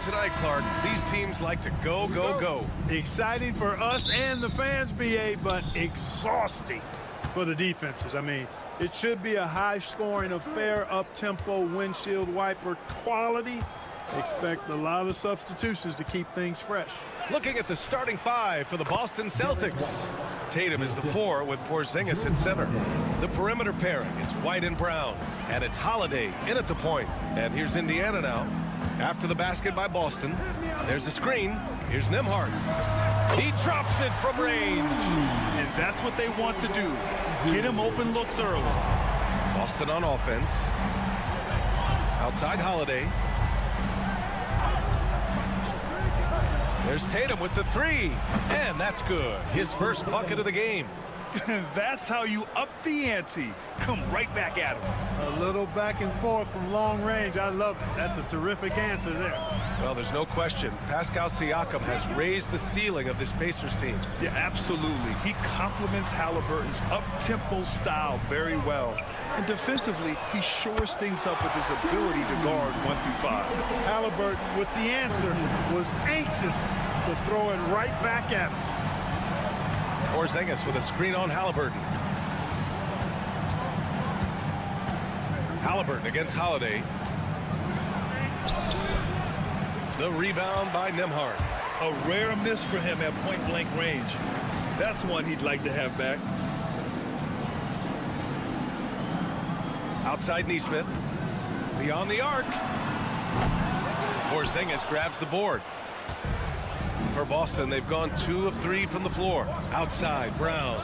Tonight, Clark, these teams like to go, go, go. Exciting for us and the fans, BA, but exhausting for the defenses. I mean, it should be a high-scoring affair, up-tempo, windshield wiper quality. Expect a lot of substitutions to keep things fresh. Looking at the starting five for the Boston Celtics. Tatum is the 4 with Porzingis at center. The perimeter pairing is White and Brown, and it's Holiday in at the point. And here's Indiana now. After the basket by Boston, there's a screen. Here's Nembhard. He drops it from range. And that's what they want to do. Get him open looks early. Boston on offense. Outside Holiday. There's Tatum with the 3. And that's good. His first bucket of the game. That's how you up the ante. Come right back at him. A little back and forth from long range. I love it. That's a terrific answer there. Well, there's no question. Pascal Siakam has raised the ceiling of this Pacers team. Yeah, absolutely. He complements Halliburton's up-tempo style very well. And defensively, he shores things up with his ability to guard 1 through 5. Halliburton, with the answer, was anxious to throw it right back at him. Porzingis with a screen on Halliburton. Halliburton against Holiday. The rebound by Nembhard. A rare miss for him at point-blank range. That's one he'd like to have back. Outside Nesmith. Beyond the arc. Porzingis grabs the board. For Boston, they've gone 2 of 3 from the floor. Outside, Brown.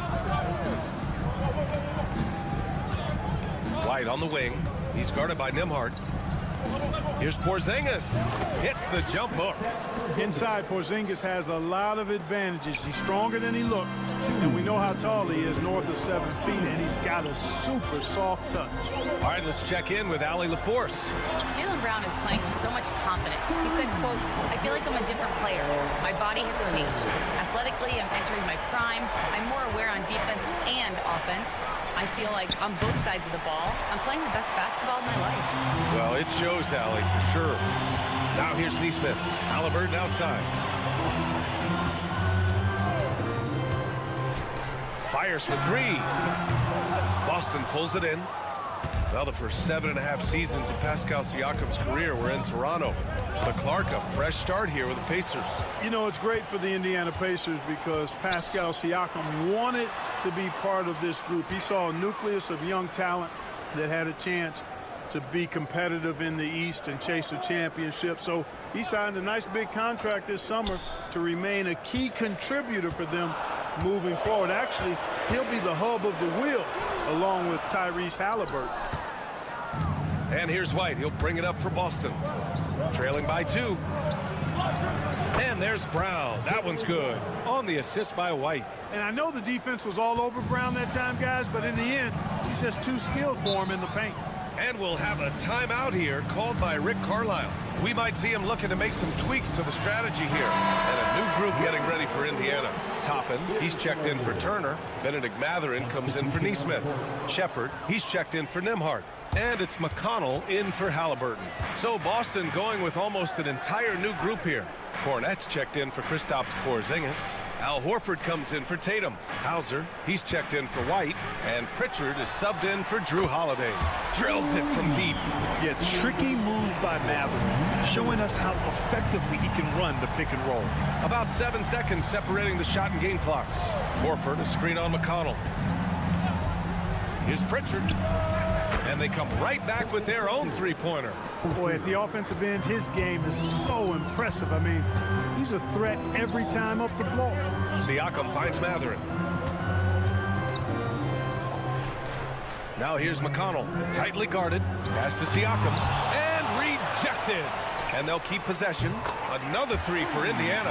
White on the wing. He's guarded by Nembhard. Here's Porzingis. Hits the jump hook. Inside, Porzingis has a lot of advantages. He's stronger than he looks. And we know how tall he is, north of 7 feet, and he's got a super soft touch. All right, let's check in with Allie LaForce. Jaylen Brown is playing with so much confidence. He said, quote, "I feel like I'm a different player. My body has changed. Athletically, I'm entering my prime. I'm more aware on defense and offense. I feel like on both sides of the ball, I'm playing the best basketball of my life." Well, it shows, Allie, for sure. Now here's Nesmith. Halliburton outside. Fires for 3. Boston pulls it in. Well, the first 7.5 seasons of Pascal Siakam's career were in Toronto. But Clark, a fresh start here with the Pacers. You know, it's great for the Indiana Pacers because Pascal Siakam wanted to be part of this group. He saw a nucleus of young talent that had a chance to be competitive in the East and chase a championship. So he signed a nice big contract this summer to remain a key contributor for them moving forward. Actually, he'll be the hub of the wheel along with Tyrese Halliburton. And here's White. He'll bring it up for Boston. Trailing by 2. And there's Brown. That one's good. On the assist by White. And I know the defense was all over Brown that time, guys, but in the end, he's just too skilled for him in the paint. And we'll have a timeout here called by Rick Carlisle. We might see him looking to make some tweaks to the strategy here. And a new group getting ready for Indiana. Toppin, he's checked in for Turner. Benedict Mathurin comes in for Nesmith. Shepard, he's checked in for Nembhard. And it's McConnell in for Halliburton. So Boston going with almost an entire new group here. Cornette's checked in for Kristaps Porzingis. Al Horford comes in for Tatum. Hauser, he's checked in for White. And Pritchard is subbed in for Drew Holiday. Drills it from deep. Yeah, tricky move by Mather, showing us how effectively he can run the pick and roll. About 7 seconds separating the shot and game clocks. Horford, a screen on McConnell. Here's Pritchard. And they come right back with their own three-pointer. Boy, at the offensive end, his game is so impressive. I mean, he's a threat every time up the floor. Siakam finds Matherin. Now here's McConnell, tightly guarded. Pass to Siakam, and rejected. And they'll keep possession. Another three for Indiana.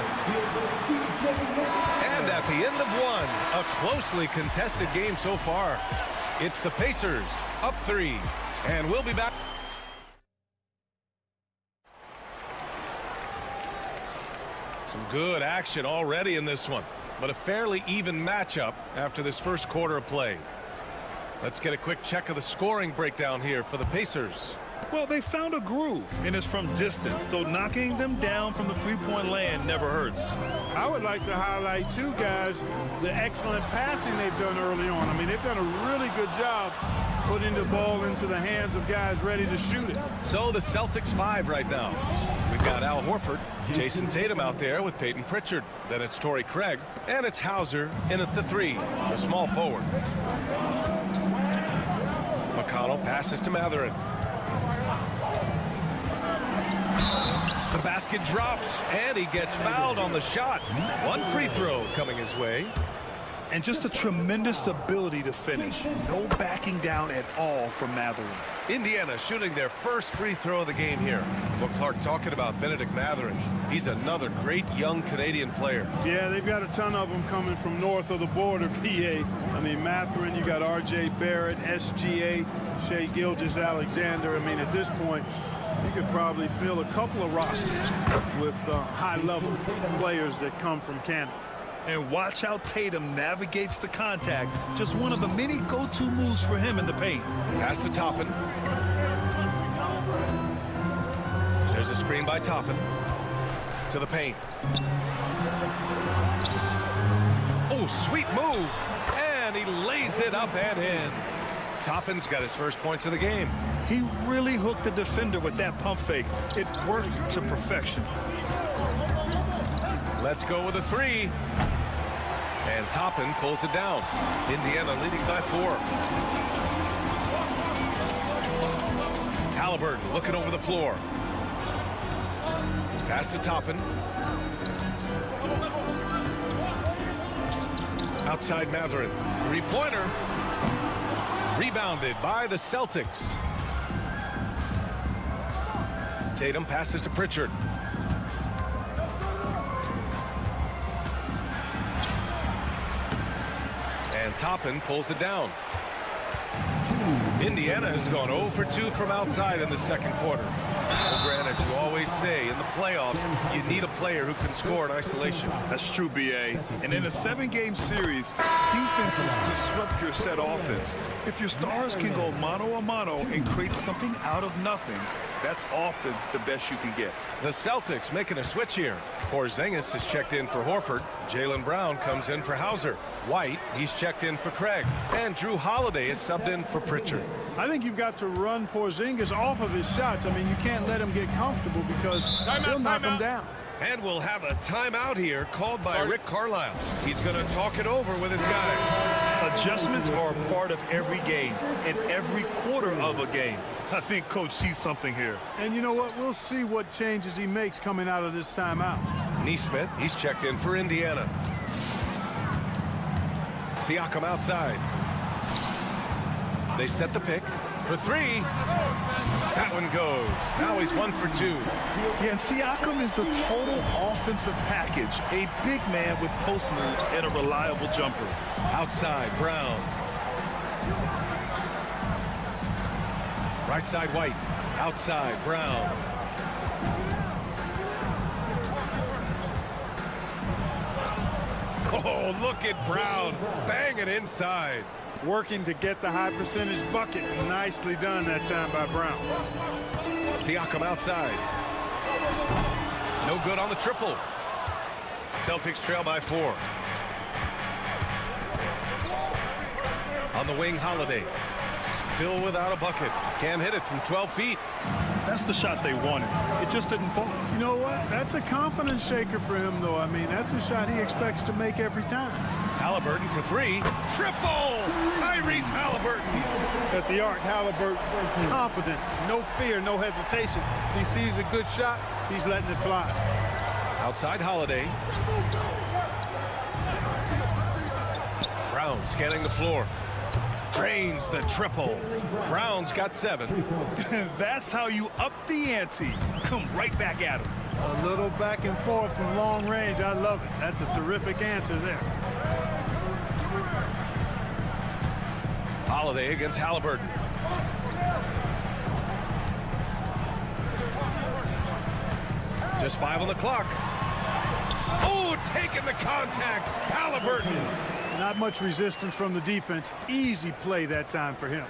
And at the end of one, a closely contested game so far. It's the Pacers, up 3. And we'll be back. Some good action already in this one, but a fairly even matchup after this first quarter of play. Let's get a quick check of the scoring breakdown here for the Pacers. Well, they found a groove, and it's from distance, so knocking them down from the three-point land never hurts. I would like to highlight, too, guys, the excellent passing they've done early on. I mean, they've done a really good job putting the ball into the hands of guys ready to shoot it. So the Celtics 5 right now. We've got Al Horford, Jason Tatum out there with Peyton Pritchard. Then it's Torrey Craig, and it's Hauser in at the 3, the small forward. McConnell passes to Matherin. The basket drops, and he gets fouled on the shot. One free throw coming his way. And just a tremendous ability to finish. No backing down at all from Matherin. Indiana shooting their first free throw of the game here. Well, Clark, talking about Benedict Matherin, he's another great young Canadian player. Yeah, they've got a ton of them coming from north of the border, PA. I mean, Matherin, you got R.J. Barrett, SGA, Shai Gilgeous-Alexander. I mean, at this point, you could probably fill a couple of rosters with high-level players that come from Canada. And watch how Tatum navigates the contact. Just one of the many go-to moves for him in the paint. Pass to Toppin. There's a screen by Toppin. To the paint. Oh, sweet move. And he lays it up and in. Toppin's got his first points of the game. He really hooked the defender with that pump fake. It worked to perfection. Let's go with a 3. And Toppin pulls it down. Indiana leading by 4. Halliburton looking over the floor. Pass to Toppin. Outside Matherin. Three-pointer. Rebounded by the Celtics. Tatum passes to Pritchard. And Toppin pulls it down. Indiana has gone 0 for 2 from outside in the second quarter. Well, Grant, as you always say, in the playoffs, you need a player who can score in isolation. That's true, B.A. And in a 7-game series, defense is disrupt your set offense. If your stars can go mano-a-mano and create something out of nothing, that's often the best you can get. The Celtics making a switch here. Porzingis is checked in for Horford. Jaylen Brown comes in for Hauser. White, he's checked in for Craig. And Drew Holiday is subbed in for Pritchard. I think you've got to run Porzingis off of his shots. I mean, you can't let him get comfortable because he'll knock him down. And we'll have a timeout here called by Rick Carlisle. He's going to talk it over with his guys. Adjustments are a part of every game and every quarter of a game. I think Coach sees something here. And you know what? We'll see what changes he makes coming out of this timeout. Neesmith, he's checked in for Indiana. Siakam outside. They set the pick for 3. That one goes. Now he's 1 for 2. Yeah, and Siakam is the total offensive package. A big man with post moves and a reliable jumper. Outside, Brown. Right side, White. Outside, Brown. Oh, look at Brown. Bang it inside. Working to get the high percentage bucket. Nicely done that time by Brown. Siakam outside. No good on the triple. Celtics trail by 4. On the wing, Holiday. Still without a bucket. Can't hit it from 12 feet. That's the shot they wanted. It just didn't fall. You know what? That's a confidence shaker for him, though. I mean, that's a shot he expects to make every time. Halliburton for three. Triple! Tyrese Halliburton. At the arc, Halliburton, confident, no fear, no hesitation. He sees a good shot, he's letting it fly. Outside Holiday. Brown scanning the floor. Drains the triple. Brown's got 7. That's how you up the ante. Come right back at him. A little back and forth from long range. I love it. That's a terrific answer there. Holiday against Halliburton. Just 5 on the clock. Oh, taking the contact. Halliburton. Not much resistance from the defense. Easy play that time for him.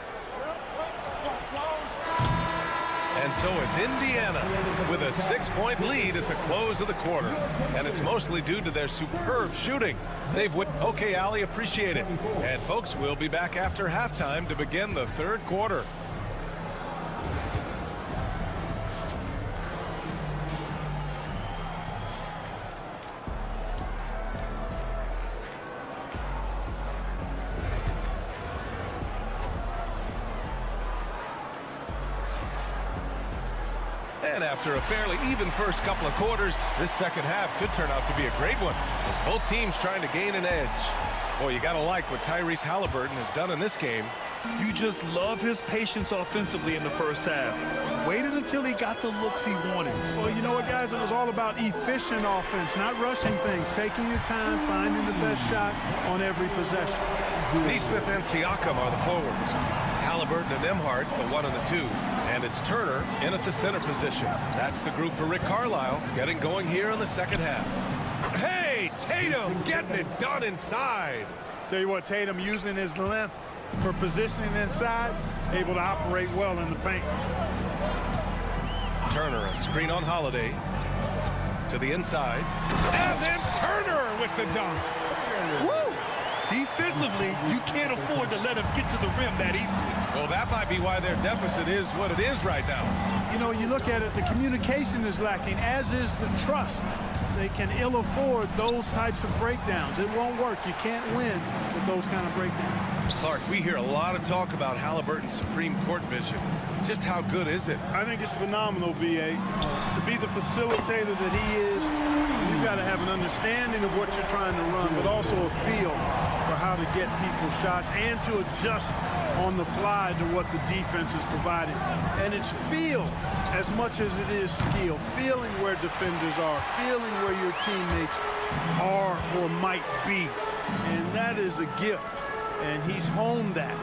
And so it's Indiana with a 6-point lead at the close of the quarter. And it's mostly due to their superb shooting. They've okay, Allie, appreciate it. And folks, we'll be back after halftime to begin the third quarter. And after a fairly even first couple of quarters, this second half could turn out to be a great one as both teams trying to gain an edge. Boy, you got to like what Tyrese Halliburton has done in this game. You just love his patience offensively in the first half. Waited until he got the looks he wanted. Well, you know what, guys? It was all about efficient offense, not rushing things, taking your time, finding the best shot on every possession. Nesmith and Siakam are the forwards. Halliburton and Nembhard, the 1 and the 2. And it's Turner in at the center position. That's the group for Rick Carlisle getting going here in the second half. Hey, Tatum getting it done inside. Tell you what, Tatum using his length for positioning inside, able to operate well in the paint. Turner, a screen on Holiday to the inside. And then Turner with the dunk. Woo! Defensively, you can't afford to let him get to the rim that easily. Well, that might be why their deficit is what it is right now. You know, you look at it, the communication is lacking, as is the trust. They can ill afford those types of breakdowns. It won't work. You can't win with those kind of breakdowns. Clark, we hear a lot of talk about Halliburton's supreme court vision. Just how good is it? I think it's phenomenal, B.A. To be the facilitator that he is, you've got to have an understanding of what you're trying to run, but also a feel for how to get people shots and to adjust on the fly to what the defense is providing. And it's feel as much as it is skill. Feeling where defenders are, feeling where your teammates are or might be. And that is a gift. And he's honed that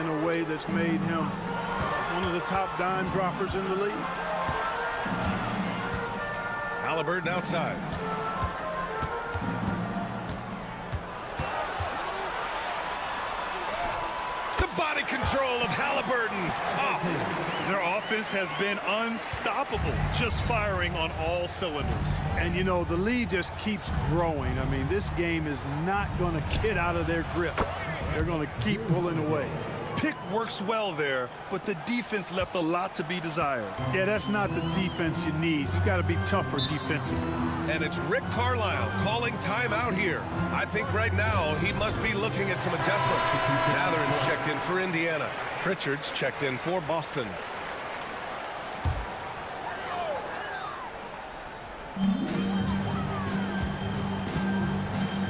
in a way that's made him one of the top dime droppers in the league. Halliburton outside. The body control of Halliburton. Tough. Their offense has been unstoppable, just firing on all cylinders. And, you know, the lead just keeps growing. I mean, this game is not going to get out of their grip. They're going to keep pulling away. Pick works well there, but the defense left a lot to be desired. Yeah, that's not the defense you need. You got to be tougher defensively. And it's Rick Carlisle calling timeout here. I think right now he must be looking at some adjustments. Matherin's checked in for Indiana. Pritchard's checked in for Boston.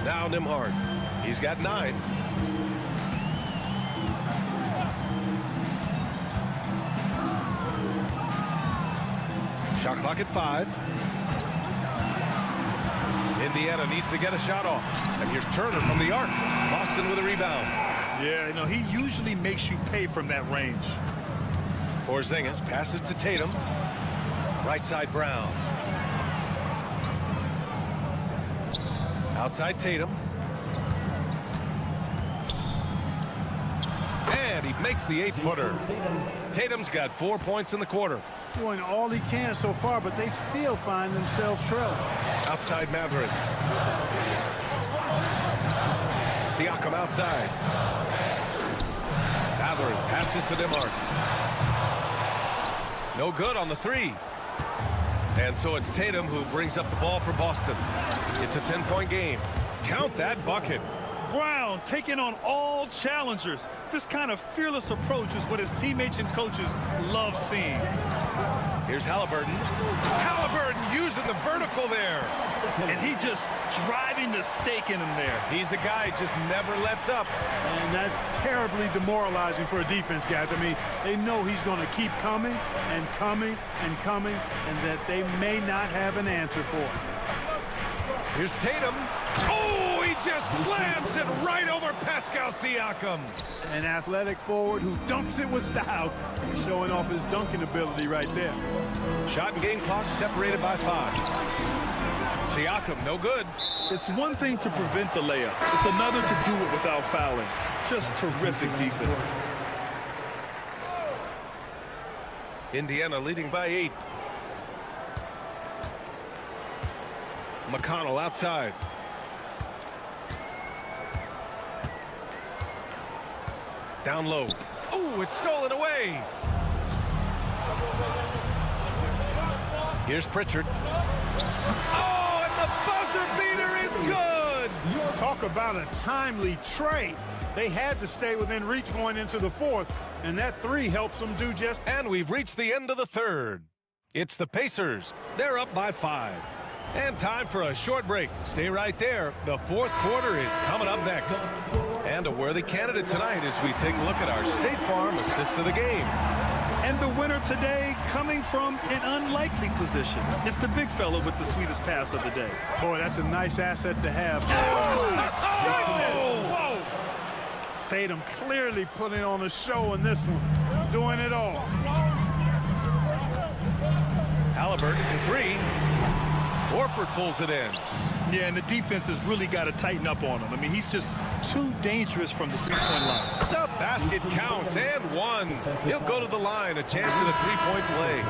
Now Nembhard. He's got 9. Shot clock at 5. Indiana needs to get a shot off. And here's Turner from the arc. Boston with a rebound. Yeah, you know, he usually makes you pay from that range. Porzingis passes to Tatum. Right side Brown. Outside Tatum. And he makes the 8-footer. Tatum's got 4 points in the quarter. Doing all he can so far, but they still find themselves trailing. Outside Matherin. Siakam outside. Passes to DeMarc. No good on the three. And so it's Tatum who brings up the ball for Boston. It's a 10-point game. Count that bucket. Brown taking on all challengers. This kind of fearless approach is what his teammates and coaches love seeing. Here's Halliburton. Halliburton using the vertical there. And he just driving the stake in him there. He's a guy just never lets up. And that's terribly demoralizing for a defense, guys. I mean, they know he's going to keep coming and coming and coming, and that they may not have an answer for it. Here's Tatum. Oh, he just slams it right over Pascal Siakam. An athletic forward who dunks it with style. He's showing off his dunking ability right there. Shot and game clock separated by 5. Siakam, no good. It's one thing to prevent the layup. It's another to do it without fouling. Just terrific defense. Indiana leading by 8. McConnell outside. Down low. Oh, it's stolen away. Here's Pritchard. Oh, and the buzzer beater is good. Talk about a timely trade. They had to stay within reach going into the fourth, and that three helps them do just. And we've reached the end of the third. It's the Pacers. They're up by 5. And time for a short break. Stay right there. The fourth quarter is coming up next. And a worthy candidate tonight as we take a look at our State Farm assist of the game. And the winner today coming from an unlikely position. It's the big fella with the sweetest pass of the day. Boy, that's a nice asset to have. Oh! Whoa! Tatum clearly putting on a show in this one. Doing it all. Halliburton for 3. Horford pulls it in. Yeah, and the defense has really got to tighten up on him. I mean, he's just too dangerous from the three-point line. The basket counts, and 1. He'll go to the line, a chance at a three-point play.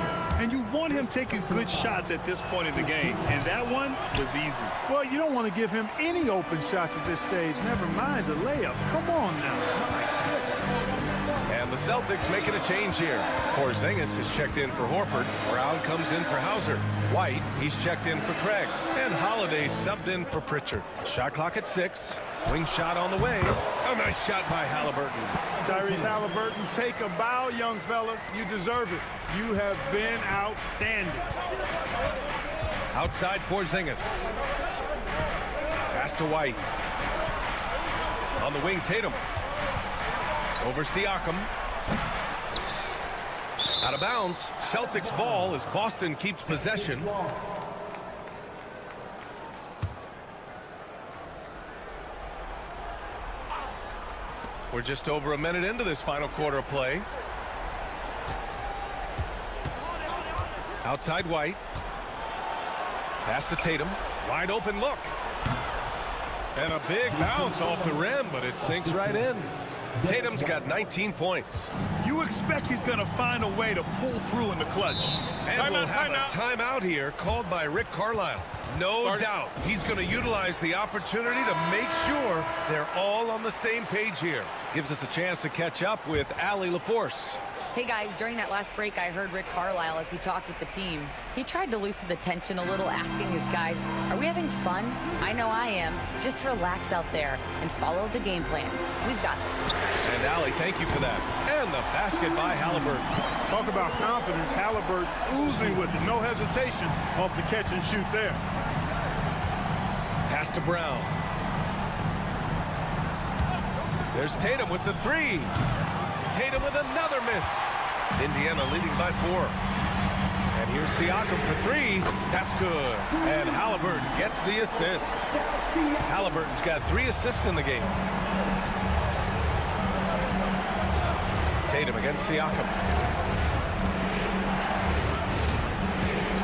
And you want him taking good shots at this point in the game, and that one was easy. Well, you don't want to give him any open shots at this stage. Never mind the layup. Come on now. And the Celtics making a change here. Porzingis is checked in for Horford. Brown comes in for Hauser. White, he's checked in for Craig. And Holiday subbed in for Pritchard. Shot clock at 6. Wing shot on the way. A nice shot by Halliburton. Tyrese Halliburton, take a bow, young fella. You deserve it. You have been outstanding. Outside Porzingis. Pass to White. On the wing, Tatum. Over Siakam. Out of bounds. Celtics ball as Boston keeps possession. We're just over a minute into this final quarter of play. Outside White. Pass to Tatum. Wide open look. And a big bounce off the rim, but it sinks right in. Tatum's got 19 points. You expect he's going to find a way to pull through in the clutch. And we'll have a timeout here called by Rick Carlisle. No doubt he's going to utilize the opportunity to make sure they're all on the same page here. Gives us a chance to catch up with Allie LaForce. Hey guys, during that last break, I heard Rick Carlisle as he talked with the team. He tried to loosen the tension a little, asking his guys, are we having fun? I know I am. Just relax out there and follow the game plan. We've got this. And Allie, thank you for that. And the basket by Halliburton. Talk about confidence. Halliburton oozing with it. No hesitation off the catch and shoot there. Pass to Brown. There's Tatum with the 3. Tatum with another miss. Indiana leading by 4. And here's Siakam for 3. That's good. And Halliburton gets the assist. Halliburton's got 3 assists in the game. Tatum against Siakam.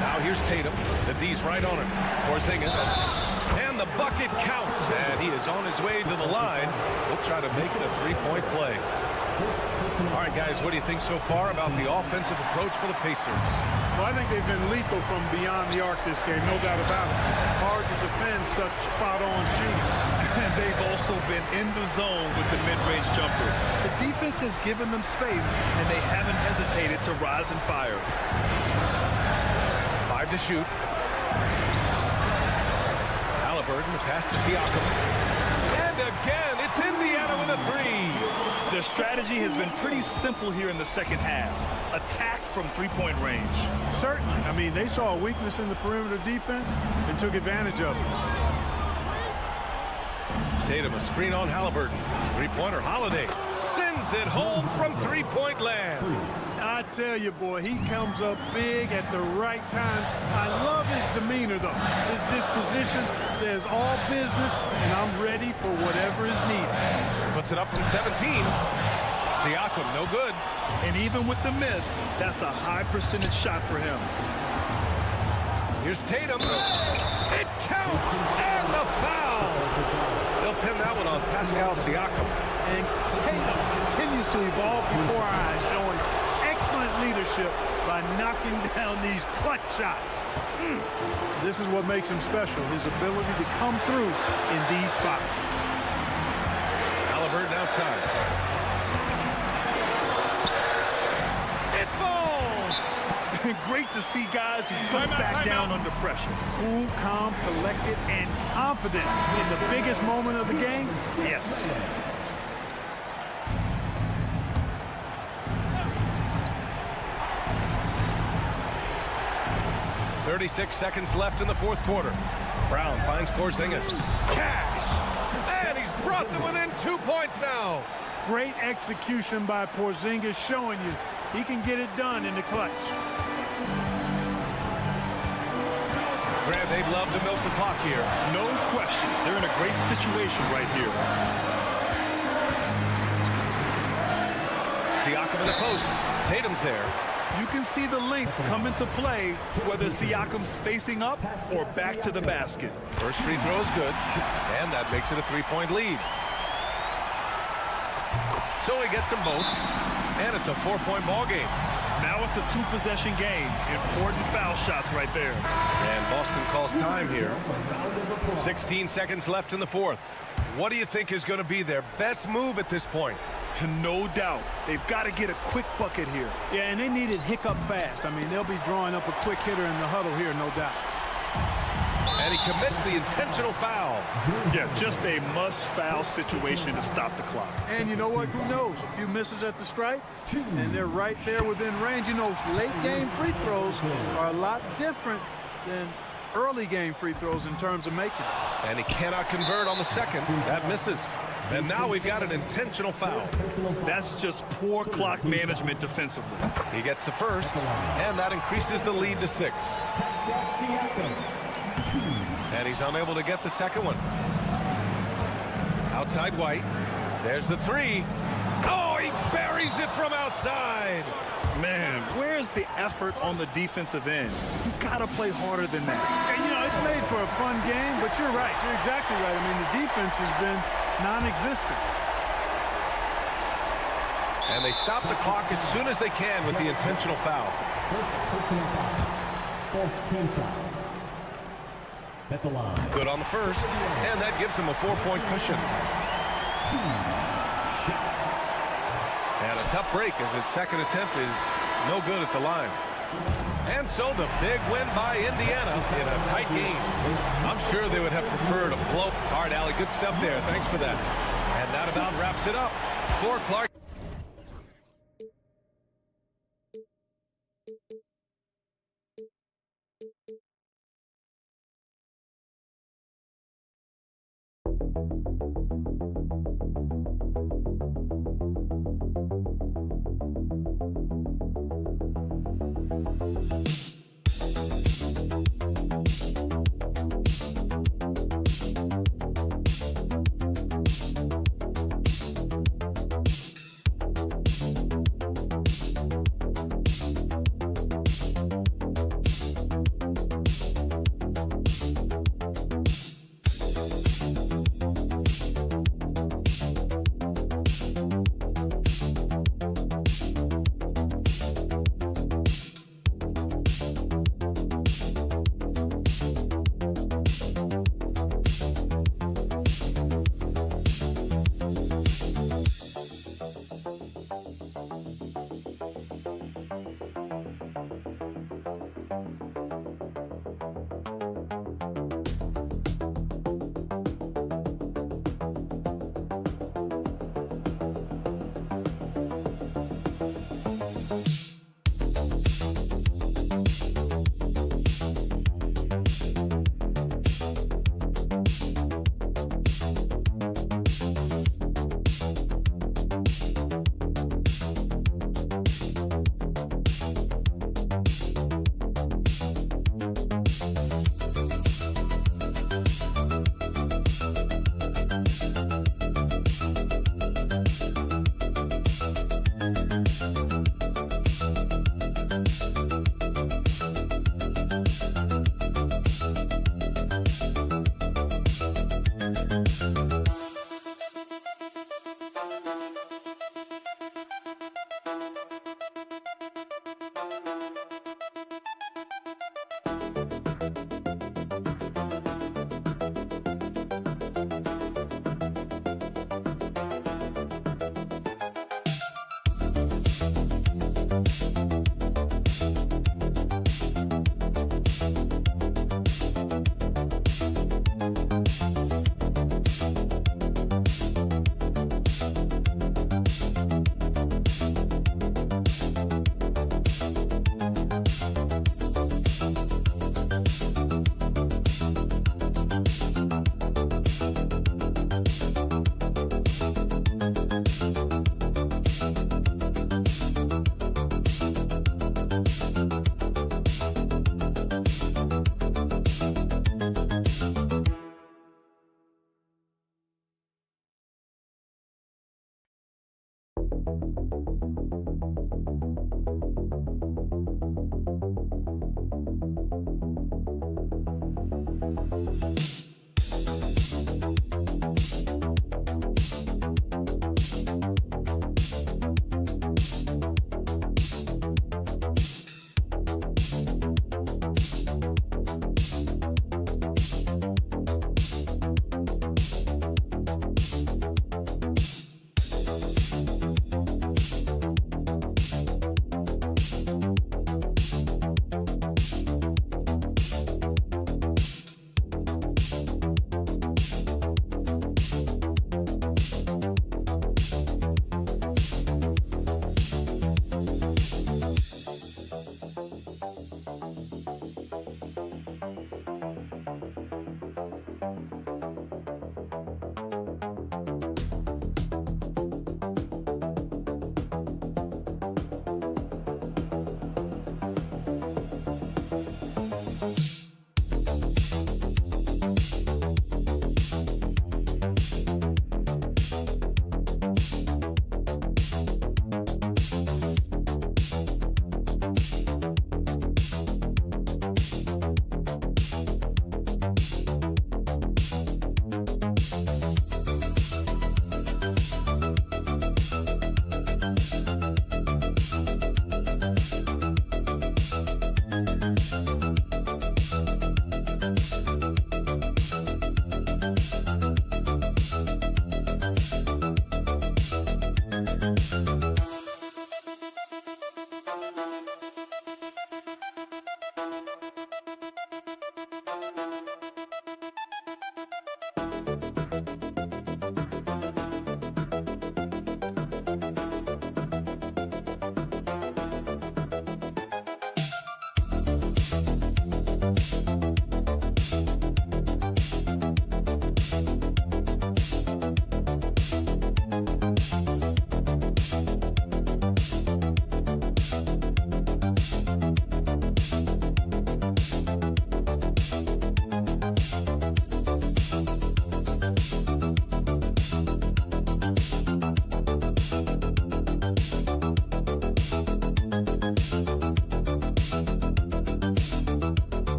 Now here's Tatum. The D's right on him. Porzingis. And the bucket counts. And he is on his way to the line. He'll try to make it a 3-point play. All right, guys, what do you think so far about the offensive approach for the Pacers? Well, I think they've been lethal from beyond the arc this game, no doubt about it. Hard to defend such spot-on shooting. And they've also been in the zone with the mid-range jumper. The defense defense has given them space, and they haven't hesitated to rise and fire. 5 to shoot. Halliburton, the pass to Siakam. And again, it's Indiana with a 3. Their strategy has been pretty simple here in the second half. Attack from three-point range. Certainly. I mean, they saw a weakness in the perimeter defense and took advantage of it. Tatum, a screen on Halliburton. Three-pointer, Holiday sends it home from three-point land. I tell you, boy, he comes up big at the right time. I love his demeanor, though. His disposition says all business, and I'm ready for whatever is needed. Puts it up from 17. Siakam, no good. And even with the miss, that's a high percentage shot for him. Here's Tatum. It counts, and the foul. They'll pin that one on Pascal Siakam. And Tatum continues to evolve before our eyes, showing excellent leadership by knocking down these clutch shots. This is what makes him special, his ability to come through in these spots. Halliburton outside. It falls. Great to see guys who don't back down under pressure. Cool, calm, collected, and confident in the biggest moment of the game. Yes. .36 seconds left in the fourth quarter. Brown finds Porzingis. Cash! And he's brought them within 2 points now. Great execution by Porzingis, showing you he can get it done in the clutch. Grant, they'd love to milk the clock here. No question. They're in a great situation right here. Siakam in the post. Tatum's there. You can see the length come into play, whether Siakam's facing up or back to the basket. First free throw is good, and that makes it a 3-point lead. So he gets them both, and it's a 4-point ball game. Now it's a 2-possession game. Important foul shots right there. And Boston calls time here. 16 seconds left in the fourth. What do you think is going to be their best move at this point? No doubt. They've got to get a quick bucket here. Yeah, and they need it hiccup fast. I mean, they'll be drawing up a quick hitter in the huddle here, no doubt. And he commits the intentional foul. Yeah, just a must-foul situation to stop the clock. And you know what? Who knows? A few misses at the stripe, and they're right there within range. You know, late-game free throws are a lot different than early-game free throws in terms of making. And he cannot convert on the second. That misses. And now we've got an intentional foul. That's just poor clock management defensively. He gets the first, and that increases the lead to 6. And he's unable to get the second one. Outside White. There's the 3. Oh, he buries it from outside. Man, where's the effort on the defensive end? You gotta play harder than that. And, you know, it's made for a fun game, but you're right. You're exactly right. I mean, the defense has been non-existent. And they stop the clock as soon as they can with the intentional foul. At the line. Good on the first, and that gives him a 4-point cushion. And a tough break as his second attempt is no good at the line. And so the big win by Indiana in a tight game. I'm sure they would have preferred a blow. All right, Allie, good stuff there. Thanks for that. And that about wraps it up for Clark.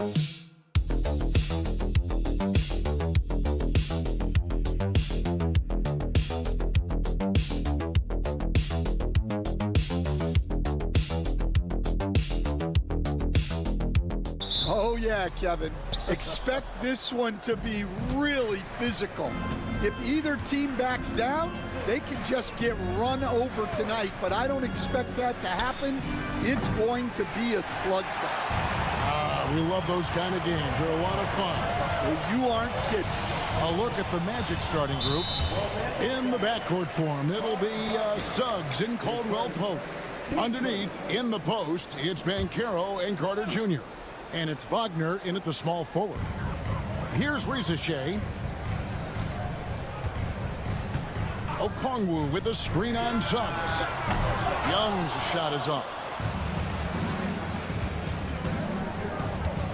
Oh, yeah, Kevin. Expect this one to be really physical. If either team backs down, they can just get run over tonight, but I don't expect that to happen. It's going to be a slugfest. We love those kind of games. They're a lot of fun. Well, you aren't kidding. A look at the Magic starting group. In the backcourt form, it'll be Suggs and Caldwell Pope. Underneath, in the post, it's Banchero and Carter Jr. And it's Wagner in at the small forward. Here's Rizachet. Okongwu with a screen on Suggs. Young's shot is off.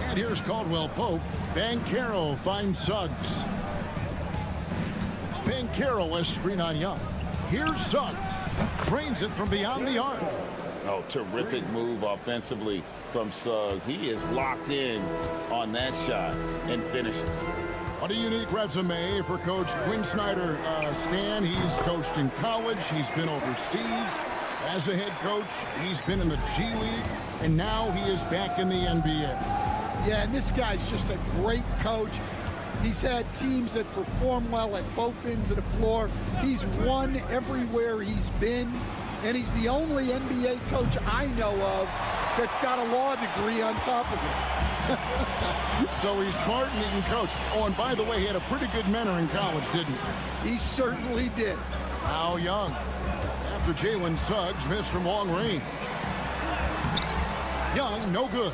And here's Caldwell Pope. Banchero finds Suggs. Banchero a screen on Young. Here's Suggs. Drains it from beyond the arc. Oh, terrific move offensively from Suggs. He is locked in on that shot and finishes. What a unique resume for Coach Quinn Snyder. Stan, he's coached in college. He's been overseas as a head coach. He's been in the G League, and now he is back in the NBA. Yeah, and this guy's just a great coach. He's had teams that perform well at both ends of the floor. He's won everywhere he's been, and he's the only NBA coach I know of that's got a law degree on top of it. So he's smart and he can coach. Oh, and by the way, he had a pretty good mentor in college, didn't he? He certainly did. Now Young, after Jalen Suggs missed from long range. Young, no good.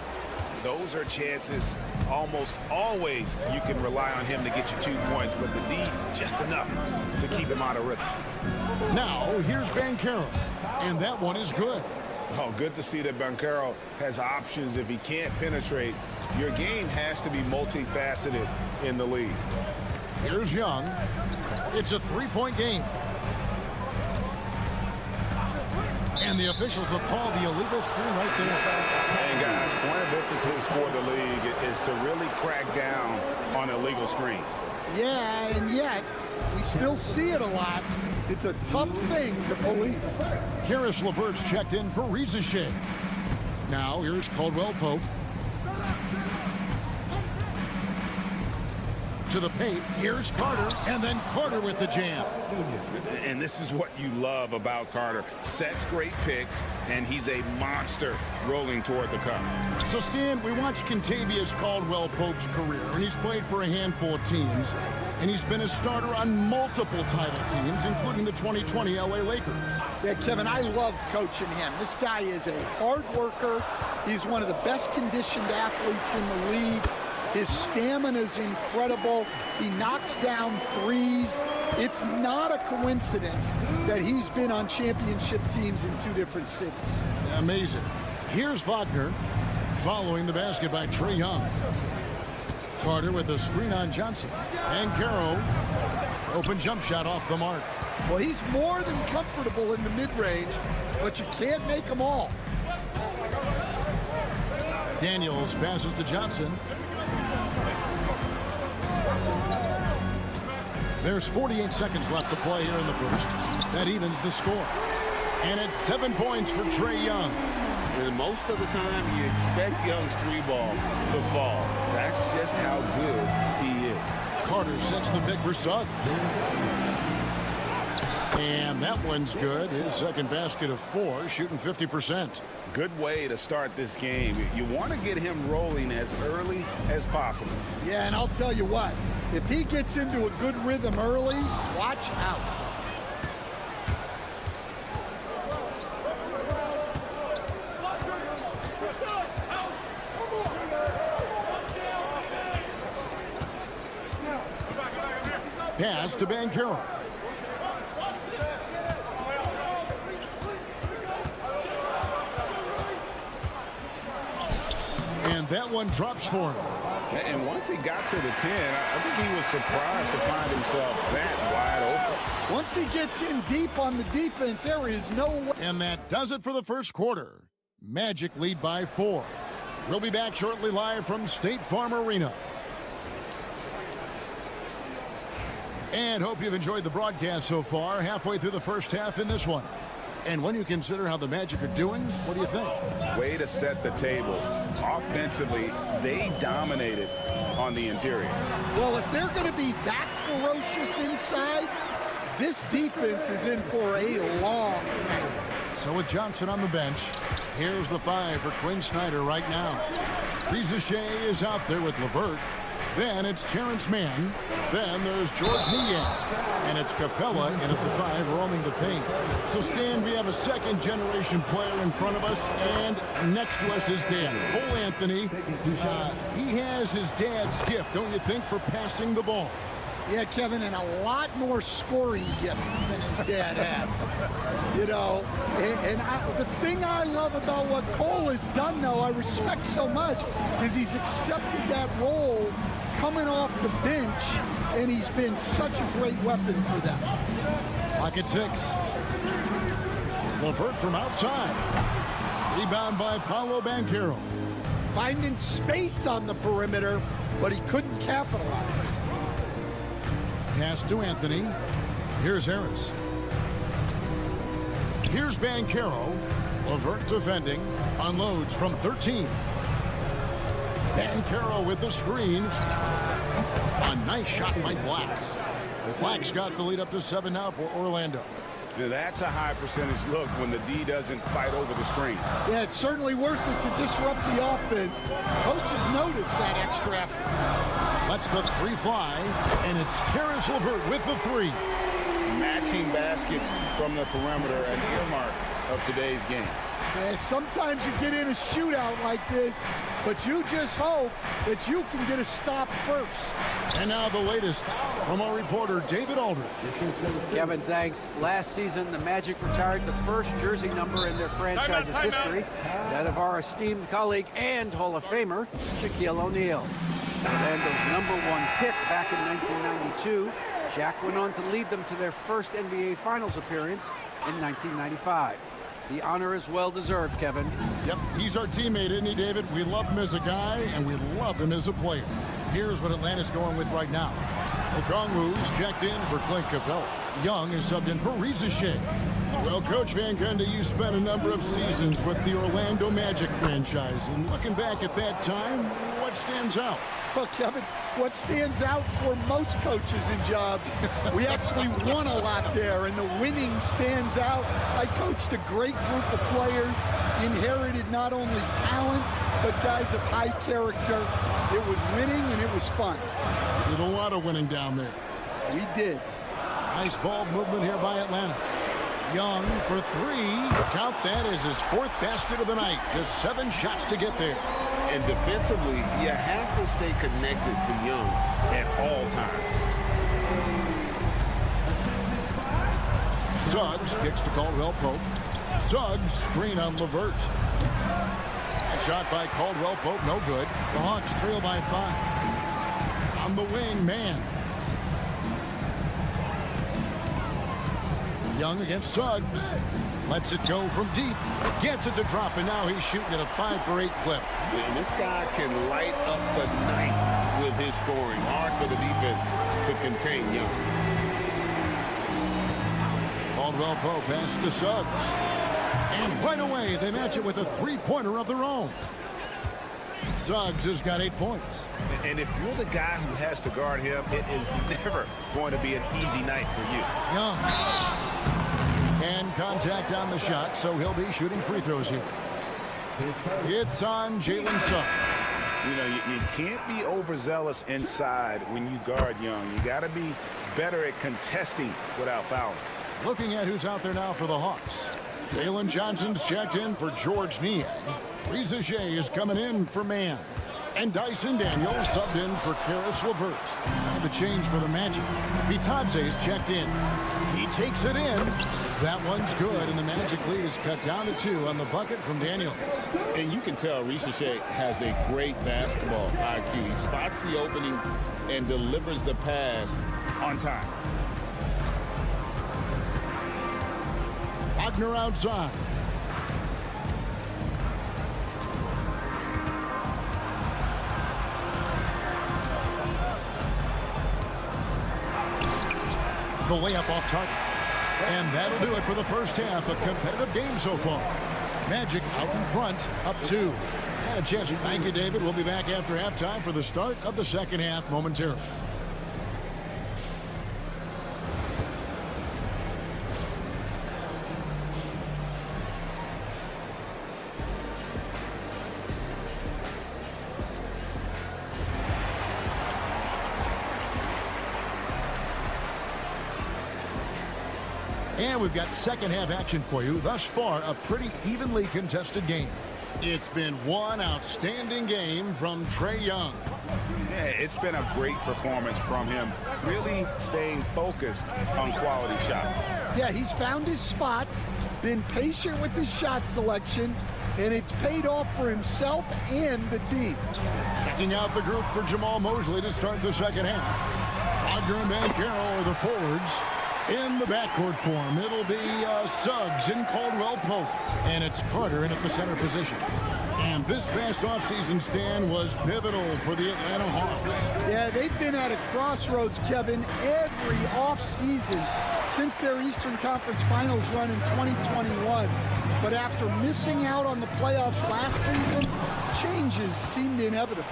Those are chances almost always you can rely on him to get you 2 points, but the D just enough to keep him out of rhythm. Now here's Banchero, and that one is good. Oh, good to see that Banchero has options if he can't penetrate. Your game has to be multifaceted in the league. Here's Young. It's a three-point game. And the officials will call the illegal screen right there. And guys, point of emphasis for the league is to really crack down on illegal screens. Yeah, and yet we still see it a lot. It's a tough thing to police. Karis LeVert's checked in for Rizachet. Now here's Caldwell Pope. To the paint. Here's Carter, and then Carter with the jam. And this is what you love about Carter. Sets great picks, and he's a monster rolling toward the cup. So, Stan, we watched Kentavious Caldwell Pope's career, and he's played for a handful of teams, and he's been a starter on multiple title teams, including the 2020 LA Lakers. Yeah, Kevin, I loved coaching him. This guy is a hard worker. He's one of the best conditioned athletes in the league. His stamina is incredible. He knocks down threes. It's not a coincidence that he's been on championship teams in 2 different cities. Amazing. Here's Wagner following the basket by Trae Young. Carter with a screen on Johnson. And Banchero, open jump shot off the mark. Well, he's more than comfortable in the mid-range, but you can't make them all. Daniels passes to Johnson. There's 48 seconds left to play here in the first. That evens the score. And it's 7 points for Trae Young. And most of the time, you expect Young's 3-ball to fall. That's just how good he is. Carter sets the pick for Suggs. And that one's good. His second basket of 4, shooting 50%. Good way to start this game. You want to get him rolling as early as possible. Yeah, and I'll tell you what, if he gets into a good rhythm early, watch out. Pass to Banchero. And that one drops for him. And once he got to the 10, I think he was surprised to find himself that wide open. Once he gets in deep on the defense, there is no way. And that does it for the first quarter. Magic lead by 4. We'll be back shortly live from State Farm Arena. And hope you've enjoyed the broadcast so far. Halfway through the first half in this one. And when you consider how the Magic are doing, what do you think? Way to set the table. Offensively, they dominated on the interior. Well, if they're going to be that ferocious inside, this defense is in for a long night. So with Johnson on the bench, here's the 5 for Quinn Snyder right now. Rizachet is out there with LeVert. Then it's Terrence Mann. Then there's George Niang. And it's Capella in at the 5 roaming the paint. So Stan, we have a second-generation player in front of us, and next to us is dad, Cole Anthony. He has his dad's gift, don't you think, for passing the ball? Yeah, Kevin, and a lot more scoring gift than his dad had. You know, the thing I love about what Cole has done, though, I respect so much, is he's accepted that role coming off the bench, and he's been such a great weapon for them. Pocket 6. LeVert from outside. Rebound by Paolo Banchero. Finding space on the perimeter, but he couldn't capitalize. Pass to Anthony. Here's Harris. Here's Banchero. LeVert defending. Unloads from 13. Banchero with the screen. A nice shot by Black. Black's got the lead up to 7 now for Orlando. Now, that's a high percentage look when the D doesn't fight over the screen. Yeah, it's certainly worth it to disrupt the offense. Coaches notice that extra effort. Lets the 3 fly, and it's Karis LeVert with the 3. Matching baskets from the perimeter, an earmark of today's game. Yeah, sometimes you get in a shootout like this, but you just hope that you can get a stop first. And now the latest from our reporter, David Aldridge. Kevin, thanks. Last season, the Magic retired the first jersey number in their franchise's history, that of our esteemed colleague and Hall of Famer, Shaquille O'Neal. Orlando's #1 pick back in 1992, Shaq went on to lead them to their first NBA Finals appearance in 1995. The honor is well-deserved, Kevin. Yep, he's our teammate, isn't he, David? We love him as a guy, and we love him as a player. Here's what Atlanta's going with right now. Okongwu's checked in for Clint Capella. Young is subbed in for Rizachet. Well, Coach Van Gundy, you spent a number of seasons with the Orlando Magic franchise. And looking back at that time, what stands out? Well, Kevin, what stands out for most coaches in jobs, we actually won a lot there, and the winning stands out. I coached a great group of players, inherited not only talent, but guys of high character. It was winning, and it was fun. Did a lot of winning down there. We did. Nice ball movement here by Atlanta. Young for 3. Count that as his 4th basket of the night. Just 7 shots to get there. And defensively, you have to stay connected to Young at all times. Suggs kicks to Caldwell Pope. Suggs screen on LeVert. A shot by Caldwell Pope, no good. The Hawks trail by 5. On the wing, man. Young against Suggs. Lets it go from deep. Gets it to drop, and now he's shooting at a 5 for 8 clip. And this guy can light up the night with his scoring. Hard for the defense to contain Young. Caldwell Pope pass to Suggs. And right away, they match it with a 3-pointer of their own. Suggs has got 8 points. And if you're the guy who has to guard him, it is never going to be an easy night for you. Young. And contact on the shot, so he'll be shooting free throws here. It's on Jalen Suggs. You know, you can't be overzealous inside when you guard Young. You got to be better at contesting without fouling. Looking at who's out there now for the Hawks. Jalen Johnson's checked in for George Niang. Rizachet is coming in for Mann. And Dyson Daniels subbed in for Karis LeVert. Now the change for the Magic. Bitadze's checked in. He takes it in. That one's good, and the Magic lead is cut down to 2 on the bucket from Daniels. And you can tell Rizachet has a great basketball IQ. He spots the opening and delivers the pass on time. Wagner outside. The layup off target. And that'll do it for the first half. A competitive game so far. Magic out in front, up 2. And a chance. Thank you, David. We'll be back after halftime for the start of the second half momentarily. And we've got second half action for you. Thus far, a pretty evenly contested game. It's been one outstanding game from Trae Young. Yeah, it's been a great performance from him, really staying focused on quality shots. Yeah, he's found his spots, been patient with his shot selection, and it's paid off for himself and the team. Checking out the group for Jamal Mosley to start the second half. Wagner and Banchero are the forwards. In the backcourt form, it'll be Suggs and Caldwell Pope. And it's Carter in at the center position. And this past offseason stand was pivotal for the Atlanta Hawks. Yeah, they've been at a crossroads, Kevin, every offseason since their Eastern Conference Finals run in 2021. But after missing out on the playoffs last season, changes seemed inevitable.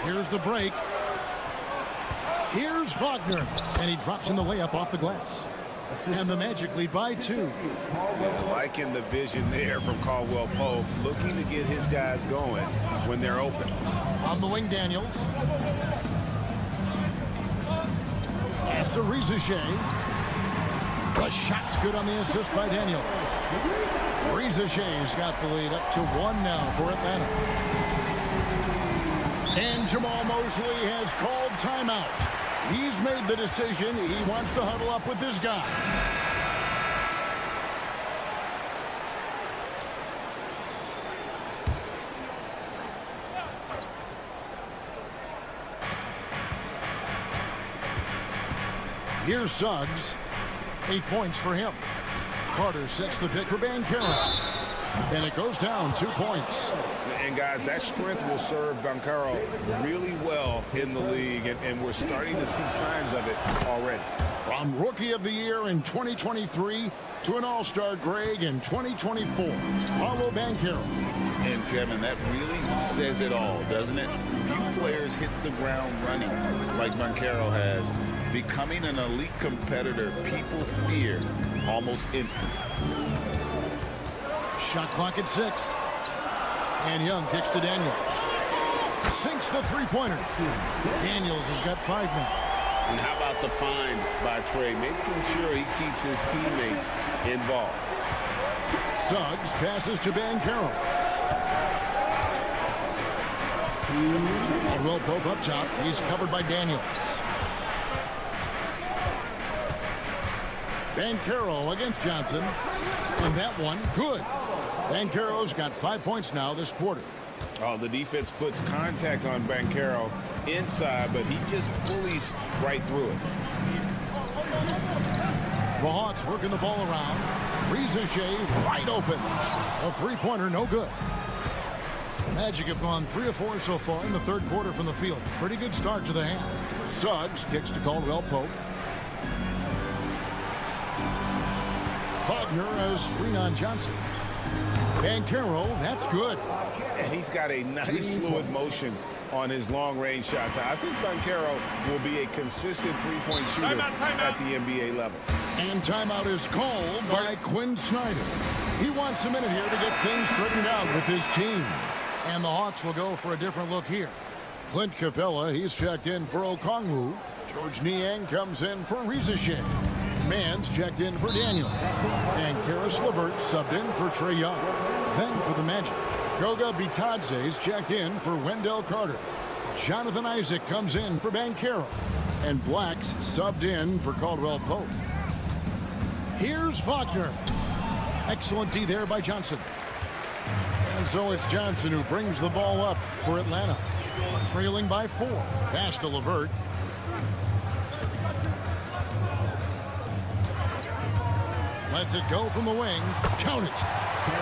Here's the break. Here's Wagner. And he drops in the layup off the glass. And the Magic lead by 2. Yeah, liking the vision there from Caldwell Pope, looking to get his guys going when they're open. On the wing, Daniels. Pass to Riza. The shot's good on the assist by Daniels. Riza-Shay's got the lead up to 1 now for Atlanta. And Jamal Mosley has called timeout. He's made the decision. He wants to huddle up with this guy. Here's Suggs. 8 points for him. Carter sets the pick for Banchero. And it goes down 2 points. And guys, that strength will serve Banchero really well in the league, and we're starting to see signs of it already. From Rookie of the Year in 2023 to an All-Star Greg in 2024, Paolo Banchero. And Kevin, that really says it all, doesn't it? Few players hit the ground running like Banchero has. Becoming an elite competitor, people fear almost instantly. Shot clock at 6. And Young kicks to Daniels. Sinks the three-pointer. Daniels has got 5 now. And how about the find by Trae, making sure he keeps his teammates involved. Suggs passes to Banchero. Caldwell Pope up top. He's covered by Daniels. Banchero against Johnson. And that one, good. Banchero's got 5 points now this quarter. Oh, the defense puts contact on Banchero inside, but he just bullies right through it. The Hawks working the ball around. Riza wide open. A three-pointer, no good. The Magic have gone 3 of 4 so far in the third quarter from the field. Pretty good start to the half. Suggs kicks to Caldwell Pope. Wagner a screen on Johnson. Banchero, that's good. And he's got a nice fluid motion on his long-range shots. I think Banchero will be a consistent three-point shooter at the NBA level. And timeout is called by Quinn Snyder. He wants a minute here to get things straightened out with his team. And the Hawks will go for a different look here. Clint Capella, he's checked in for Okongwu. George Niang comes in for Riza. Mans checked in for Daniel. And Karis LeVert subbed in for Trae Young. Then for the Magic, Goga Bitadze's checked in for Wendell Carter. Jonathan Isaac comes in for Banchero. And Blacks subbed in for Caldwell Pope. Here's Wagner. Excellent D there by Johnson. And so it's Johnson who brings the ball up for Atlanta. Trailing by 4. Pass to LeVert. Lets it go from the wing. Count it.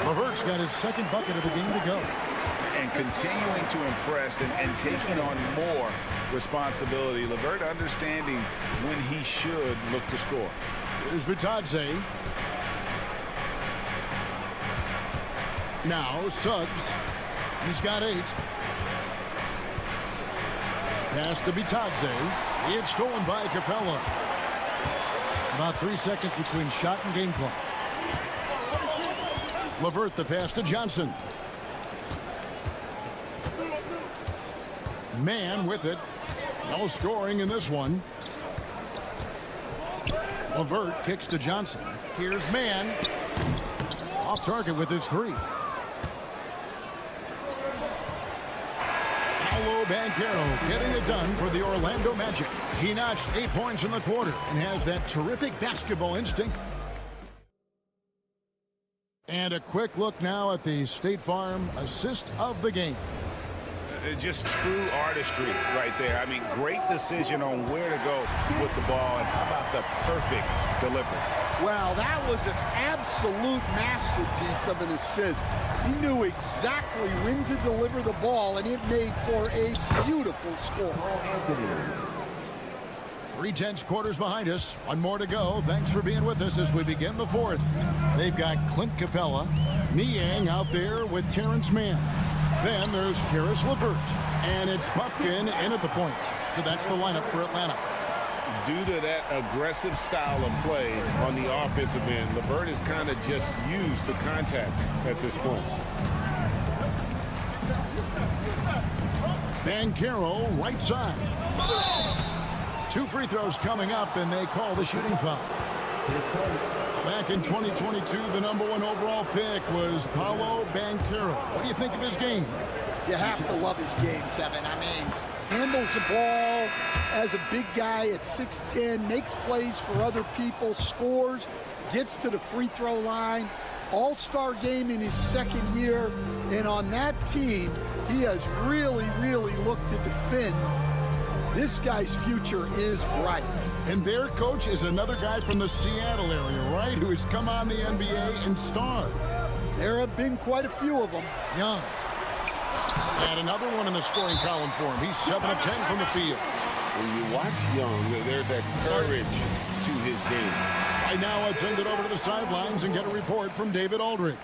LeVert's got his second bucket of the game to go. and continuing to impress and taking on more responsibility. LeVert understanding when he should look to score. Here's Bitadze. Now Suggs. He's got 8. Pass to Bitadze. It's stolen by Capella. About 3 seconds between shot and game clock. LeVert the pass to Johnson. Man with it. No scoring in this one. LeVert kicks to Johnson. Here's Mann. Off target with his 3. Paolo Banchero getting it done for the Orlando Magic. He notched 8 points in the quarter and has that terrific basketball instinct. And a quick look now at the State Farm assist of the game. Just true artistry right there. I mean, great decision on where to go with the ball, and how about the perfect delivery? Well, that was an absolute masterpiece of an assist. He knew exactly when to deliver the ball, and it made for a beautiful score. 3/10 quarters behind us. One more to go. Thanks for being with us as we begin the 4th. They've got Clint Capella, Niang out there with Terrence Mann. Then there's Karis LeVert, and it's Buffkin in at the point. So that's the lineup for Atlanta. Due to that aggressive style of play on the offensive end, LeVert is kind of just used to contact at this point. Banchero, right side. 2 free throws coming up, and they call the shooting foul. Back in 2022, the #1 overall pick was Paolo Banchero. What do you think of his game? You have to love his game, Kevin. I mean, handles the ball as a big guy at 6'10", makes plays for other people, scores, gets to the free throw line. All-star game in his 2nd year, and on that team, he has really, really looked to defend. This guy's future is bright. And their coach is another guy from the Seattle area, right, who has come on the NBA and starred. There have been quite a few of them. Young. And another one in the scoring column for him. He's 7 of 10 from the field. When you watch Young, there's that courage to his game. Right now, let's send it over to the sidelines and get a report from David Aldridge.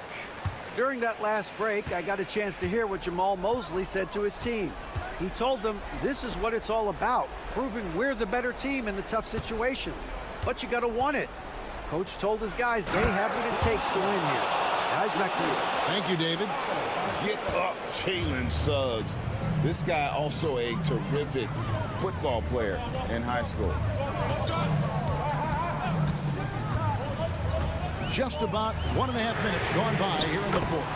During that last break, I got a chance to hear what Jamal Mosley said to his team. He told them this is what it's all about, proving we're the better team in the tough situations. But you got to want it. Coach told his guys they have what it takes to win here. Guys, back to you. Thank you, David. Get up, Jalen Suggs. This guy also a terrific football player in high school. Just about 1.5 minutes gone by here in the 4th.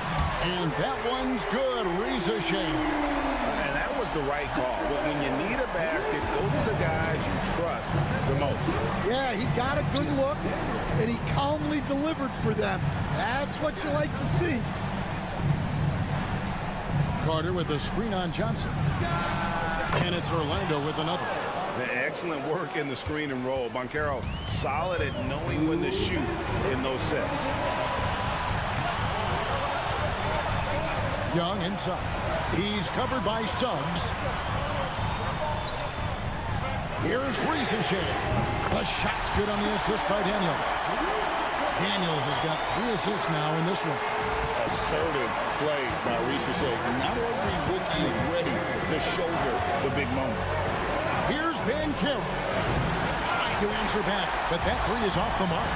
And that one's good. Reza Shane. And that was the right call. But when you need a basket, go to the guys you trust the most. Yeah, he got a good look, and he calmly delivered for them. That's what you like to see. Carter with a screen on Johnson. And it's Orlando with another. Excellent work in the screen and roll. Banchero solid at knowing when to shoot in those sets. Young inside. He's covered by Suggs. Here's Reza Shea. The shot's good on the assist by Daniels. Daniels has got 3 assists now in this one. Assertive play by Reza Shea. Not every rookie is ready to shoulder the big moment. Here's Banchero. Trying to answer back, but that 3 is off the mark.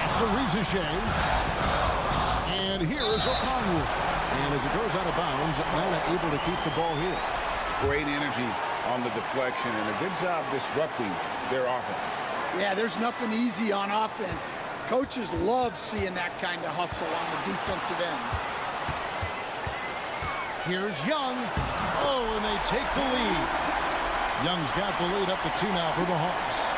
After Reza Shea. And here is O'Connell. And as it goes out of bounds, Atlanta able to keep the ball here. Great energy on the deflection and a good job disrupting their offense. Yeah, there's nothing easy on offense. Coaches love seeing that kind of hustle on the defensive end. Here's Young. Oh, and they take the lead. Young's got the lead up to 2 now for the Hawks.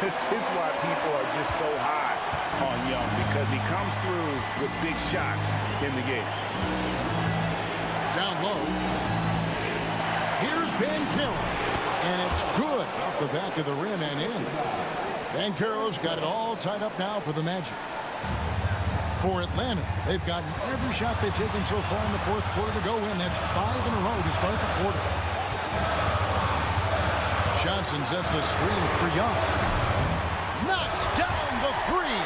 This is why people are just so high on Young, because he comes through with big shots in the game. Down low. Here's Banchero. And it's good off the back of the rim and in. Banchero's got it all tied up now for the Magic. For Atlanta, they've gotten every shot they've taken so far in the fourth quarter to go in. That's 5 in a row to start the quarter. Johnson sets the screen for Young. Knocks down the three.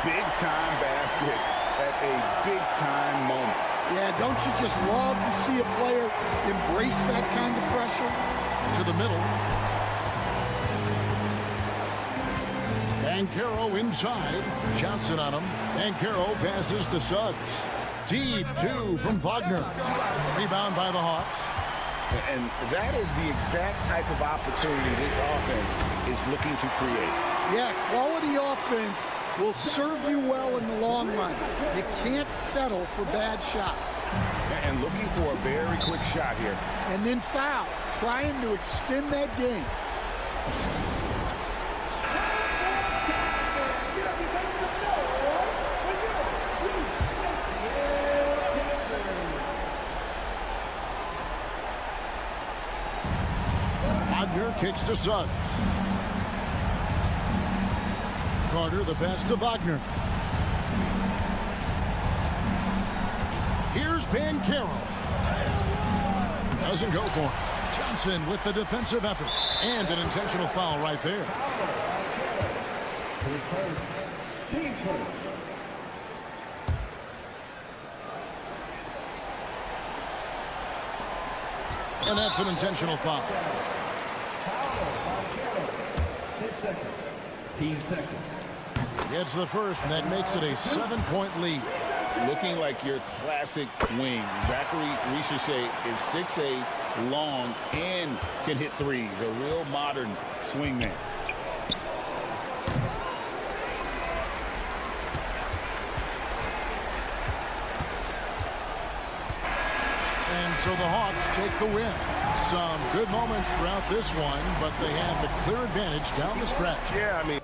Big-time basket at a big-time moment. Yeah, don't you just love to see a player embrace that kind of pressure? To the middle. Banchero inside. Johnson on him. Banchero passes to Suggs. Deep two from Wagner. Rebound by the Hawks. And that is the exact type of opportunity this offense is looking to create. Yeah, quality offense will serve you well in the long run. You can't settle for bad shots. And looking for a very quick shot here. And then foul, trying to extend that game. Wagner kicks to Suggs. Carter the pass to Wagner. Here's Banchero. Doesn't go for it. Johnson with the defensive effort. And an intentional foul right there. And that's an intentional foul. Team second. Gets the first, and that makes it a 7-point lead. Looking like your classic wing. Zachary Richichet is 6'8", long, and can hit threes. A real modern swingman. And so the Hawks take the win. Some good moments throughout this one, but they had the clear advantage down the stretch. Yeah, I mean,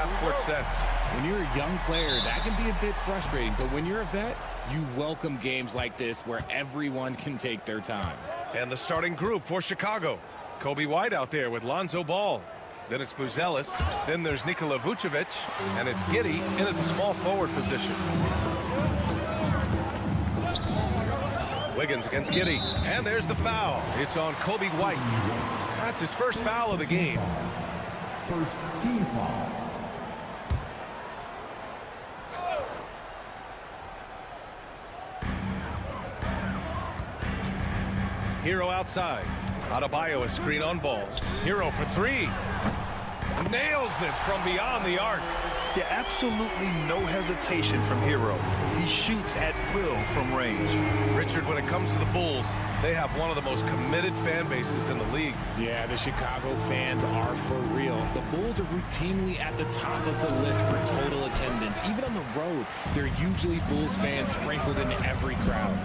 half-court sets. When you're a young player, that can be a bit frustrating, but when you're a vet, you welcome games like this where everyone can take their time. And the starting group for Chicago. Kobe White out there with Lonzo Ball. Then it's Buzelis. Then there's Nikola Vucevic. And it's Giddey in at the small forward position. Wiggins against Giddey. And there's the foul. It's on Kobe White. That's his first foul of the game. First team foul. Hero outside. Adebayo a screen on ball. Hero for three. Nails it from beyond the arc. Yeah, absolutely no hesitation from Hero. He shoots at will from range. Richard, when it comes to the Bulls, they have one of the most committed fan bases in the league. Yeah, the Chicago fans are for real. The Bulls are routinely at the top of the list for total attendance. Even on the road, they're usually Bulls fans sprinkled in every crowd.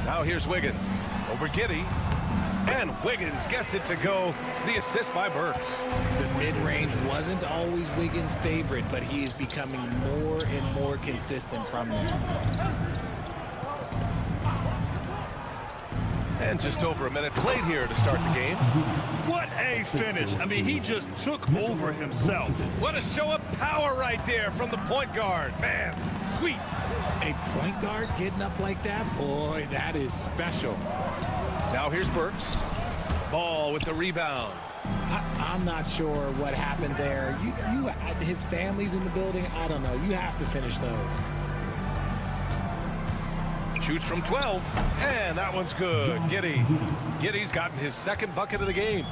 Now here's Wiggins over Giddey. And Wiggins gets it to go. The assist by Burks. The mid-range wasn't always Wiggins' favorite, but he is becoming more and more consistent from them. And just over a minute played here to start the game. What a finish. I mean, he just took over himself. What a show of power right there from the point guard. Man, sweet. A point guard getting up like that? Boy, that is special. Now here's Burks. Ball with the rebound. I'm not sure what happened there. His family's in the building. I don't know. You have to finish those. Shoots from 12. And that one's good. Giddey. Giddey's gotten his second bucket of the game.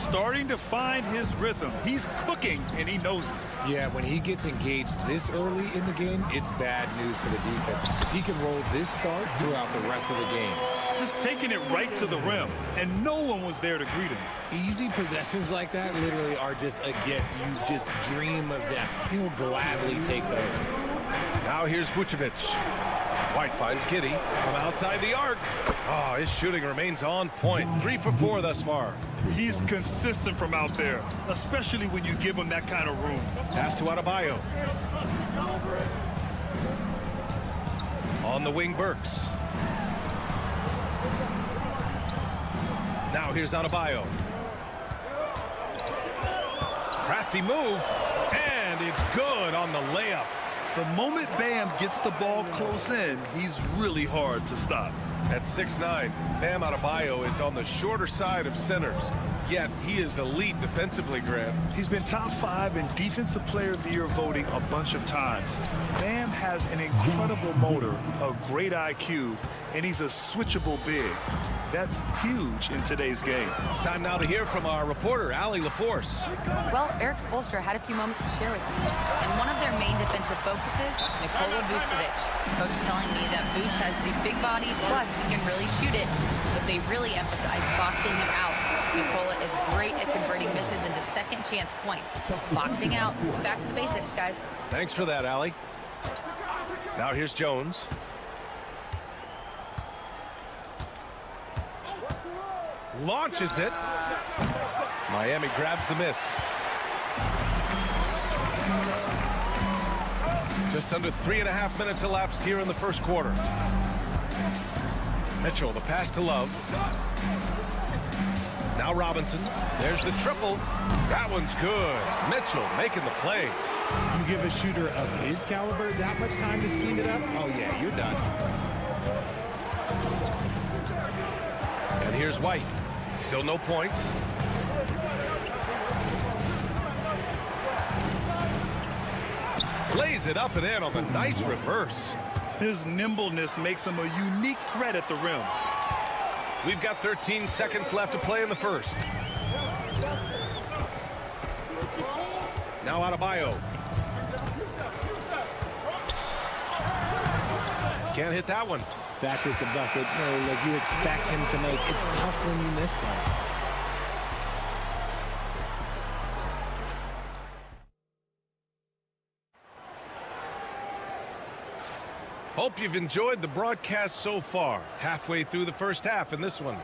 Starting to find his rhythm. He's cooking, and he knows it. Yeah, when he gets engaged this early in the game, it's bad news for the defense. He can roll this start throughout the rest of the game. Just taking it right to the rim, and no one was there to greet him. Easy possessions like that literally are just a gift. You just dream of them. He'll gladly take those. Now here's Vucevic. White finds Giddey from outside the arc. Oh, his shooting remains on point. 3 for 4 thus far. He's consistent from out there, especially when you give him that kind of room. Pass to Adebayo. On the wing, Burks. Now here's Adebayo. Crafty move, and it's good on the layup. The moment Bam gets the ball close in, he's really hard to stop. At 6'9", Bam Adebayo is on the shorter side of centers, yet he is elite defensively, Grant. He's been top 5 in Defensive Player of the Year voting a bunch of times. Bam has an incredible motor, a great IQ, and he's a switchable big. That's huge in today's game. Time now to hear from our reporter, Allie LaForce. Well, Eric Spoelstra had a few moments to share with me. And one of their main defensive focuses, Nikola Vucevic. Coach telling me that Vuce has the big body, plus he can really shoot it, but they really emphasize boxing him out. Nikola is great at converting misses into second chance points. Boxing out, it's back to the basics, guys. Thanks for that, Allie. Now here's Jones. Launches it. Miami grabs the miss. Just under 3.5 minutes elapsed here in the first quarter. Mitchell, the pass to Love. Now Robinson. There's the triple. That one's good. Mitchell making the play. You give a shooter of his caliber that much time to seam it up? Oh, yeah, you're done. And here's White. Still no points. Lays it up and in on the nice reverse. His nimbleness makes him a unique threat at the rim. We've got 13 seconds left to play in the first. Now Adebayo. Can't hit that one. That's just a bucket. Like you expect him to make. It's tough when you miss that. Hope you've enjoyed the broadcast so far. Halfway through the first half in this one.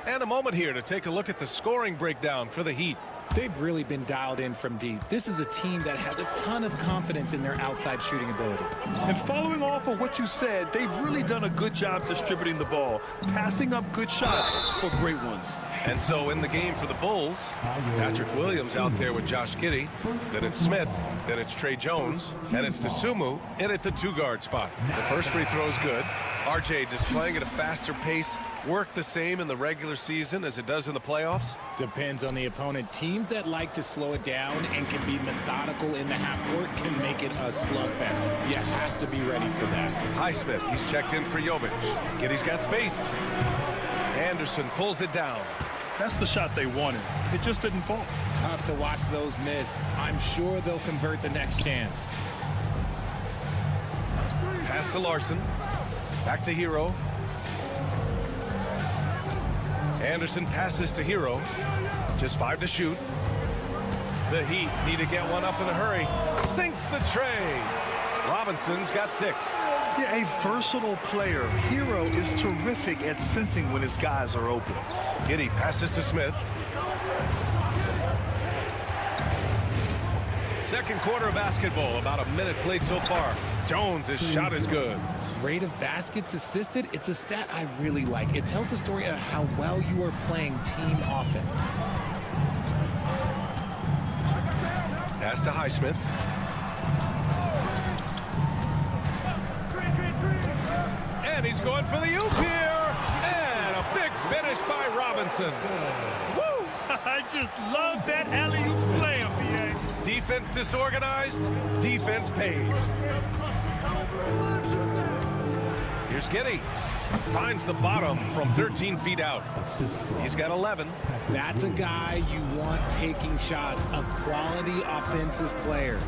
And a moment here to take a look at the scoring breakdown for the Heat. They've really been dialed in from deep. This is a team that has a ton of confidence in their outside shooting ability. And following off of what you said, they've really done a good job distributing the ball, passing up good shots for great ones. And so in the game for the Bulls, Patrick Williams out there with Josh Giddey. Then it's Smith. Then it's Trey Jones. And it's Dosunmu in at the 2-guard spot. The first free throw is good. RJ displaying at a faster pace. Work the same in the regular season as it does in the playoffs? Depends on the opponent. Teams that like to slow it down and can be methodical in the half court can make it a slugfest. You have to be ready for that. Highsmith, he's checked in for Jovic. Giddey's got space. Anderson pulls it down. That's the shot they wanted. It just didn't fall. Tough to watch those miss. I'm sure they'll convert the next chance. Pass to Larson. Back to Hero. Anderson passes to Hero. Just 5 to shoot. The Heat need to get one up in a hurry. Sinks the tray. Robinson's got 6. Yeah, a versatile player. Hero is terrific at sensing when his guys are open. Giddey passes to Smith. Second quarter of basketball. About a minute played so far. Jones, his shot is good. Rate of baskets assisted, it's a stat I really like. It tells the story of how well you are playing team offense. Pass to Highsmith. And he's going for the oop here. And a big finish by Robinson. Woo! I just love that alley-oop slam, BA. Defense disorganized. Defense pays. Here's Giddey. Finds the bottom from 13 feet out. He's got 11. That's a guy you want taking shots. A quality offensive player.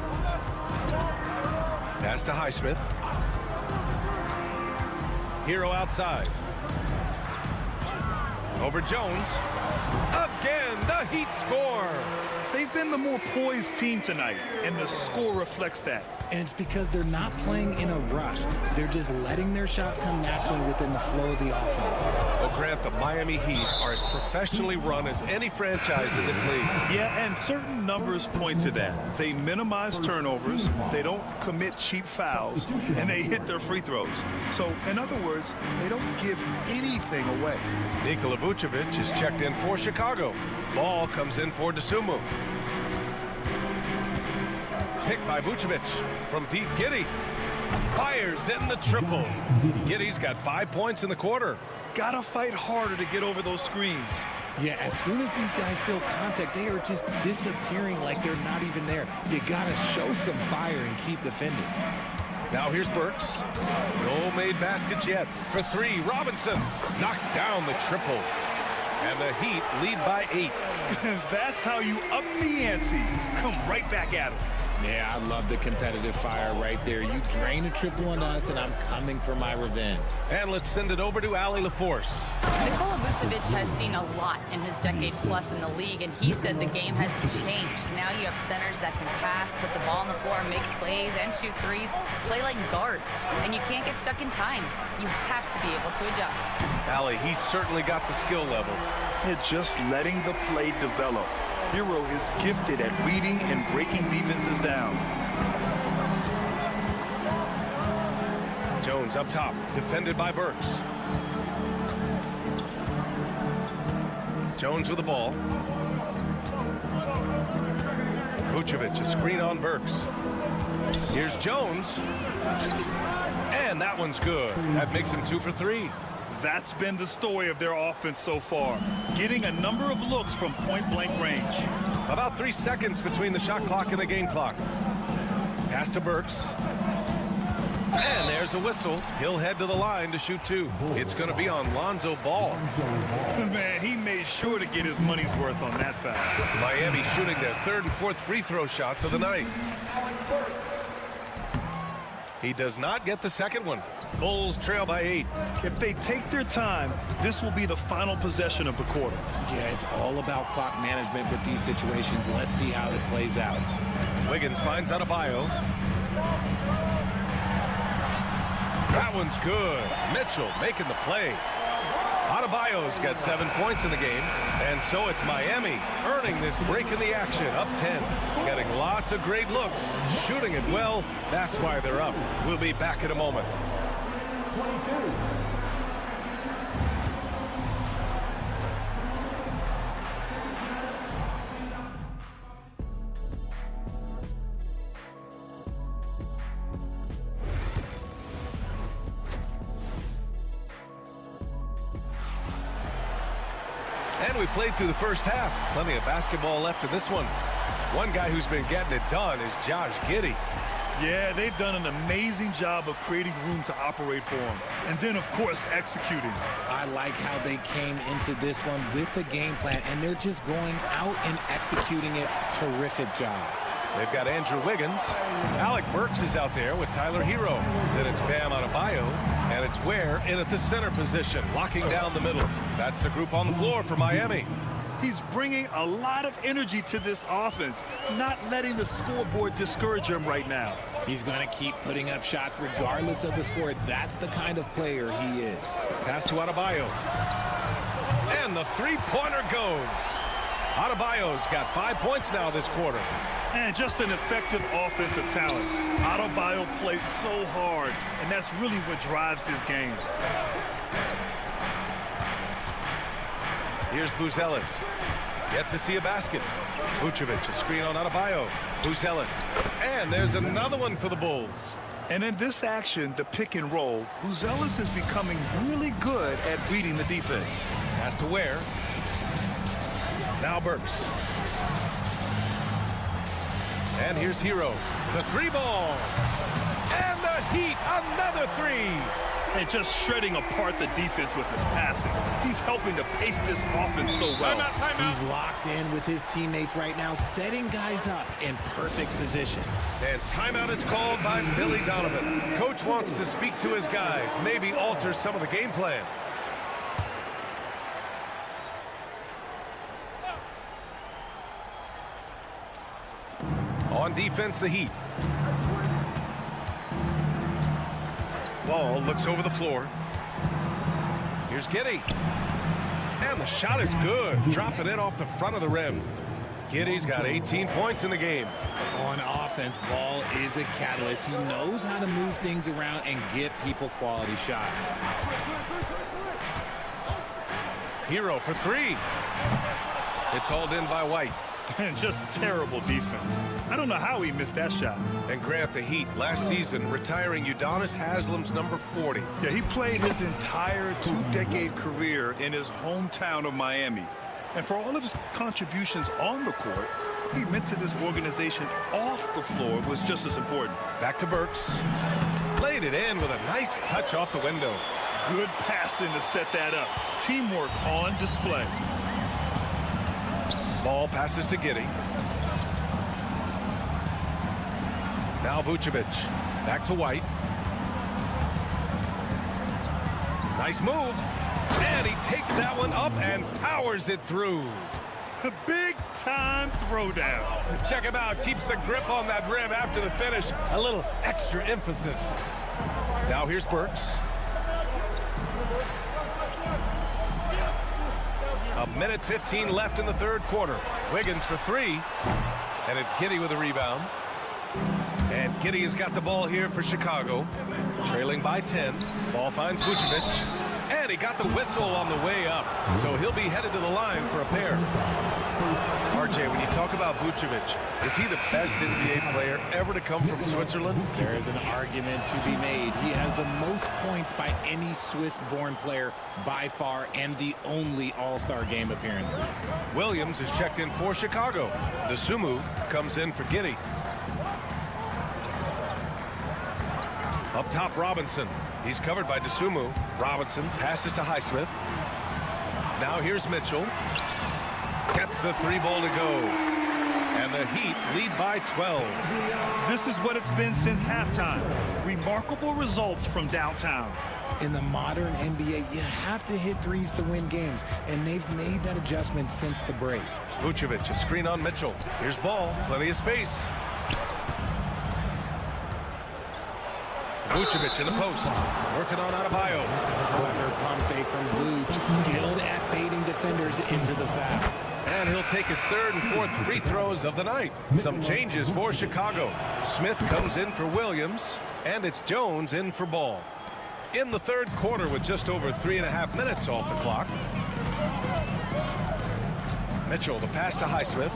Pass to Highsmith. Hero outside. Over Jones. Again, the Heat score. They've been the more poised team tonight, and the score reflects that. And it's because they're not playing in a rush. They're just letting their shots come naturally within the flow of the offense. Well, Grant, the Miami Heat are as professionally run as any franchise in this league. Yeah, and certain numbers point to that. They minimize turnovers, they don't commit cheap fouls, and they hit their free throws. So, in other words, they don't give anything away. Nikola Vucevic is checked in for Chicago. Ball comes in for Dosunmu. Picked by Vucevic from deep. Giddey fires in the triple. Giddey's got 5 points in the quarter. Gotta fight harder to get over those screens. Yeah, as soon as these guys feel contact, they are just disappearing like they're not even there. You gotta show some fire and keep defending. Now here's Burks. No made baskets yet. For 3, Robinson knocks down the triple. And the Heat lead by 8. That's how you up the ante. Come right back at them. Yeah, I love the competitive fire right there. You drain a triple on us, and I'm coming for my revenge. And let's send it over to Allie LaForce. Nikola Vucevic has seen a lot in his decade-plus in the league, and he said the game has changed. Now you have centers that can pass, put the ball on the floor, make plays, and shoot threes, play like guards, and you can't get stuck in time. You have to be able to adjust. Allie, he's certainly got the skill level. It's just letting the play develop. Hero is gifted at reading and breaking defenses down. Jones up top, defended by Burks. Jones with the ball. Vucevic, a screen on Burks. Here's Jones. And that one's good. That makes him 2 for 3. That's been the story of their offense so far, getting a number of looks from point-blank range. About 3 seconds between the shot clock and the game clock. Pass to Burks. And there's a whistle. He'll head to the line to shoot 2. It's going to be on Lonzo Ball. Man, he made sure to get his money's worth on that foul. Miami shooting their 3rd and 4th free throw shots of the night. He does not get the second one. Bulls trail by 8. If they take their time, this will be the final possession of the quarter. Yeah, it's all about clock management with these situations. Let's see how it plays out. Wiggins finds Adebayo. That one's good. Mitchell making the play. Adebayo's got 7 points in the game, and so it's Miami earning this break in the action, up 10. Getting lots of great looks, shooting it well. That's why they're up. We'll be back in a moment. And we played through the first half. Plenty of basketball left in this one. One guy who's been getting it done is Josh Giddey. Yeah, they've done an amazing job of creating room to operate for him. And then, of course, executing. I like how they came into this one with a game plan, and they're just going out and executing it. Terrific job. They've got Andrew Wiggins. Alec Burks is out there with Tyler Hero. Then it's Bam Adebayo, and it's Ware in at the center position, locking down the middle. That's the group on the floor for Miami. He's bringing a lot of energy to this offense, not letting the scoreboard discourage him right now. He's going to keep putting up shots regardless of the score. That's the kind of player he is. Pass to Adebayo. And the three-pointer goes. Adebayo's got 5 points now this quarter. And just an effective offensive talent. Adebayo plays so hard, and that's really what drives his game. Here's Buzelis. Yet to see a basket. Vucevic, a screen on Adebayo. Buzelis. And there's another one for the Bulls. And in this action, the pick and roll, Buzelis is becoming really good at reading the defense. Pass to Ware. Now Burks. And here's Hero. The three ball. And the Heat, another three. And just shredding apart the defense with his passing. He's helping to pace this offense so well. He's locked in with his teammates right now, setting guys up in perfect position. And timeout is called by Billy Donovan. Coach wants to speak to his guys, maybe alter some of the game plan. On defense, the Heat. Ball looks over the floor. Here's Giddey. And the shot is good. Dropping it off the front of the rim. Giddey's got 18 points in the game. On offense, Ball is a catalyst. He knows how to move things around and get people quality shots. Hero for three. It's hauled in by White. And just terrible defense. I don't know how he missed that shot. And Grant, the Heat, last season, retiring Udonis Haslam's number 40. Yeah, he played his entire two-decade career in his hometown of Miami. And for all of his contributions on the court, he meant to this organization off the floor was just as important. Back to Burks. Laid it in with a nice touch off the window. Good passing to set that up. Teamwork on display. Ball passes to Giddey. Now Vucevic. Back to White. Nice move. And he takes that one up and powers it through. A big-time throwdown. Check him out. Keeps the grip on that rim after the finish. A little extra emphasis. Now here's Burks. A minute 15 left in the third quarter. Wiggins for three. And it's Giddey with a rebound. And Giddey has got the ball here for Chicago. Trailing by 10. Ball finds Vucevic. And he got the whistle on the way up. So he'll be headed to the line for a pair. RJ, when you talk about Vucevic, is he the best NBA player ever to come from Switzerland? There is an argument to be made. He has the most points by any Swiss-born player by far and the only All-Star game appearances. Williams is checked in for Chicago. Dosunmu comes in for Giddey. Up top, Robinson. He's covered by Dosunmu. Robinson passes to Highsmith. Now here's Mitchell. Gets the three ball to go. And the Heat lead by 12. This is what it's been since halftime. Remarkable results from downtown. In the modern NBA, you have to hit threes to win games, and they've made that adjustment since the break. Vucevic, a screen on Mitchell. Here's Ball, plenty of space. Vucevic in the post, working on Adebayo. Clever pump fake from Vooch. skilled at baiting defenders into the foul. And he'll take his third and fourth free throws of the night. Some changes for Chicago. Smith comes in for Williams, and it's Jones in for Ball. In the third quarter with just over 3.5 minutes off the clock. Mitchell, the pass to Highsmith.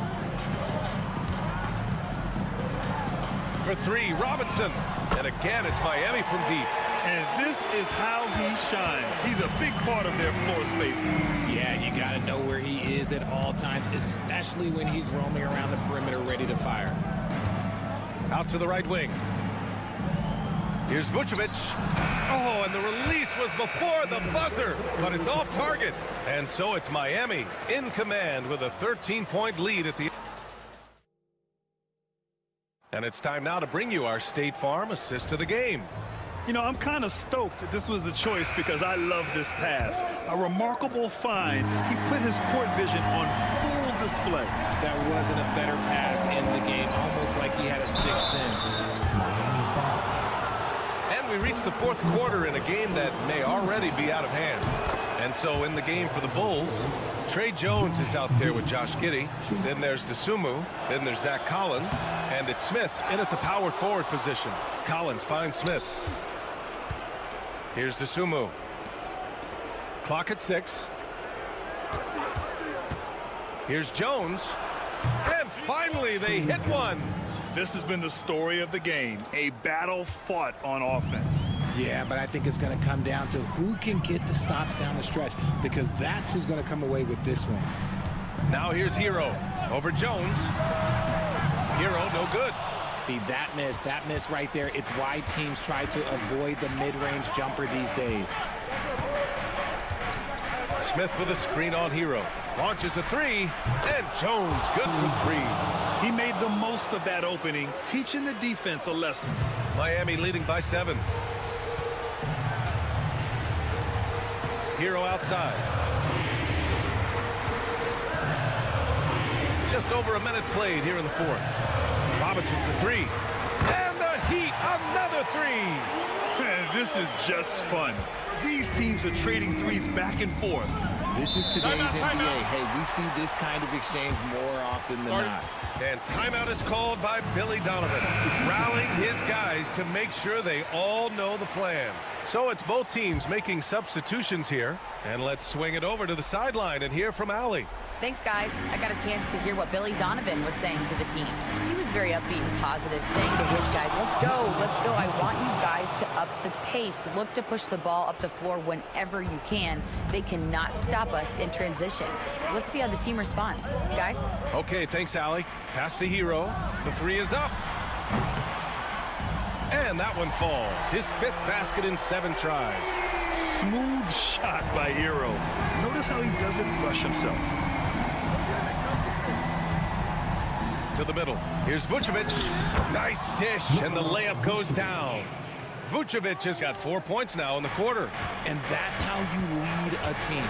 For three, Robinson. And again, it's Miami from deep. And this is how he shines. He's a big part of their floor spacing. Yeah, you got to know where he is at all times, especially when he's roaming around the perimeter ready to fire. Out to the right wing. Here's Vucevic. Oh, and the release was before the buzzer, but it's off target. And so it's Miami in command with a 13-point lead at the... And it's time now to bring you our State Farm assist of the game. You know, I'm kind of stoked that this was a choice because I love this pass. A remarkable find. He put his court vision on full display. That wasn't a better pass in the game, almost like he had a sixth sense. And we reach the fourth quarter in a game that may already be out of hand. And so in the game for the Bulls, Trey Jones is out there with Josh Giddey. Then there's DeSumo. Then there's Zach Collins. And it's Smith in at the power forward position. Collins finds Smith. Here's DeSumo. Clock at 6. Here's Jones. And finally they hit one. This has been the story of the game. A battle fought on offense. Yeah, but I think it's going to come down to who can get the stops down the stretch, because that's who's going to come away with this one. Now here's Hero over Jones. Hero, no good. See, that miss right there. It's why teams try to avoid the mid-range jumper these days. Smith with a screen on Hero. Launches a three, and Jones good for three. He made the most of that opening, teaching the defense a lesson. Miami leading by 7. Hero outside. Just over a minute played here in the fourth. Robinson for three. And the Heat, another three. Man, this is just fun. These teams are trading threes back and forth. This is today's NBA. Hey, we see this kind of exchange more often than not. And timeout is called by Billy Donovan, rallying his guys to make sure they all know the plan. So it's both teams making substitutions here. And let's swing it over to the sideline and hear from Allie. Thanks, guys. I got a chance to hear what Billy Donovan was saying to the team. He was very upbeat and positive, saying to his guys, let's go, let's go. I want you guys to up the pace. Look to push the ball up the floor whenever you can. They cannot stop us in transition. Let's see how the team responds. Guys? Okay, thanks, Allie. Pass to Hero. The three is up. And that one falls. His 5th basket in 7 tries. Smooth shot by Hero. Notice how he doesn't rush himself. To the middle. Here's Vucevic. Nice dish, and the layup goes down. Vucevic has got 4 points now in the quarter. And that's how you lead a team,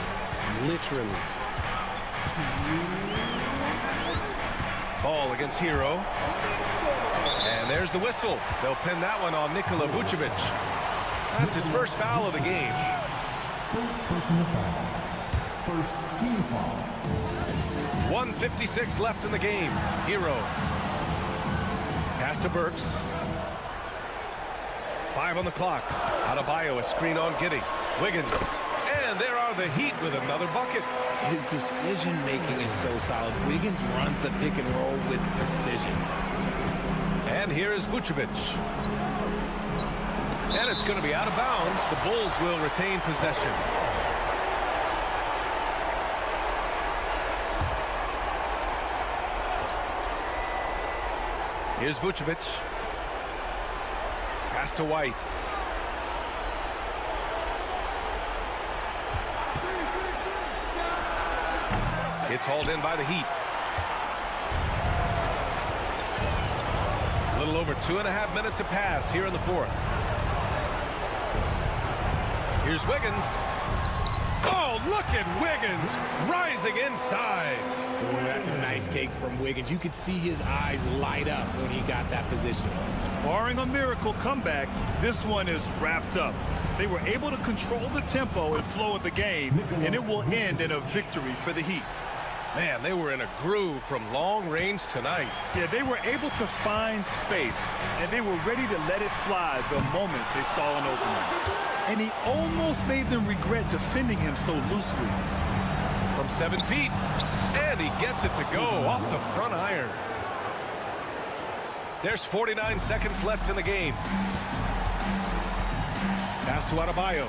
literally. Ball against Hero. And there's the whistle. They'll pin that one on Nikola Vucevic. That's his first foul of the game. First personal foul. First team foul. 1:56 left in the game. Hero. Pass to Burks. 5 on the clock. Adebayo, a screen on Giddey. Wiggins. And there are the Heat with another bucket. His decision-making is so solid. Wiggins runs the pick and roll with precision. And here is Vucevic. And it's going to be out of bounds. The Bulls will retain possession. Here's Vucevic. Pass to White. It's hauled in by the Heat. A little over 2.5 minutes have passed here in the fourth. Here's Wiggins. Oh, look at Wiggins rising inside. Ooh, that's a nice take from Wiggins. You could see his eyes light up when he got that position. Barring a miracle comeback, this one is wrapped up. They were able to control the tempo and flow of the game, and it will end in a victory for the Heat. Man, they were in a groove from long range tonight. Yeah, they were able to find space, and they were ready to let it fly the moment they saw an opening. And he almost made them regret defending him so loosely. From 7 feet, and he gets it to go off the front iron. There's 49 seconds left in the game. Pass to Adebayo.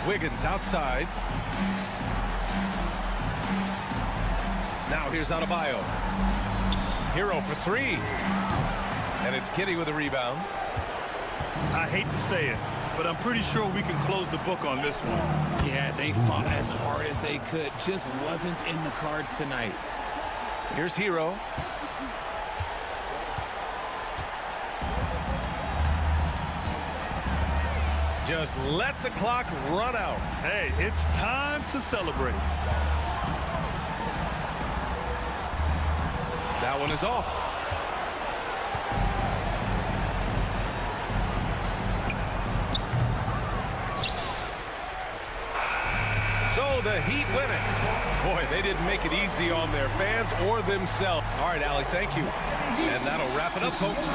Wiggins outside. Now here's Adebayo. Hero for 3. And it's Kitty with a rebound. I hate to say it, but I'm pretty sure we can close the book on this one. Yeah, they fought as hard as they could. Just wasn't in the cards tonight. Here's Hero. Just let the clock run out. Hey, it's time to celebrate. That one is off. So the Heat win it. Boy, they didn't make it easy on their fans or themselves. All right, Allie, thank you. And that'll wrap it up, folks.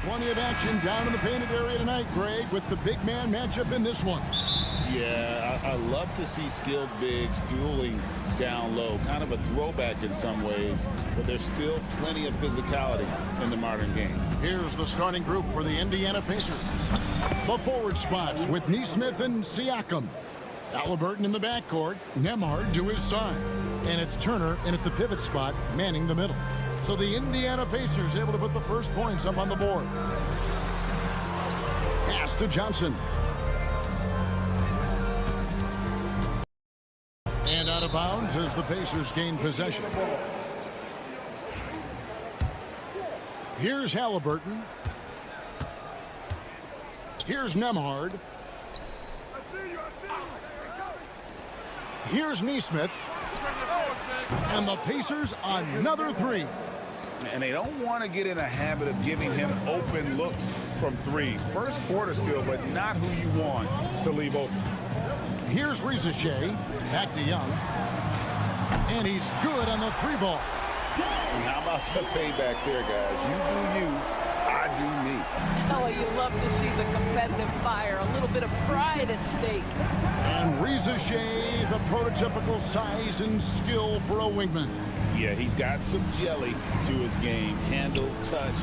Plenty of action down in the painted area tonight, Greg, with the big man matchup in this one. Yeah, I love to see skilled bigs dueling down low. Kind of a throwback in some ways, but there's still plenty of physicality in the modern game. Here's the starting group for the Indiana Pacers. The forward spots with Neesmith and Siakam. Halliburton in the backcourt, Nembhard to his side. And it's Turner in at the pivot spot, manning the middle. So the Indiana Pacers able to put the first points up on the board. Pass to Johnson. And out of bounds as the Pacers gain possession. Here's Halliburton. Here's Nembhard. Here's Neesmith. And the Pacers another three. And they don't want to get in a habit of giving him open looks from three. First quarter still, but not who you want to leave open. Here's Rizachet. Back to Young. And he's good on the three ball. And how about the payback there, guys? You do you, I do me. Oh, you love to see the competitive fire. A little bit of pride at stake. And Rizachet, the prototypical size and skill for a wingman. Yeah, he's got some jelly to his game. Handle, touch.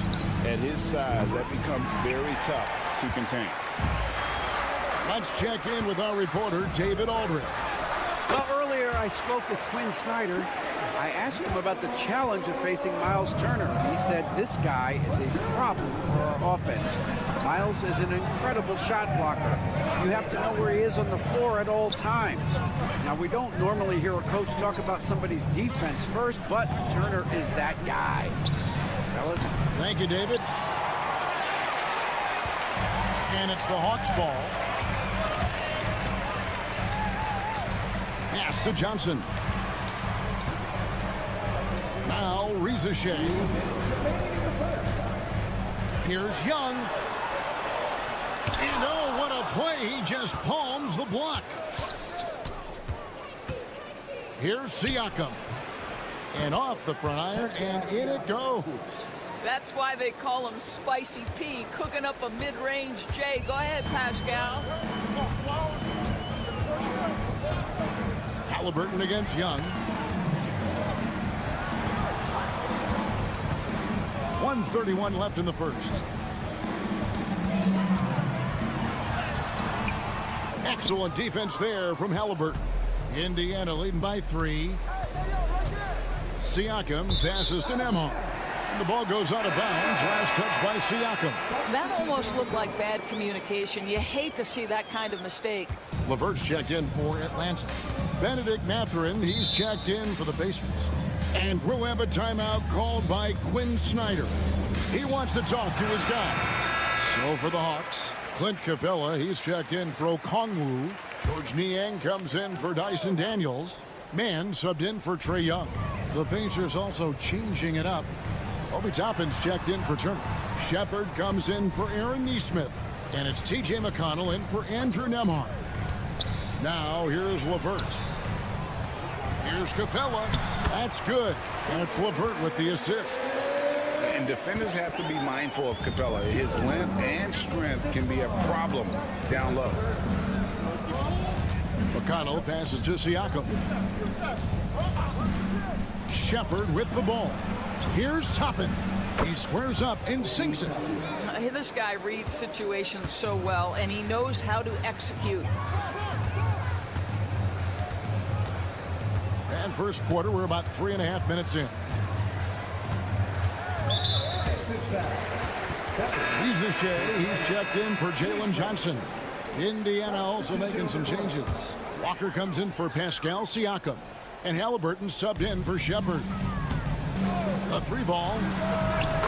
At his size, that becomes very tough to contain. Let's check in with our reporter, David Aldridge. Well, earlier I spoke with Quinn Snyder. I asked him about the challenge of facing Miles Turner. He said this guy is a problem for our offense. Miles is an incredible shot blocker. You have to know where he is on the floor at all times. Now, we don't normally hear a coach talk about somebody's defense first, but Turner is that guy. Fellas. Thank you, David. And it's the Hawks ball. Pass to Johnson. Now Ricochet. Here's Young. And oh, what a play. He just palms the block. Here's Siakam. And off the front iron, and in it goes. That's why they call him Spicy P, cooking up a mid-range J. Go ahead, Pascal. Halliburton against Young. 1:31 left in the first. Excellent defense there from Halliburton. Indiana leading by 3. Siakam passes to Nembhard. The ball goes out of bounds. Last touch by Siakam. That almost looked like bad communication. You hate to see that kind of mistake. LeVert's checked in for Atlanta. Benedict Mathurin, he's checked in for the Pacers. And we'll have a timeout called by Quinn Snyder. He wants to talk to his guy. So for the Hawks, Clint Capella, he's checked in for Okongwu. George Niang comes in for Dyson Daniels. Mann subbed in for Trae Young. The Pacers also changing it up. Obi Toppin's checked in for Turner. Shepard comes in for Aaron Nesmith. And it's T.J. McConnell in for Andrew Nembhard. Now here's LeVert. Here's Capella. That's good. And it's LeVert with the assist. And defenders have to be mindful of Capella. His length and strength can be a problem down low. McConnell passes to Siakam. Shepard with the ball. Here's Toppin. He squares up and sinks it. This guy reads situations so well, and he knows how to execute. And first quarter, we're about 3.5 minutes in. Ricochet, he's checked in for Jalen Johnson. Indiana also making some changes. Walker comes in for Pascal Siakam. And Halliburton subbed in for Shepard. A 3-ball.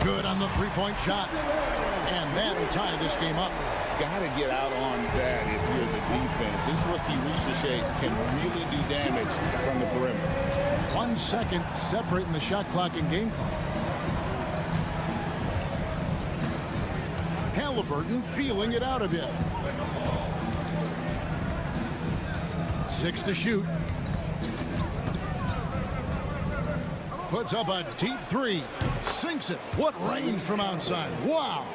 Good on the three-point shot. And that'll tie this game up. Got to get out on that if you're the defense. This rookie Ricochet can really do damage from the perimeter. 1 second separating the shot clock and game clock. Halliburton feeling it out a bit. 6 to shoot. Puts up a deep 3. Sinks it. What range from outside. Wow.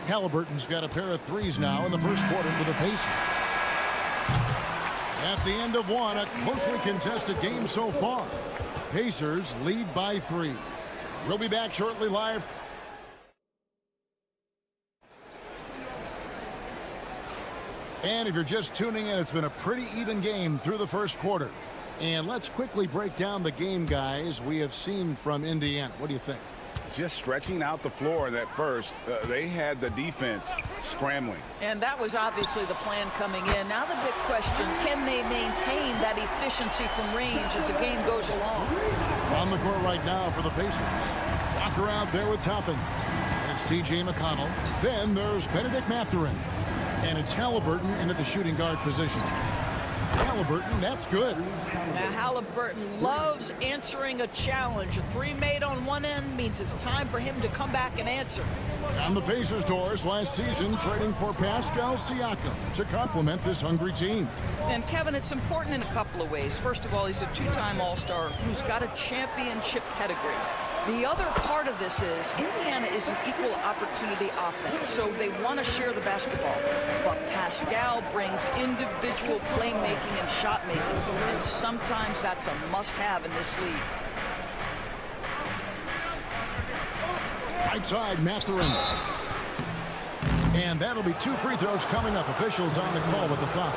Halliburton's got a pair of threes now in the first quarter for the Pacers. At the end of one, a closely contested game so far. Pacers lead by 3. We'll be back shortly live. And if you're just tuning in, it's been a pretty even game through the first quarter. And let's quickly break down the game, guys, we have seen from Indiana. What do you think? Just stretching out the floor that first. They had the defense scrambling. And that was obviously the plan coming in. Now the big question, can they maintain that efficiency from range as the game goes along? On the court right now for the Pacers. Walker out there with Toppin. And it's T.J. McConnell. Then there's Benedict Mathurin. And it's Halliburton in at the shooting guard position. Halliburton, that's good. Now Halliburton loves answering a challenge. A 3 made on one end means it's time for him to come back and answer. On the Pacers' doors last season, trading for Pascal Siakam to complement this hungry team. And Kevin, it's important in a couple of ways. First of all, he's a 2-time All-Star who's got a championship pedigree. The other part of this is Indiana is an equal opportunity offense, so they want to share the basketball. But Pascal brings individual playmaking and shot making, and sometimes that's a must-have in this league. Right side, Mathurin. And that'll be 2 free throws coming up. Officials on the call with the foul.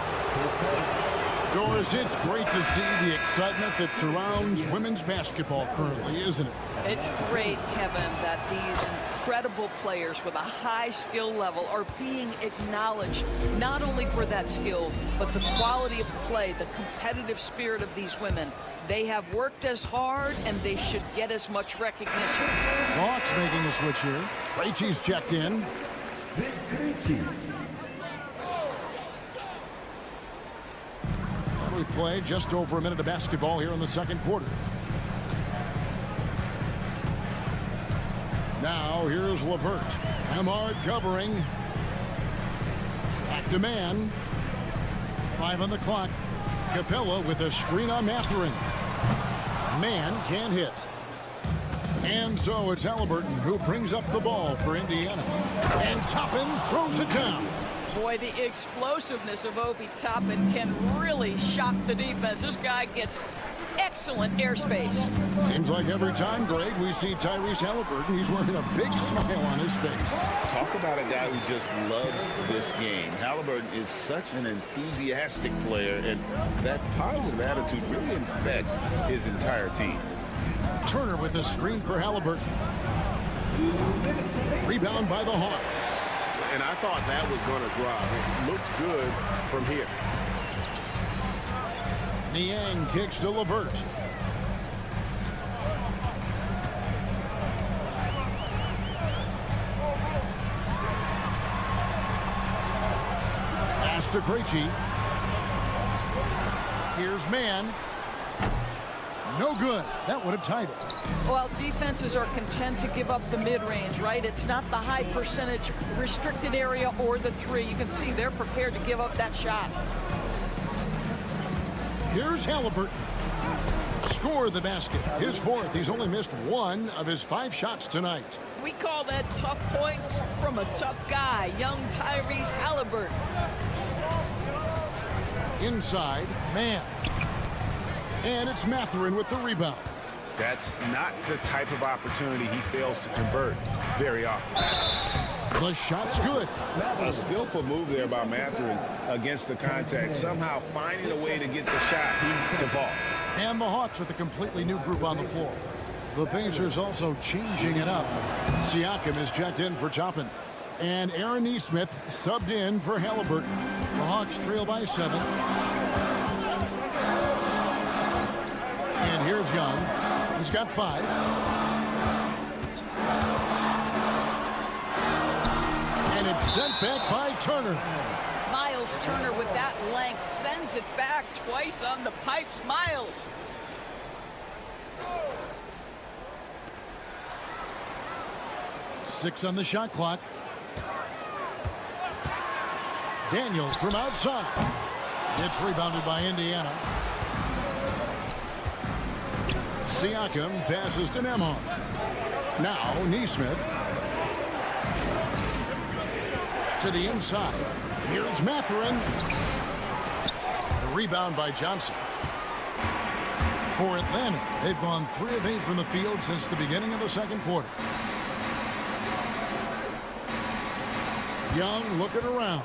Doris, it's great to see the excitement that surrounds women's basketball currently, isn't it? It's great, Kevin, that these incredible players with a high skill level are being acknowledged, not only for that skill, but the quality of play, the competitive spirit of these women. They have worked as hard, and they should get as much recognition. Hawks making a switch here. Krejci's checked in. We've played just over a minute of basketball here in the second quarter. Now here's LeVert. Hamard covering. Back to man. 5 on the clock. Capella with a screen on Mathurin. Man can't hit. And so it's Halliburton who brings up the ball for Indiana. And Toppin throws it down. Boy, the explosiveness of Obi Toppin can really shock the defense. This guy gets excellent airspace. Seems like every time, Greg, we see Tyrese Halliburton, he's wearing a big smile on his face. Talk about a guy who just loves this game. Halliburton is such an enthusiastic player, and that positive attitude really infects his entire team. Turner with a screen for Halliburton. Rebound by the Hawks. And I thought that was going to drop. It looked good from here. Niang kicks to LeVert. Pass to Krejci. Here's man. No good. That would have tied it. Well, defenses are content to give up the mid-range, right? It's not the high percentage restricted area or the three. You can see they're prepared to give up that shot. Here's Halliburton. Score the basket. His fourth. He's only missed 1 of his 5 shots tonight. We call that tough points from a tough guy, young Tyrese Halliburton. Inside, man. And it's Mathurin with the rebound. That's not the type of opportunity he fails to convert very often. The shot's good. A skillful move there by Mathurin against the contact, somehow finding a way to get the shot he involved. And the Hawks with a completely new group on the floor. The Pacers also changing it up. Siakam is checked in for Toppin. And Aaron Nesmith subbed in for Halliburton. The Hawks trail by 7. And here's Young. He's got 5. And it's sent back by Turner. Miles Turner with that length sends it back twice on the pipes. Miles. Six on the shot clock. Daniels from outside. It's rebounded by Indiana. Siakam passes to Nemhard. Now Nesmith. To the inside. Here's Mathurin. The rebound by Johnson. For Atlanta, they've gone 3 of 8 from the field since the beginning of the second quarter. Young looking around.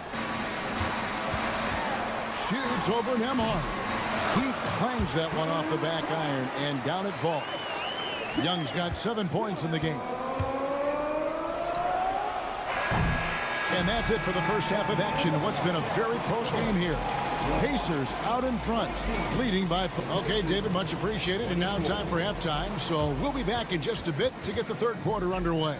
Shoots over Nemhard. He clangs that one off the back iron, and down it falls. Young's got 7 points in the game. And that's it for the first half of action in what's been a very close game here. Pacers out in front, leading by... Okay, David, much appreciated. And now time for halftime, so we'll be back in just a bit to get the third quarter underway.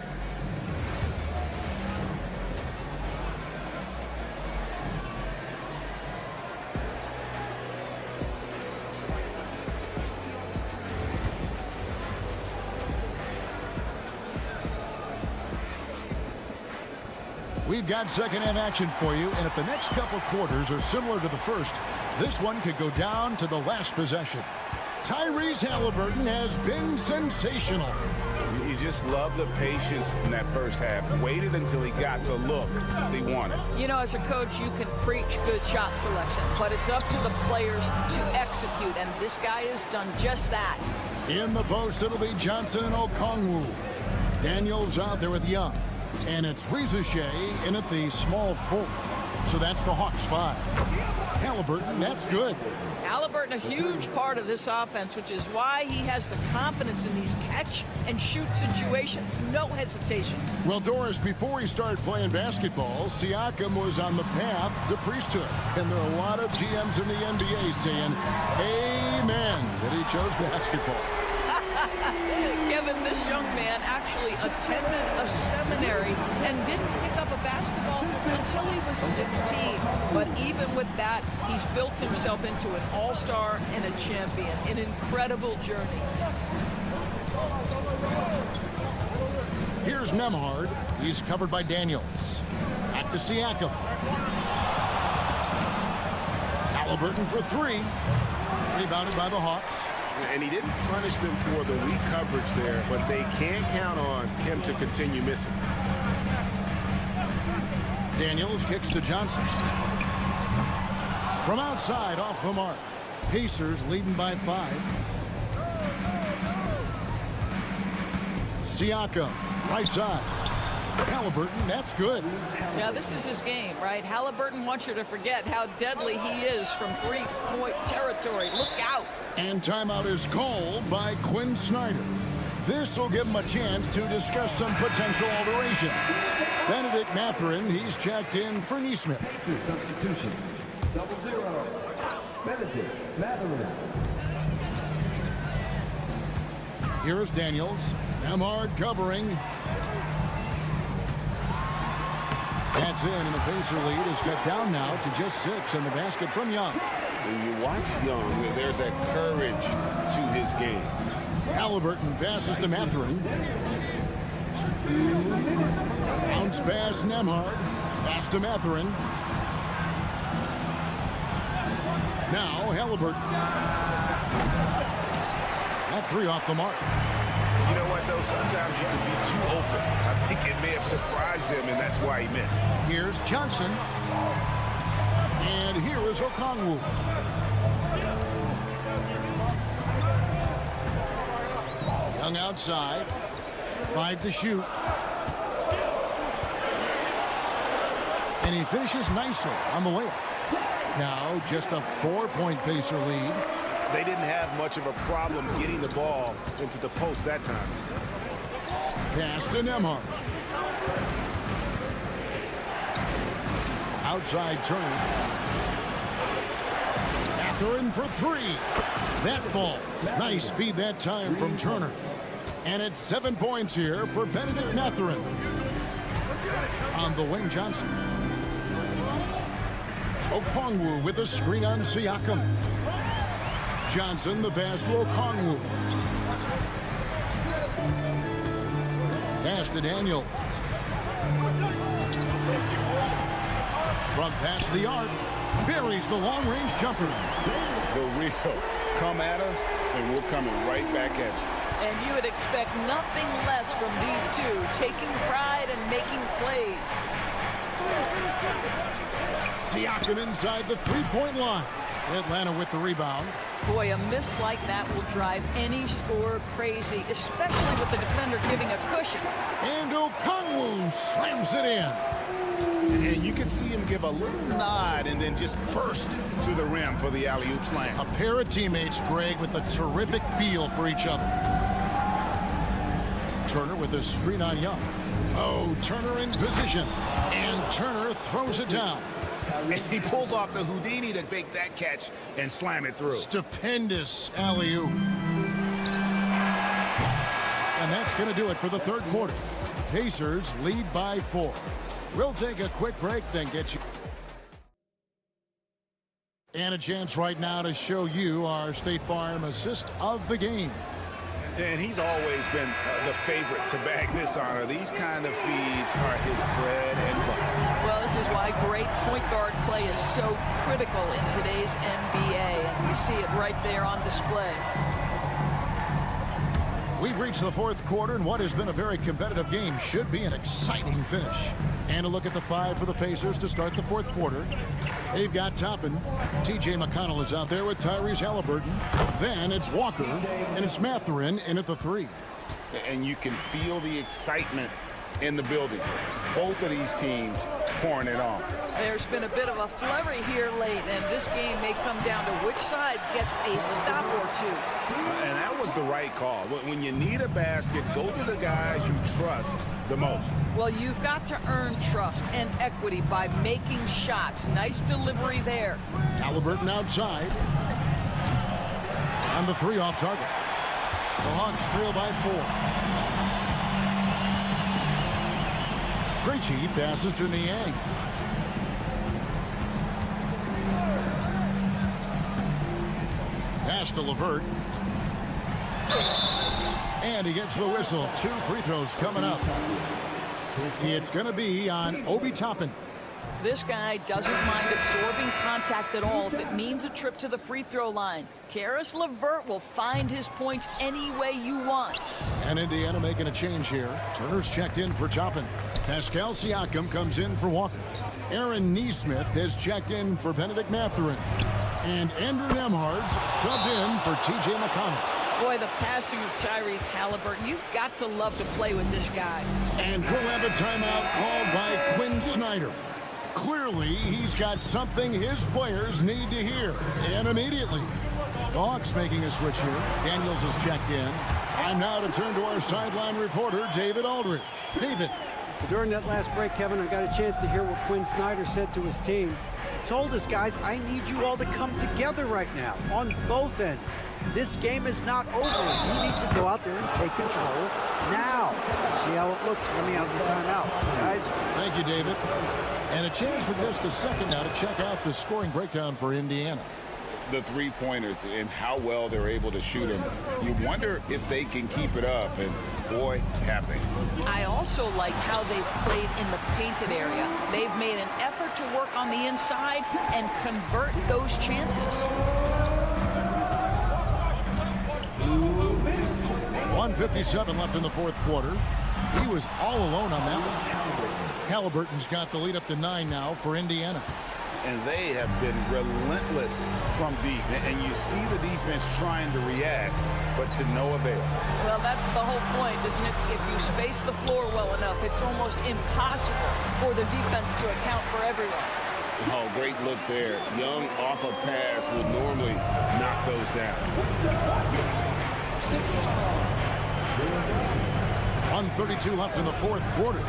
We've got second half action for you, and if the next couple quarters are similar to the first, this one could go down to the last possession. Tyrese Halliburton has been sensational. You just love the patience in that first half. Waited until he got the look he wanted. You know, as a coach, you can preach good shot selection, but it's up to the players to execute, and this guy has done just that. In the post, it'll be Johnson and Okongwu. Daniels out there with Young. And it's Rizachet in at the small 4. So that's the Hawks 5. Halliburton, that's good. Halliburton, a huge part of this offense, which is why he has the confidence in these catch-and-shoot situations. No hesitation. Well, Doris, before he started playing basketball, Siakam was on the path to priesthood. And there are a lot of GMs in the NBA saying, amen, that he chose basketball. Kevin, this young man actually attended a seminary and didn't pick up a basketball until he was 16. But even with that, he's built himself into an all-star and a champion. An incredible journey. Here's Nemhard. He's covered by Daniels. Back to Siakam. Halliburton for three. Rebounded by the Hawks. And he didn't punish them for the weak coverage there, but they can't count on him to continue missing. Daniels kicks to Johnson. From outside, off the mark. Pacers leading by 5. Siakam, right side. Halliburton, that's good. Yeah, this is his game, right? Halliburton wants you to forget how deadly he is from three-point territory. Look out. And timeout is called by Quinn Snyder. This will give him a chance to discuss some potential alteration. Benedict Mathurin, he's checked in for Neesmith. Substitution. 0-0. Benedict Mathurin. Here is Daniels. Nemhard covering. That's in, and the Pacer lead is cut down now to just 6 in the basket from Young. When you watch Young, there's that courage to his game. Halliburton passes to Mathurin. Bounce pass Nemhard. Pass to Mathurin. Now Halliburton. That three off the mark. You know what, though? Sometimes you can be too open. I think it may have surprised him, and that's why he missed. Here's Johnson. And here is Okongwu. Young outside. 5 to shoot. And he finishes nicely on the layup. Now just a 4-point Pacer lead. They didn't have much of a problem getting the ball into the post that time. Pass to Nemhard. Outside Turner. Mathurin for 3. That falls. Nice speed that time from Turner. And it's 7 points here for Benedict Mathurin. On the wing, Johnson. Okongwu with a screen on Siakam. Johnson, the pass to Okongwu. Pass to Daniel. Front pass to the arc. Buries the long-range jumper. The real come at us, and we're coming right back at you. And you would expect nothing less from these two, taking pride and making plays. Siakam inside the three-point line. Atlanta with the rebound. Boy, a miss like that will drive any scorer crazy, especially with the defender giving a cushion. And Okongwu slams it in. And you can see him give a little nod and then just burst to the rim for the alley-oop slam. A pair of teammates, Greg, with a terrific feel for each other. Turner with a screen on Young. Oh, Turner in position. And Turner throws it down. And he pulls off the Houdini to make that catch and slam it through. Stupendous alley-oop. And that's going to do it for the third quarter. Pacers lead by 4. We'll take a quick break, then get you. And a chance right now to show you our State Farm assist of the game. And he's always been the favorite to bag this honor. These kind of feeds are his bread and butter. Well, this is why great point guard play is so critical in today's NBA, and you see it right there on display. We've reached the fourth quarter, and what has been a very competitive game should be an exciting finish. And a look at the 5 for the Pacers to start the fourth quarter. They've got Toppin. T.J. McConnell is out there with Tyrese Halliburton. Then it's Walker, and it's Mathurin in at the 3. And you can feel the excitement in the building. Both of these teams pouring it on. There's been a bit of a flurry here late, and this game may come down to which side gets a stop or two. And that was the right call. When you need a basket, go to the guys you trust the most. Well, you've got to earn trust and equity by making shots. Nice delivery there. Halliburton outside. On the 3 off target. The Hawks trail by 4. Krejci passes to Niang. Pass to LeVert. And he gets the whistle. 2 free throws coming up. It's going to be on Obi Toppin. This guy doesn't mind absorbing contact at all if it means a trip to the free throw line. Karis LeVert will find his points any way you want. And Indiana making a change here. Turner's checked in for Toppin. Pascal Siakam comes in for Walker. Aaron Nesmith has checked in for Benedict Mathurin. And Andrew Nembhard's subbed in for T.J. McConnell. Boy, the passing of Tyrese Halliburton, you've got to love to play with this guy. And we'll have a timeout called by Quinn Snyder. Clearly, he's got something his players need to hear, and immediately. The Hawks making a switch here. Daniels has checked in. Time now to turn to our sideline reporter, David Aldridge. David. During that last break, Kevin, I got a chance to hear what Quinn Snyder said to his team. He told us, guys, I need you all to come together right now on both ends. This game is not over. You need to go out there and take control now. See how it looks coming out of the timeout, guys. Thank you, David. And a chance for just a second now to check out the scoring breakdown for Indiana. The three-pointers and how well they're able to shoot them. You wonder if they can keep it up, and boy, have they. I also like how they've played in the painted area. They've made an effort to work on the inside and convert those chances. 1:57 left in the fourth quarter. He was all alone on that one. Halliburton's got the lead up to 9 now for Indiana. And they have been relentless from deep. And you see the defense trying to react, but to no avail. Well, that's the whole point, isn't it? If you space the floor well enough, it's almost impossible for the defense to account for everyone. Oh, great look there. Young off a pass would normally knock those down. 1:32 left in the fourth quarter.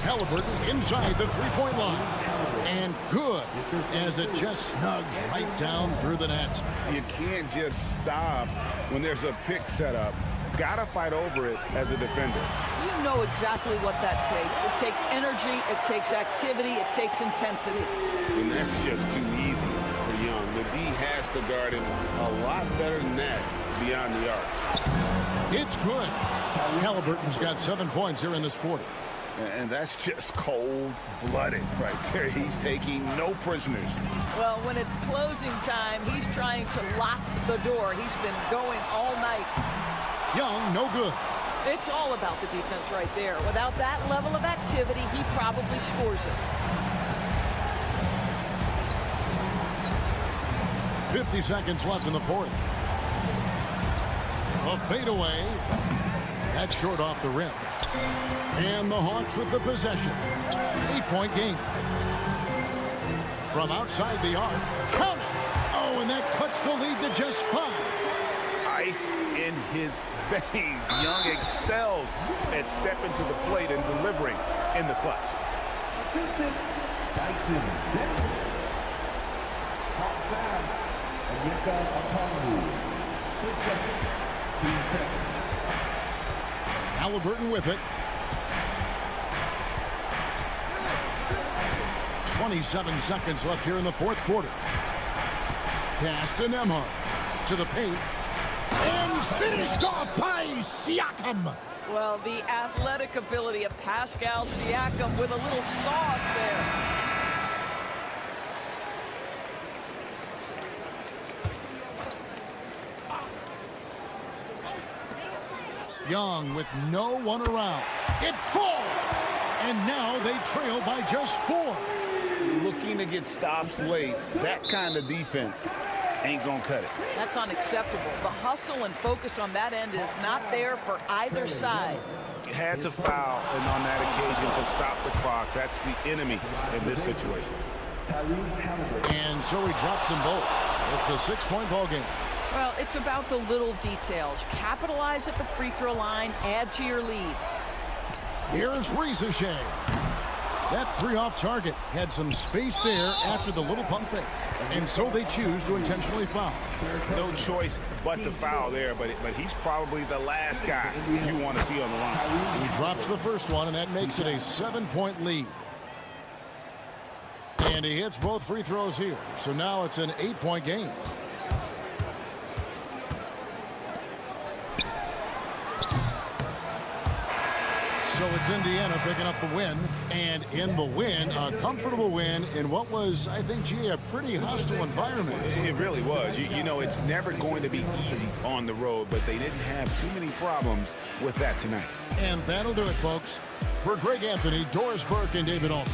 Halliburton inside the three-point line. And good, as it just snugs right down through the net. You can't just stop when there's a pick set up. Gotta fight over it as a defender. You know exactly what that takes. It takes energy, it takes activity, it takes intensity. And that's just too easy for Young. The D has to guard him a lot better than that beyond the arc. It's good. Halliburton's got 7 points here in this quarter. And that's just cold-blooded right there. He's taking no prisoners. Well, when it's closing time, he's trying to lock the door. He's been going all night. Young, no good. It's all about the defense right there. Without that level of activity, he probably scores it. 50 seconds left in the fourth. A fadeaway. That's short off the rim. And the Hawks with the possession. 8-point game. From outside the arc. Count it! Oh, and that cuts the lead to just 5. Ice in his veins. Young excels at stepping to the plate and delivering in the clutch. Assistant Dyson Denver. Hawks foul. Anyeka Okongwu. 2 seconds. 2 seconds. Halliburton with it. 27 seconds left here in the fourth quarter. Pass to Nembhard. To the paint. And finished off by Siakam. Well, the athletic ability of Pascal Siakam with a little sauce there. Young with no one around. It falls! And now they trail by just 4. Looking to get stops late. That kind of defense ain't gonna cut it. That's unacceptable. The hustle and focus on that end is not there for either side. Had to foul, and on that occasion to stop the clock. That's the enemy in this situation. And so he drops them both. It's a 6-point ball game. Well, it's about the little details. Capitalize at the free throw line, add to your lead. Here's Rizachet. That three off target had some space there after the little pump fake. And so they choose to intentionally foul. No choice but to foul there, but he's probably the last guy you want to see on the line. He drops the first one, and that makes it a 7-point lead. And he hits both free throws here. So now it's an 8-point game. So it's Indiana picking up the win, and in the win, a comfortable win in what was, I think, gee, a pretty hostile environment. It really was. You know, it's never going to be easy on the road, but they didn't have too many problems with that tonight. And that'll do it, folks. For Greg Anthony, Doris Burke, and David Aldridge.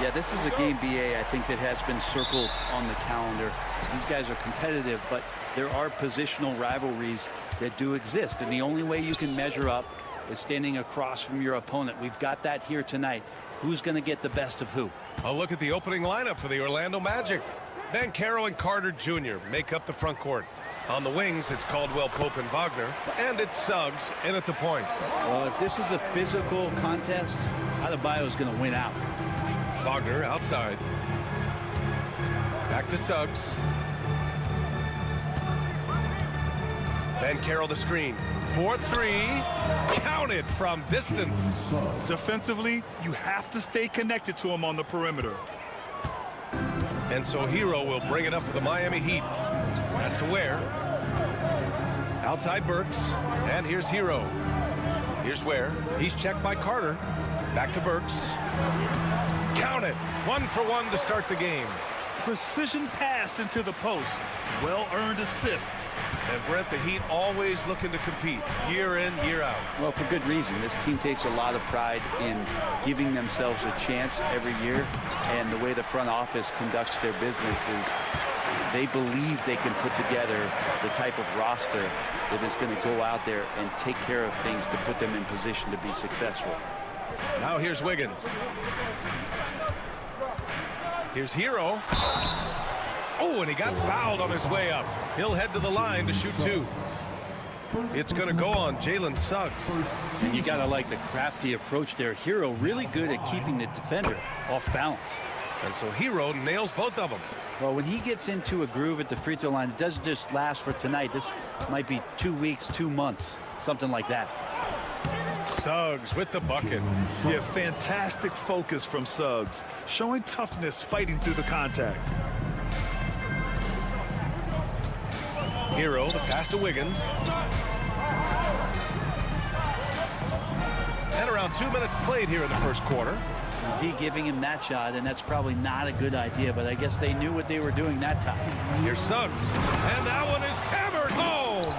Yeah, this is a game, BA, I think that has been circled on the calendar. These guys are competitive, but there are positional rivalries that do exist, and the only way you can measure up is standing across from your opponent. We've got that here tonight. Who's going to get the best of who? A look at the opening lineup for the Orlando Magic. Banchero and Carter Jr. make up the front court. On the wings, it's Caldwell Pope and Wagner, and it's Suggs in at the point. Well, if this is a physical contest, Adebayo's going to win out. Wagner outside. Back to Suggs. Banchero the screen. 4-3. Counted from distance. Defensively, you have to stay connected to him on the perimeter. And so Hero will bring it up for the Miami Heat. Pass to Ware. Outside Burks. And here's Hero. Here's Ware. He's checked by Carter. Back to Burks. Count it. 1 for 1 to start the game. Precision pass into the post. Well-earned assist. And Brent, the Heat always looking to compete year in, year out. Well, for good reason. This team takes a lot of pride in giving themselves a chance every year. And the way the front office conducts their business is they believe they can put together the type of roster that is going to go out there and take care of things to put them in position to be successful. Now here's Wiggins. Here's Hero. Oh, and he got fouled on his way up. He'll head to the line to shoot 2. It's going to go on Jalen Suggs. And you got to like the crafty approach there. Hero really good at keeping the defender off balance. And so Hero nails both of them. Well, when he gets into a groove at the free throw line, it doesn't just last for tonight. This might be 2 weeks, 2 months, something like that. Suggs with the bucket. Yeah, fantastic focus from Suggs, showing toughness, fighting through the contact. Hero, the pass to Wiggins. And around 2 minutes played here in the first quarter. D giving him that shot, and that's probably not a good idea, but I guess they knew what they were doing that time. Here's Suggs, and that one is hammered home.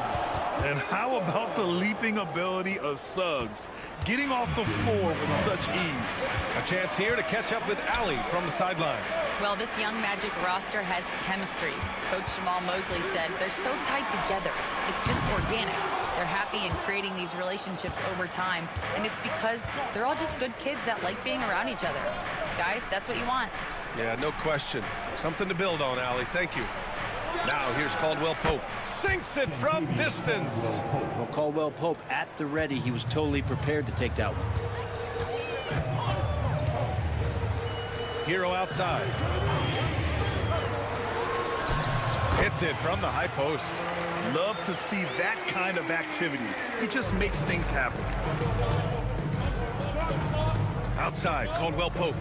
And how about the leaping ability of Suggs, getting off the floor with such ease? A chance here to catch up with Allie from the sideline. Well, this young Magic roster has chemistry. Coach Jamal Mosley said they're so tight together. It's just organic. They're happy in creating these relationships over time, and it's because they're all just good kids that like being around each other. Guys, that's what you want. Yeah, no question. Something to build on, Allie. Thank you. Now here's Caldwell Pope. Sinks it from distance. Well, Caldwell Pope at the ready. He was totally prepared to take that one. Hero outside. Hits it from the high post. Love to see that kind of activity. It just makes things happen. Outside, Caldwell Pope.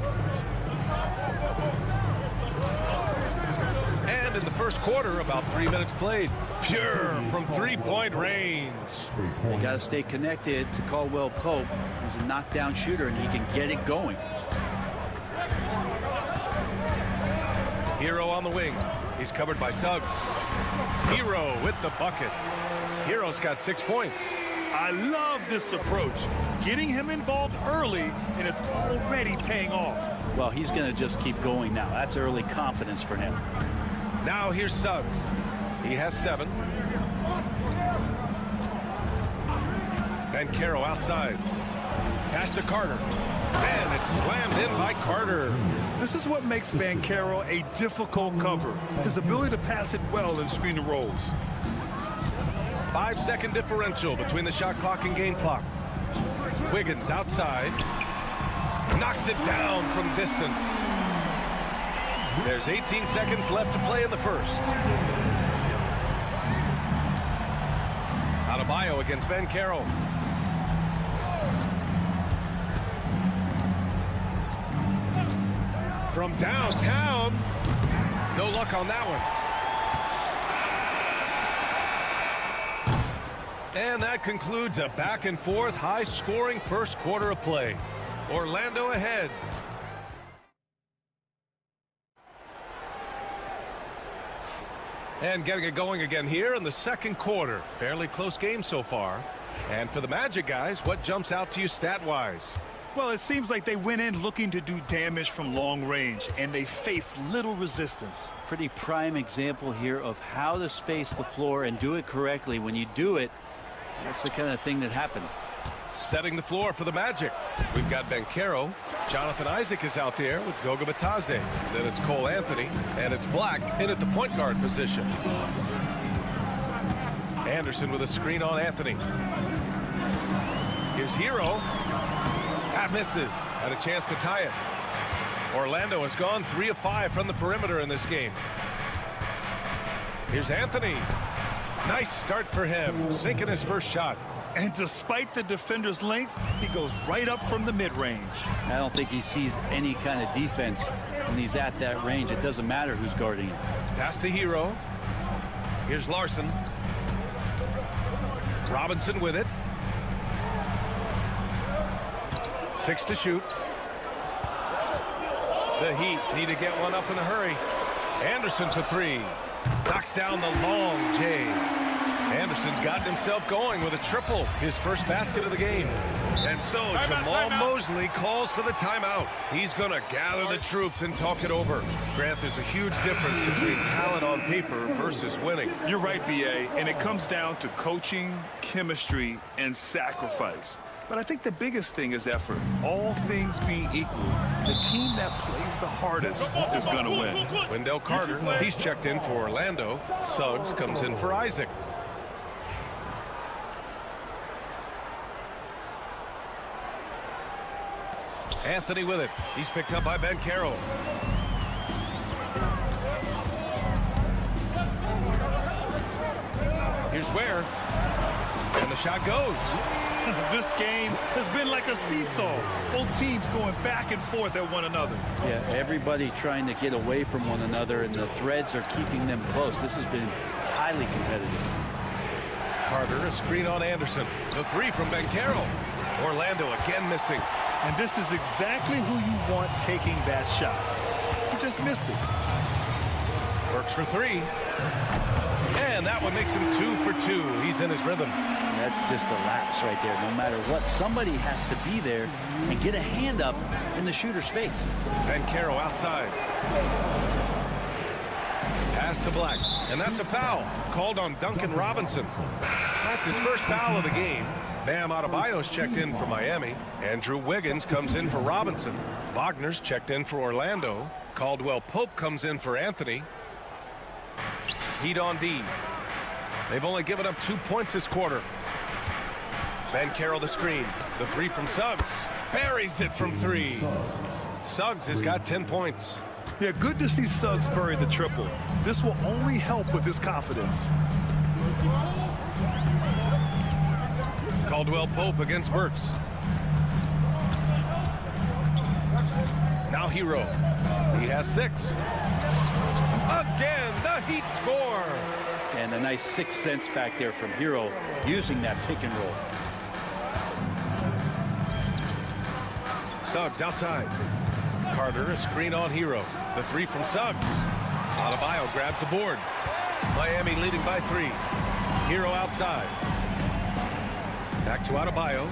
And And in the first quarter, about 3 minutes played. Pure from three-point range. You got to stay connected to Caldwell Pope. He's a knockdown shooter, and he can get it going. Hero on the wing. He's covered by Suggs. Hero with the bucket. Hero's got 6 points. I love this approach. Getting him involved early, and it's already paying off. Well, he's going to just keep going now. That's early confidence for him. Now here's Suggs. He has 7. Banchero outside. Pass to Carter. And it's slammed in by Carter. This is what makes Banchero a difficult cover. His ability to pass it well and screen the rolls. 5-second differential between the shot clock and game clock. Wiggins outside. Knocks it down from distance. There's 18 seconds left to play in the first. Adebayo against Banchero. From downtown. No luck on that one. And that concludes a back-and-forth, high-scoring first quarter of play. Orlando ahead. And getting it going again here in the second quarter. Fairly close game so far. And for the Magic guys, what jumps out to you stat-wise? Well, it seems like they went in looking to do damage from long range, and they faced little resistance. Pretty prime example here of how to space the floor and do it correctly. When you do it, that's the kind of thing that happens. Setting the floor for the Magic. We've got Banchero. Jonathan Isaac is out there with Goga Bitadze. Then it's Cole Anthony, and it's Black in at the point guard position. Anderson with a screen on Anthony. Here's Hero. That misses. Had a chance to tie it. Orlando has gone 3 of 5 from the perimeter in this game. Here's Anthony. Nice start for him. Sinking his first shot. And despite the defender's length, he goes right up from the mid-range. I don't think he sees any kind of defense when he's at that range. It doesn't matter who's guarding him. Pass to Hero. Here's Larson. Robinson with it. 6 to shoot. The Heat need to get one up in a hurry. Anderson for 3. Knocks down the long J. Anderson's gotten himself going with a triple, his first basket of the game. And so Jamal Mosley calls for the timeout. He's going to gather the troops and talk it over. Grant, there's a huge difference between talent on paper versus winning. You're right, B.A., and it comes down to coaching, chemistry, and sacrifice. But I think the biggest thing is effort. All things being equal, the team that plays the hardest is going to win. Wendell Carter, he's checked in for Orlando. Suggs comes in for Isaac. Anthony with it. He's picked up by Banchero. Here's Ware. And the shot goes. This game has been like a seesaw. Both teams going back and forth at one another. Yeah, everybody trying to get away from one another, and the threads are keeping them close. This has been highly competitive. Carter, a screen on Anderson. The 3 from Banchero. Orlando again missing. And this is exactly who you want taking that shot. He just missed it. Works for 3. And that one makes him 2 for 2. He's in his rhythm. That's just a lapse right there. No matter what, somebody has to be there and get a hand up in the shooter's face. Banchero outside. Pass to Black. And that's a foul. Called on Duncan Robinson. That's his first foul of the game. Bam Adebayo's checked in for Miami. Andrew Wiggins comes in for Robinson. Wagner's checked in for Orlando. Caldwell Pope comes in for Anthony. Heat on D. They've only given up 2 points this quarter. Banchero the screen. The 3 from Suggs. Buries it from 3. Suggs has got 10 points. Yeah, good to see Suggs bury the triple. This will only help with his confidence. Caldwell Pope against Burks. Now Hero. He has 6. Again, the Heat score. And a nice sixth sense back there from Hero using that pick and roll. Suggs outside. Carter, a screen on Hero. The three from Suggs. Adebayo grabs the board. Miami leading by 3. Hero outside. Back to Adebayo.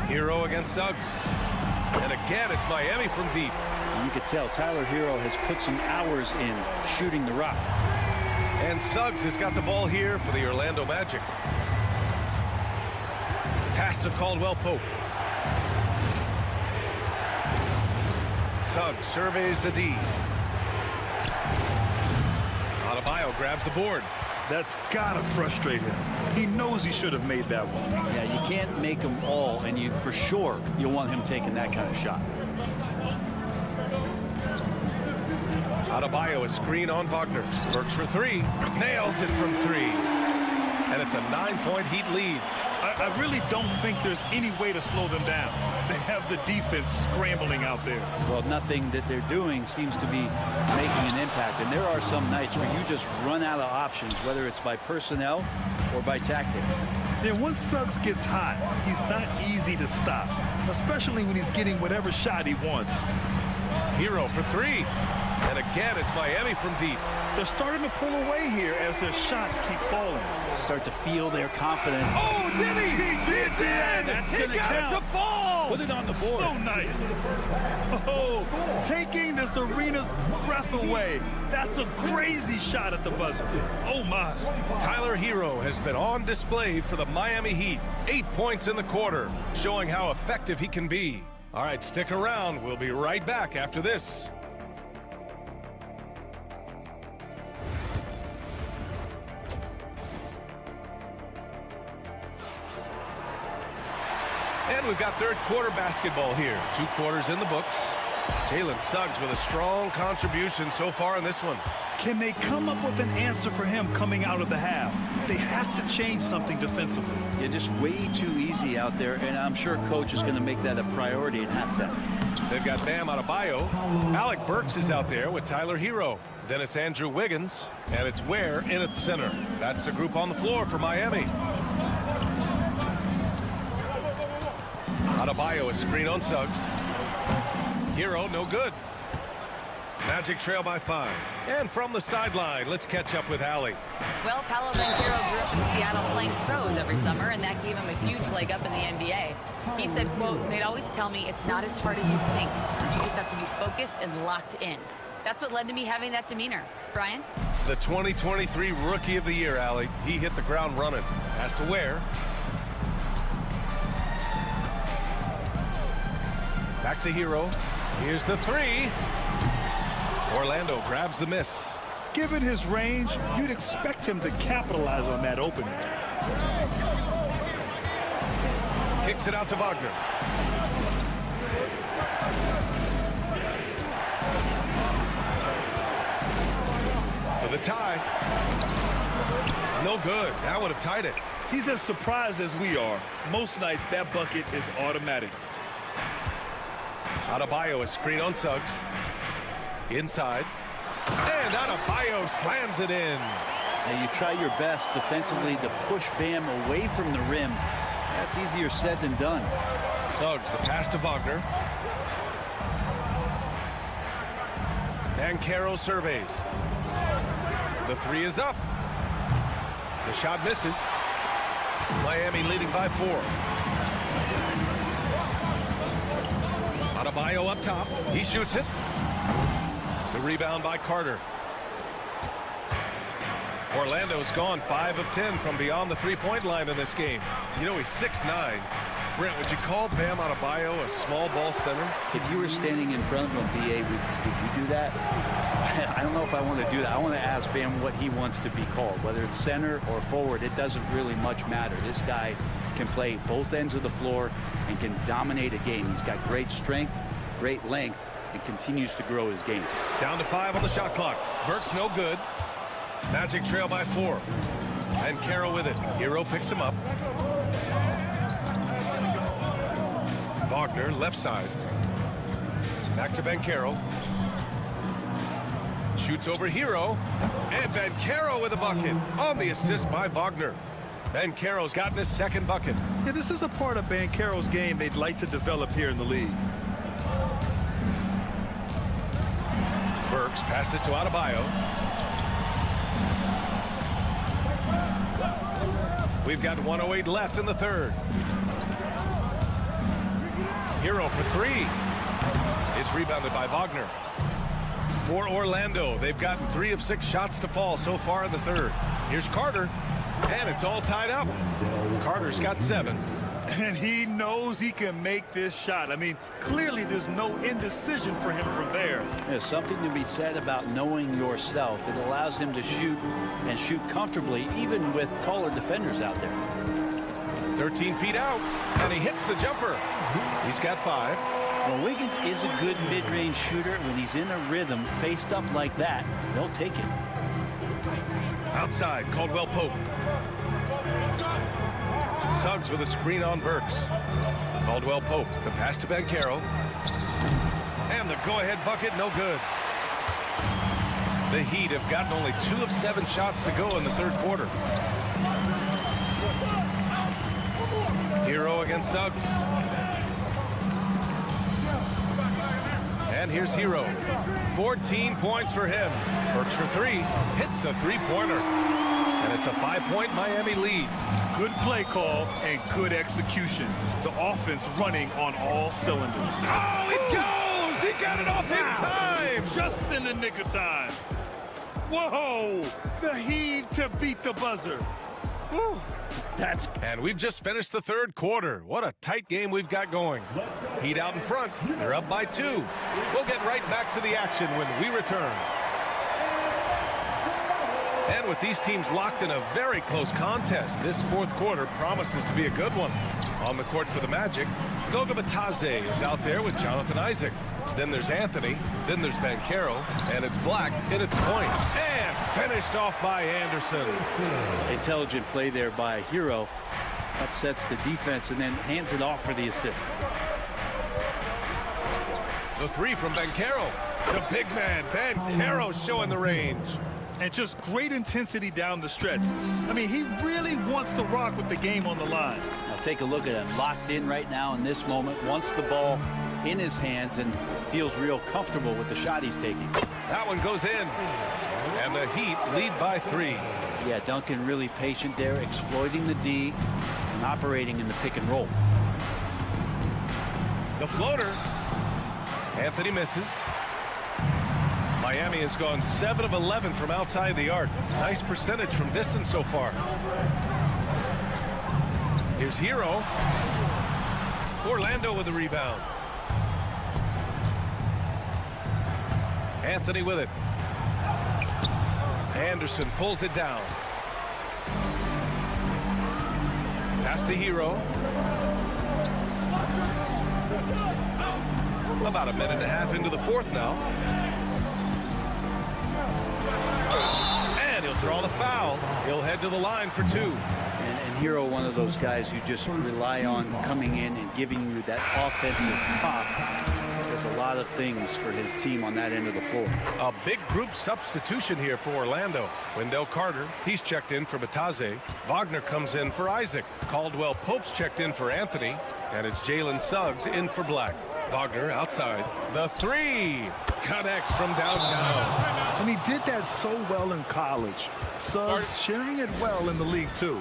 Hero against Suggs. And again, it's Miami from deep. And you could tell Tyler Hero has put some hours in shooting the rock. And Suggs has got the ball here for the Orlando Magic. Pass to Caldwell Pope. Suggs surveys the D. Adebayo grabs the board. That's gotta frustrate him. He knows he should have made that one. Yeah, you can't make them all, and you for sure you'll want him taking that kind of shot. Adebayo, a screen on Wagner. Works for 3. Nails it from 3. And it's a 9-point Heat lead. I really don't think there's any way to slow them down. They have the defense scrambling out there. Well, nothing that they're doing seems to be making an impact. And there are some nights where you just run out of options, whether it's by personnel or by tactic. Yeah, once Suggs gets hot, he's not easy to stop, especially when he's getting whatever shot he wants. Hero for 3. And again, it's Miami from deep. They're starting to pull away here as their shots keep falling. Start to feel their confidence. Oh, did he? He did! That's he gonna got count. it to fall! Put it on the board. So nice. Oh, taking this arena's breath away. That's a crazy shot at the buzzer. Oh, my. Tyler Hero has been on display for the Miami Heat. 8 points in the quarter, showing how effective he can be. All right, stick around. We'll be right back after this. And we've got third quarter basketball here. 2 quarters in the books. Jalen Suggs with a strong contribution so far in this one. Can they come up with an answer for him coming out of the half? They have to change something defensively. You're just way too easy out there, and I'm sure coach is going to make that a priority at halftime. They've got Bam Adebayo. Alec Burks is out there with Tyler Hero. Then it's Andrew Wiggins, and it's Ware in at center. That's the group on the floor for Miami. Adebayo, a screen on Suggs. Hero, no good. Magic trail by 5. And from the sideline, let's catch up with Allie. Well, Paolo Banchero grew up in Seattle playing pros every summer, and that gave him a huge leg up in the NBA. He said, quote, "They'd always tell me it's not as hard as you think. You just have to be focused and locked in." That's what led to me having that demeanor. Brian? The 2023 Rookie of the Year, Allie. He hit the ground running. Has to Ware. Back to Hero. Here's the 3. Orlando grabs the miss. Given his range, you'd expect him to capitalize on that opening. Kicks it out to Wagner. For the tie. No good. That would have tied it. He's as surprised as we are. Most nights, that bucket is automatic. Adebayo, a screen on Suggs. Inside. And Adebayo slams it in. Now you try your best defensively to push Bam away from the rim. That's easier said than done. Suggs, the pass to Wagner. Banchero surveys. The 3 is up. The shot misses. Miami leading by 4. Adebayo up top. He shoots it. The rebound by Carter. Orlando's gone 5 of 10 from beyond the three-point line in this game. You know, he's 6'9". Brent, would you call Bam Adebayo a small ball center? If you were standing in front of him, BA, would you do that? I don't know if I want to do that. I want to ask Bam what he wants to be called. Whether it's center or forward, it doesn't really much matter. This guy can play both ends of the floor and can dominate a game. He's got great strength, great length, and continues to grow his game. Down to 5 on the shot clock. Burks no good. Magic trail by 4. And Carroll with it. Hero picks him up. Wagner left side. Back to Banchero. Shoots over Hero. And Banchero with a bucket on the assist by Wagner. Banchero's gotten his second bucket. Yeah, this is a part of Banchero's game they'd like to develop here in the league. Burks passes to Adebayo. We've got 1:08 left in the third. Hero for three. It's rebounded by Wagner. For Orlando, they've gotten 3 of 6 shots to fall so far in the third. Here's Carter, and it's all tied up. Carter's got 7. And he knows he can make this shot. I mean, clearly there's no indecision for him from there. There's something to be said about knowing yourself. It allows him to shoot and shoot comfortably, even with taller defenders out there. 13 feet out, and he hits the jumper. He's got 5. Well, Wiggins is a good mid-range shooter. When he's in a rhythm, faced up like that, they'll take it. Outside, Caldwell Pope. Suggs with a screen on Burks. Caldwell Pope, the pass to Banchero. And the go-ahead bucket, no good. The Heat have gotten only 2 of 7 shots to go in the third quarter. Hero against Suggs. And here's Hero. 14 points for him. Burks for 3. Hits the three-pointer. And it's a 5-point Miami lead. Good play call and good execution. The offense running on all cylinders. Oh, it goes! He got it off in time! Just in the nick of time. Whoa! The heave to beat the buzzer. Whew. And we've just finished the third quarter. What a tight game we've got going. Heat out in front. They're up by 2. We'll get right back to the action when we return. And with these teams locked in a very close contest, this fourth quarter promises to be a good one. On the court for the Magic, Goga Bitadze is out there with Jonathan Isaac. Then there's Anthony. Then there's Banchero. And it's Black in at the point. And finished off by Anderson. Intelligent play there by Hero. Upsets the defense and then hands it off for the assist. The 3 from Banchero. The big man, Banchero, showing the range. And just great intensity down the stretch. I mean, he really wants to rock with the game on the line. Now take a look at him. Locked in right now in this moment. Wants the ball in his hands and feels real comfortable with the shot he's taking. That one goes in. And the Heat lead by 3. Yeah, Duncan really patient there, exploiting the D and operating in the pick and roll. The floater. Anthony misses. Miami has gone 7 of 11 from outside the arc. Nice percentage from distance so far. Here's Hero. Orlando with the rebound. Anthony with it. Anderson pulls it down. Pass to Hero. About a minute and a half into the fourth now. And he'll draw the foul. He'll head to the line for 2. And Hero, one of those guys you just rely on coming in and giving you that offensive pop. Does a lot of things for his team on that end of the floor. A big group substitution here for Orlando. Wendell Carter, he's checked in for Bitadze. Wagner comes in for Isaac. Caldwell Pope's checked in for Anthony. And it's Jalen Suggs in for Black. Wagner outside. The 3 connects from downtown. And he did that so well in college. Suggs sharing it well in the league, too.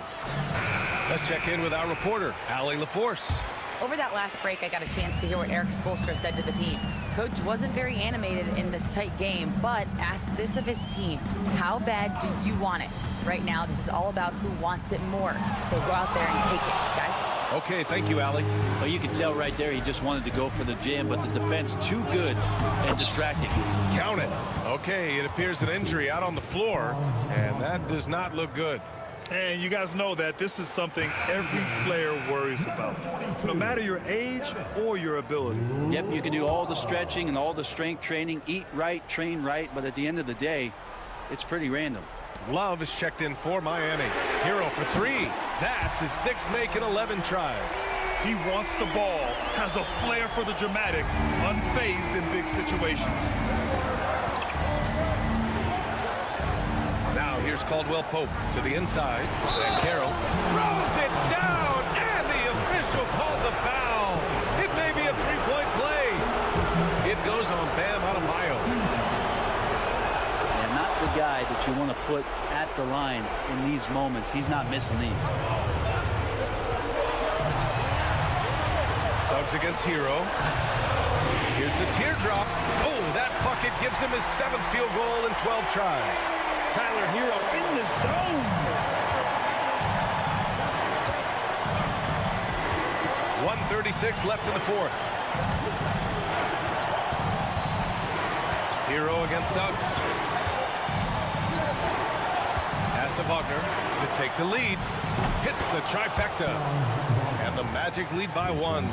Let's check in with our reporter, Allie LaForce. Over that last break, I got a chance to hear what Eric Spoelstra said to the team. Coach wasn't very animated in this tight game, but asked this of his team. How bad do you want it? Right now, this is all about who wants it more. So go out there and take it, guys. Okay, thank you, Allie. Well, you can tell right there he just wanted to go for the jam, but the defense too good and distracting. Count it. Okay, it appears an injury out on the floor, and that does not look good. And you guys know that this is something every player worries about, no matter your age or your ability. Yep, you can do all the stretching and all the strength training, eat right, train right, but at the end of the day, it's pretty random. Love is checked in for Miami. Hero for 3. That's his 6th make in 11 tries. He wants the ball, has a flair for the dramatic, unfazed in big situations. Now here's Caldwell Pope to the inside. And Carroll throws it down, and the official calls a foul. It may be a three-point play. It goes on Bam Adebayo. And not the guy that you want to put at the line in these moments. He's not missing these. Suggs against Hero. Here's the teardrop. Oh, that bucket gives him his 7th field goal in 12 tries. Tyler Hero in the zone. 1:36 left in the 4th. Hero against Suggs. Pass to Wagner to take the lead. Hits the trifecta. And the Magic lead by 1.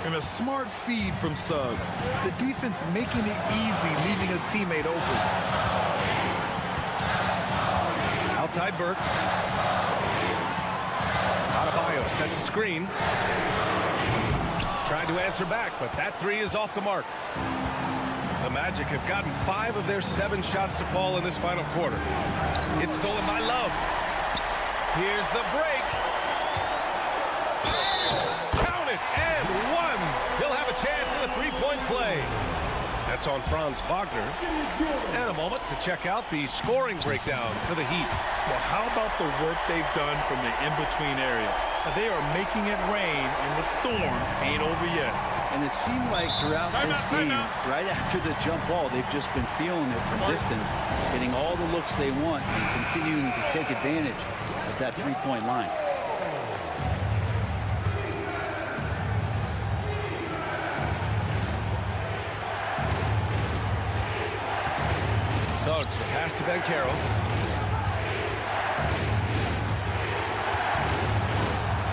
And a smart feed from Suggs. The defense making it easy, leaving his teammate open. Outside Burks. Adebayo sets a screen. Trying to answer back, but that 3 is off the mark. The Magic have gotten 5 of their 7 shots to fall in this final quarter. It's stolen by Love. Here's the break. Count it, and 1. He'll have a chance at a 3-point play. That's on Franz Wagner. And a moment to check out the scoring breakdown for the Heat. Well, how about the work they've done from the in-between area? They are making it rain, and the storm ain't over yet. And it seemed like throughout this game, right after the jump ball, they've just been feeling it from distance, getting all the looks they want, and continuing to take advantage of that three-point line. Suggs, the pass to Ben Carroll.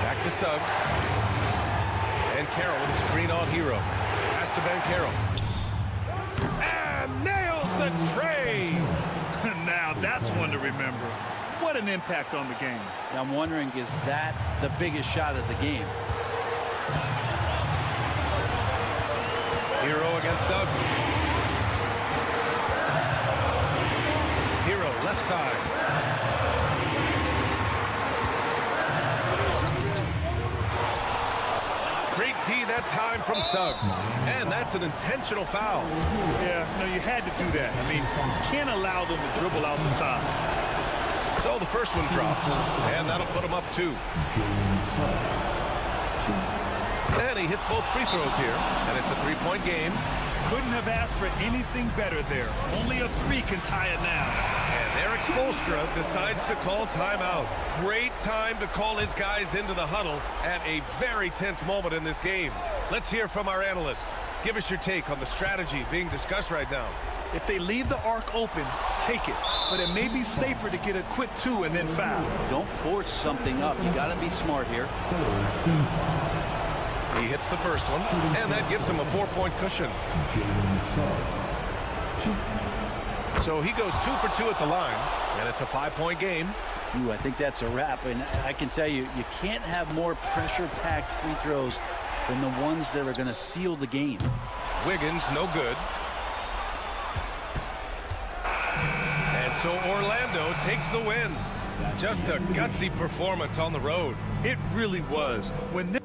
Back to Suggs. And Carroll with a screen on Hero. Pass to Ben Carroll. And nails the tray. Now that's one to remember. What an impact on the game. I'm wondering, is that the biggest shot of the game? Hero against Suggs. Hero left side. Great D that time from Suggs. And that's an intentional foul. Yeah, no, you had to do that. I mean, you can't allow them to dribble out the top. So the first one drops, and that'll put him up 2. And he hits both free throws here, and it's a 3-point game. Couldn't have asked for anything better there. Only a 3 can tie it now. And Eric Spoelstra decides to call timeout. Great time to call his guys into the huddle at a very tense moment in this game. Let's hear from our analyst. Give us your take on the strategy being discussed right now. If they leave the arc open, take it. But it may be safer to get a quick 2 and then foul. Don't force something up. You got to be smart here. He hits the first one, and that gives him a 4-point cushion. So he goes 2 for 2 at the line, and it's a 5-point game. Ooh, I think that's a wrap. And I can tell you, you can't have more pressure-packed free throws than the ones that are going to seal the game. Wiggins, no good. And so Orlando takes the win. Just a gutsy performance on the road. It really was. When they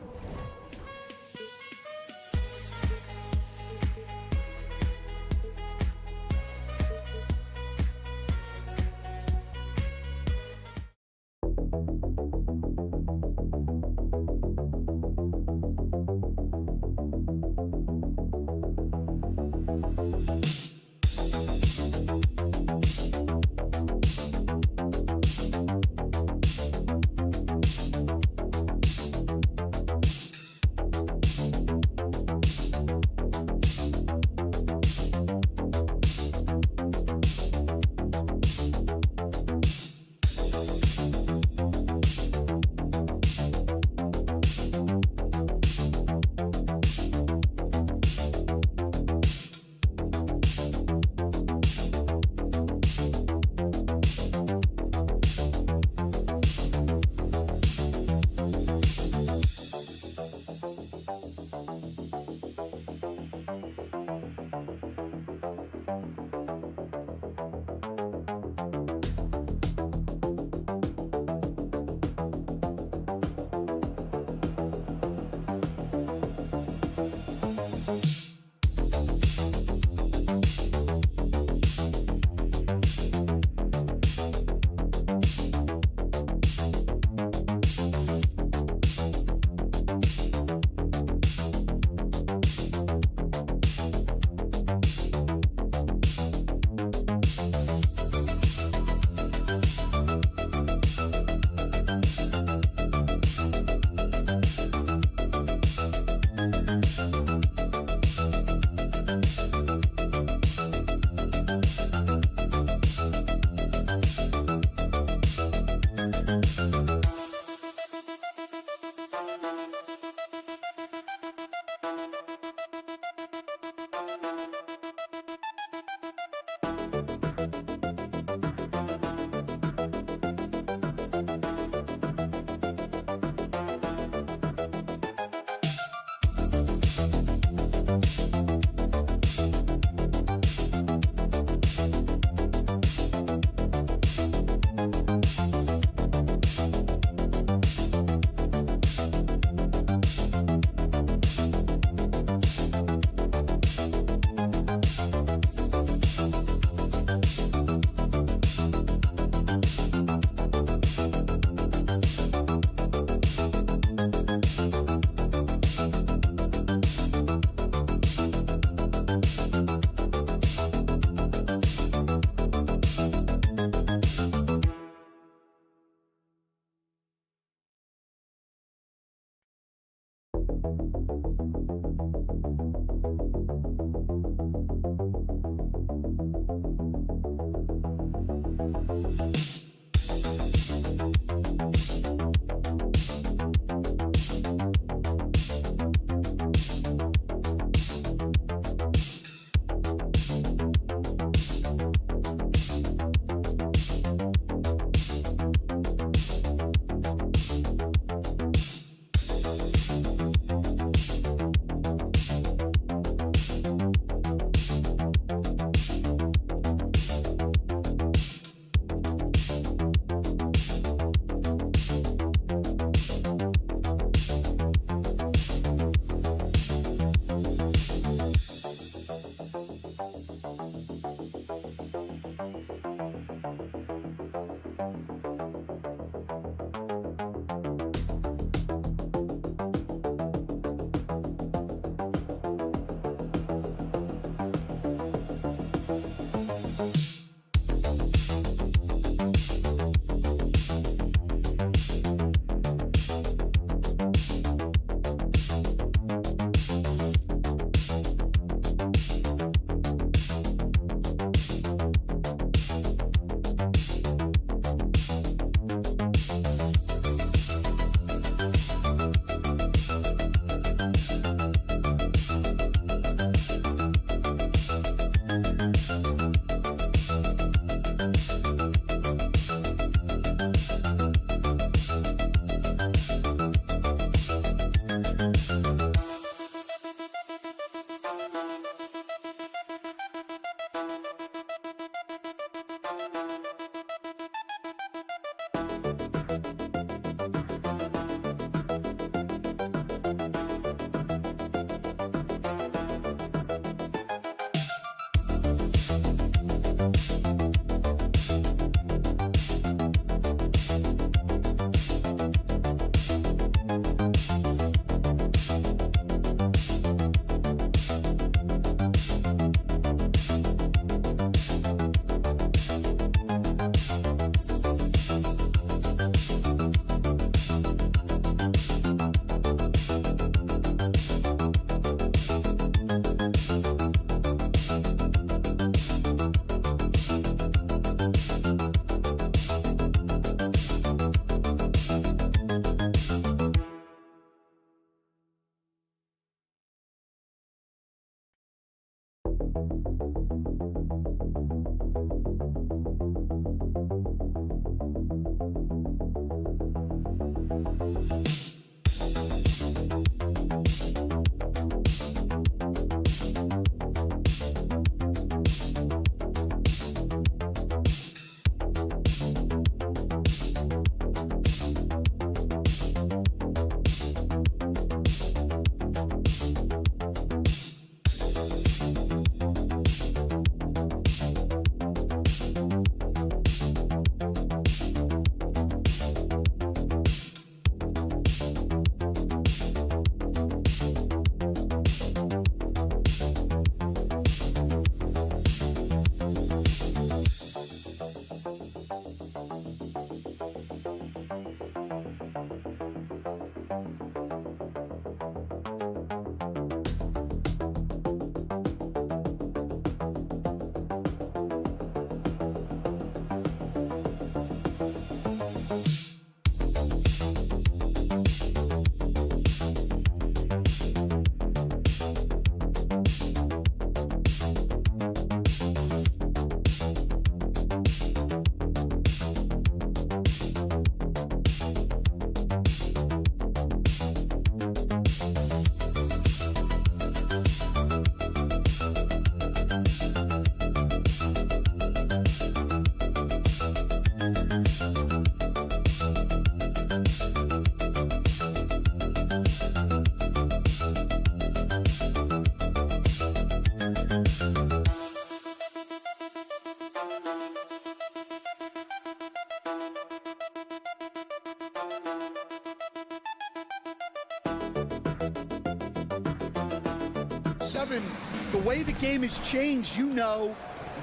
Kevin, the way the game has changed, you know,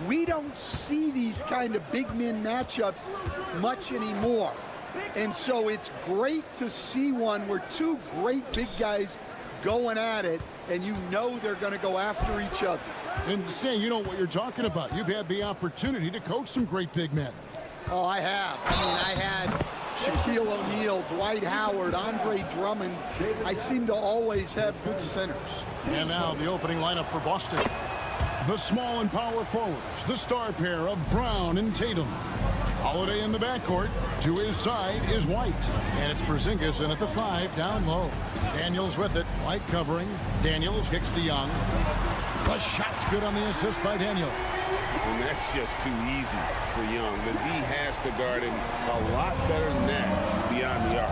we don't see these kind of big men matchups much anymore. And so it's great to see one where two great big guys going at it, and you know they're going to go after each other. And Stan, you know what you're talking about. You've had the opportunity to coach some great big men. Oh, I have. I mean, I had Shaquille O'Neal, Dwight Howard, Andre Drummond. I seem to always have good centers. And now the opening lineup for Boston. The small and power forwards, the star pair of Brown and Tatum. Holiday in the backcourt. To his side is White. And it's Porzingis in at the 5 down low. Daniels with it. White covering. Daniels kicks to Young. The shot's good on the assist by Daniels. And that's just too easy for Young. The D has to guard him a lot better than that beyond the arc.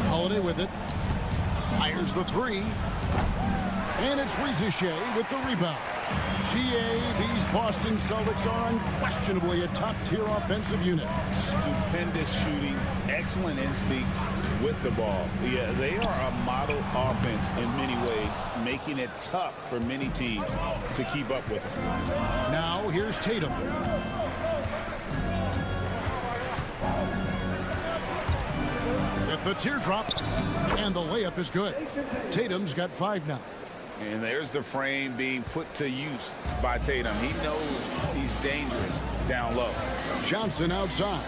Holiday with it. Fires the 3. And it's Rizachet with the rebound. These Boston Celtics are unquestionably a top-tier offensive unit. Stupendous shooting, excellent instincts with the ball. Yeah, they are a model offense in many ways, making it tough for many teams to keep up with them. Now here's Tatum. With the teardrop, and the layup is good. Tatum's got 5 now. And there's the frame being put to use by Tatum. He knows he's dangerous down low. Johnson outside.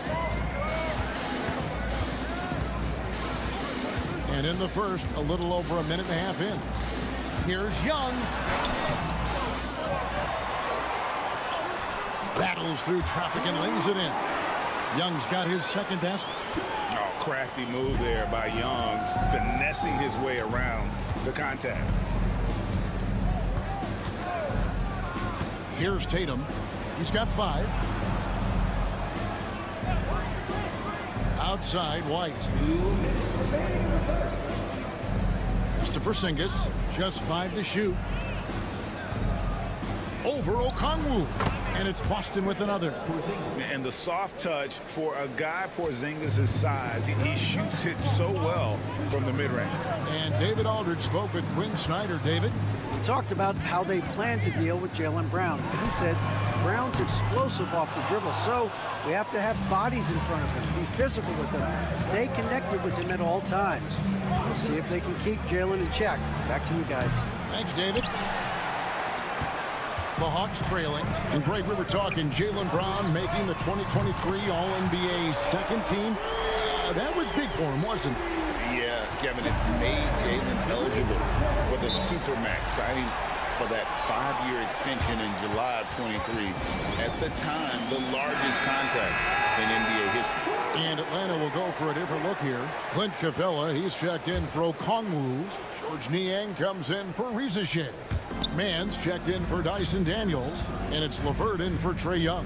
And in the first, a little over a minute and a half in. Here's Young. Battles through traffic and lays it in. Young's got his second basket. Oh, crafty move there by Young, finessing his way around the contact. Here's Tatum. He's got 5. Outside, White. It's to Porzingis. Just 5 to shoot. Over Okongwu. And it's Boston with another. And the soft touch for a guy Porzingis' size. He shoots it so well from the mid-range. And David Aldridge spoke with Quinn Snyder. David? We talked about how they plan to deal with Jaylen Brown. He said Brown's explosive off the dribble, so we have to have bodies in front of him, be physical with him, stay connected with him at all times. We'll see if they can keep Jaylen in check. Back to you guys. Thanks, David. The Hawks trailing. And Greg, we were talking Jaylen Brown making the 2023 All-NBA second team. That was big for him, wasn't it? Yeah, Kevin, it made Jaylen eligible for the Supermax, signing for that 5-year extension in July of 23. At the time, the largest contract in NBA history. And Atlanta will go for a different look here. Clint Capella, he's checked in for Okongwu. George Niang comes in for Rizachet. Mans checked in for Dyson Daniels. And it's LeVert in for Trae Young.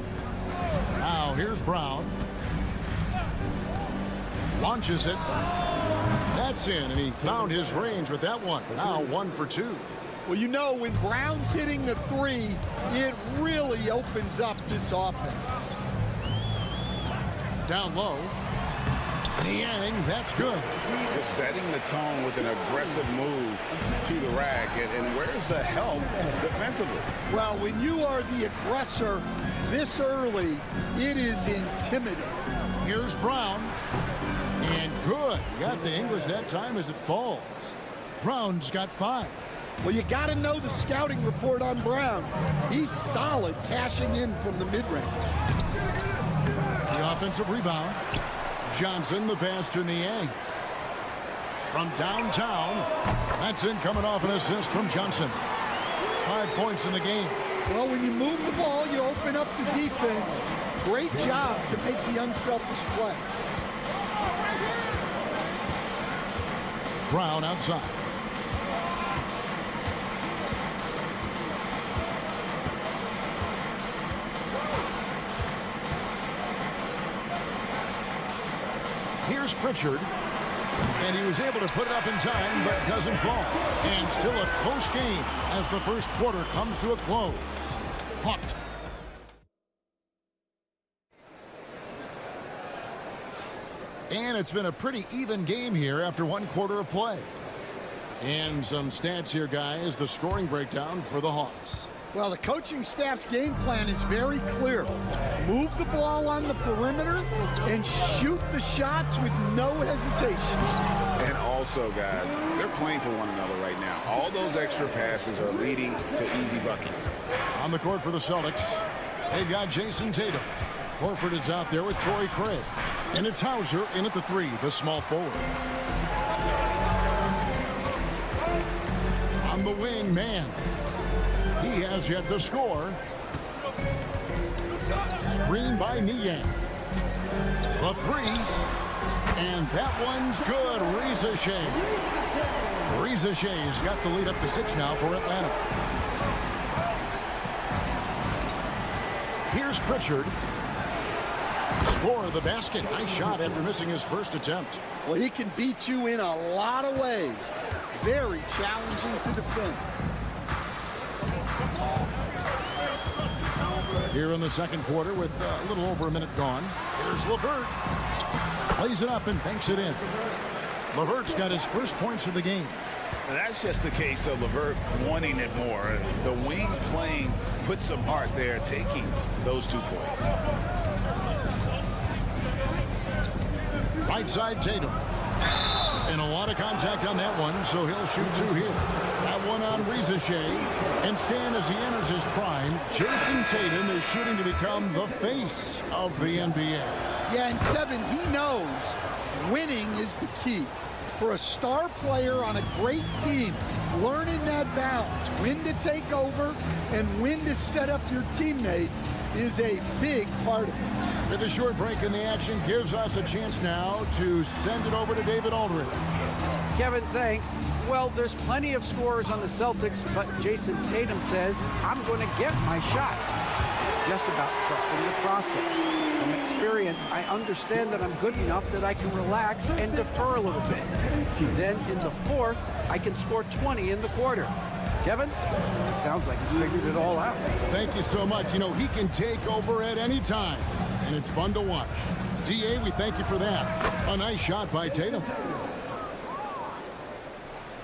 Now here's Brown. Launches it. That's in, and he found his range with that one. Now 1 for 2. Well, you know, when Brown's hitting the 3, it really opens up this offense. Down low. Niang, that's good. Just setting the tone with an aggressive move to the rack. And where's the help defensively? Well, when you are the aggressor this early, it is intimidating. Here's Brown. And good. Got the English that time as it falls. Brown's got 5. Well, you got to know the scouting report on Brown. He's solid cashing in from the mid-range. The offensive rebound. Johnson, the pass to Niang. From downtown. That's in, coming off an assist from Johnson. 5 points in the game. Well, when you move the ball, you open up the defense. Great job to make the unselfish play. Brown outside. Here's Pritchard. And he was able to put it up in time, but doesn't fall. And still a close game as the first quarter comes to a close. Hawks. And it's been a pretty even game here after 1 quarter of play. And some stats here, guys. The scoring breakdown for the Hawks. Well, the coaching staff's game plan is very clear. Move the ball on the perimeter and shoot the shots with no hesitation. And also, guys, they're playing for one another right now. All those extra passes are leading to easy buckets. On the court for the Celtics, they've got Jason Tatum. Horford is out there with Torrey Craig. And it's Hauser in at the 3, the small forward. On the wing, man. He has yet to score. Screen by Niang. The 3. And that one's good. Reza Shea. Reza Shea's got the lead up to 6 now for Atlanta. Here's Pritchard. Score the basket. Nice shot after missing his first attempt. Well, he can beat you in a lot of ways. Very challenging to defend. Here in the second quarter with a little over a minute gone. Here's LeVert. Plays it up and banks it in. LeVert's got his first points of the game. And that's just the case of LeVert wanting it more. The wing playing put some heart there, taking those 2 points. Right side Tatum. And a lot of contact on that one, so he'll shoot 2 here. That one on Reza Shea. And Stan, as he enters his prime, Jason Tatum is shooting to become the face of the NBA. Yeah, and Kevin, he knows winning is the key. For a star player on a great team, learning that balance, when to take over and when to set up your teammates, is a big part of it. With a short break in the action gives us a chance now to send it over to David Aldridge. Kevin, thanks. Well, there's plenty of scorers on the Celtics, but Jason Tatum says, I'm going to get my shots. It's just about trusting the process. From experience, I understand that I'm good enough that I can relax and defer a little bit. Then in the fourth, I can score 20 in the quarter. Kevin, it sounds like he's figured it all out. Thank you so much. You know, he can take over at any time, and it's fun to watch. D.A., we thank you for that. A nice shot by Tatum.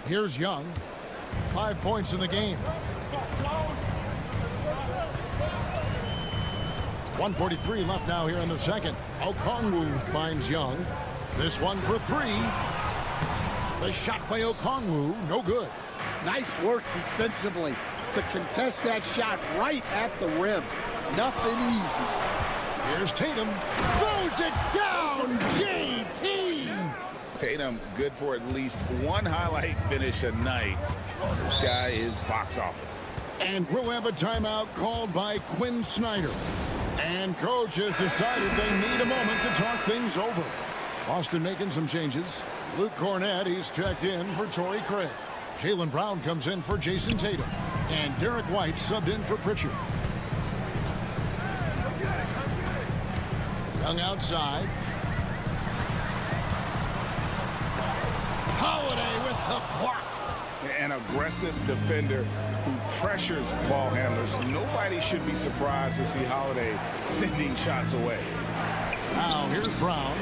Here's Young. 5 points in the game. 1:43 left now here in the second. Okongwu finds Young. This one for 3. The shot by Okongwu, no good. Nice work defensively to contest that shot right at the rim. Nothing easy. Here's Tatum. Throws it down. JT. Tatum good for at least one highlight finish a night. This guy is box office. And we'll have a timeout called by Quinn Snyder. And coach has decided they need a moment to talk things over. Boston making some changes. Luke Cornett, he's checked in for Torrey Craig. Jaylen Brown comes in for Jason Tatum. And Derek White subbed in for Pritchard. Young outside. Holiday with the block. An aggressive defender who pressures ball handlers. Nobody should be surprised to see Holiday sending shots away. Now here's Brown.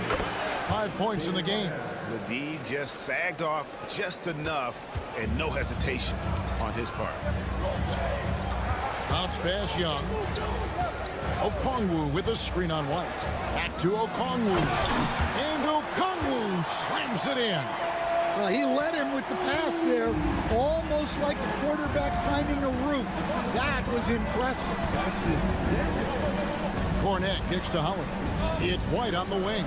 5 points in the game. The D just sagged off just enough and no hesitation on his part. Bounce pass Young. Okongwu with a screen on White. Back to Okongwu. And Okongwu slams it in. Well, he led him with the pass there, almost like a quarterback timing a route. That was impressive. Cornett kicks to Holiday. It's White on the wing.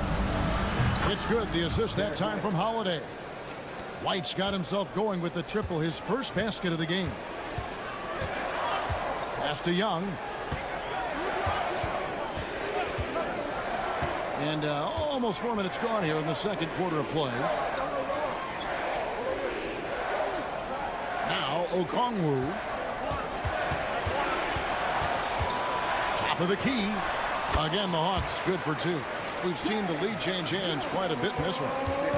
It's good. The assist that time from Holiday. White's got himself going with the triple, his first basket of the game. Pass to Young. And almost 4 minutes gone here in the second quarter of play. Now Okongwu. Top of the key. Again, the Hawks good for 2. We've seen the lead change hands quite a bit in this one.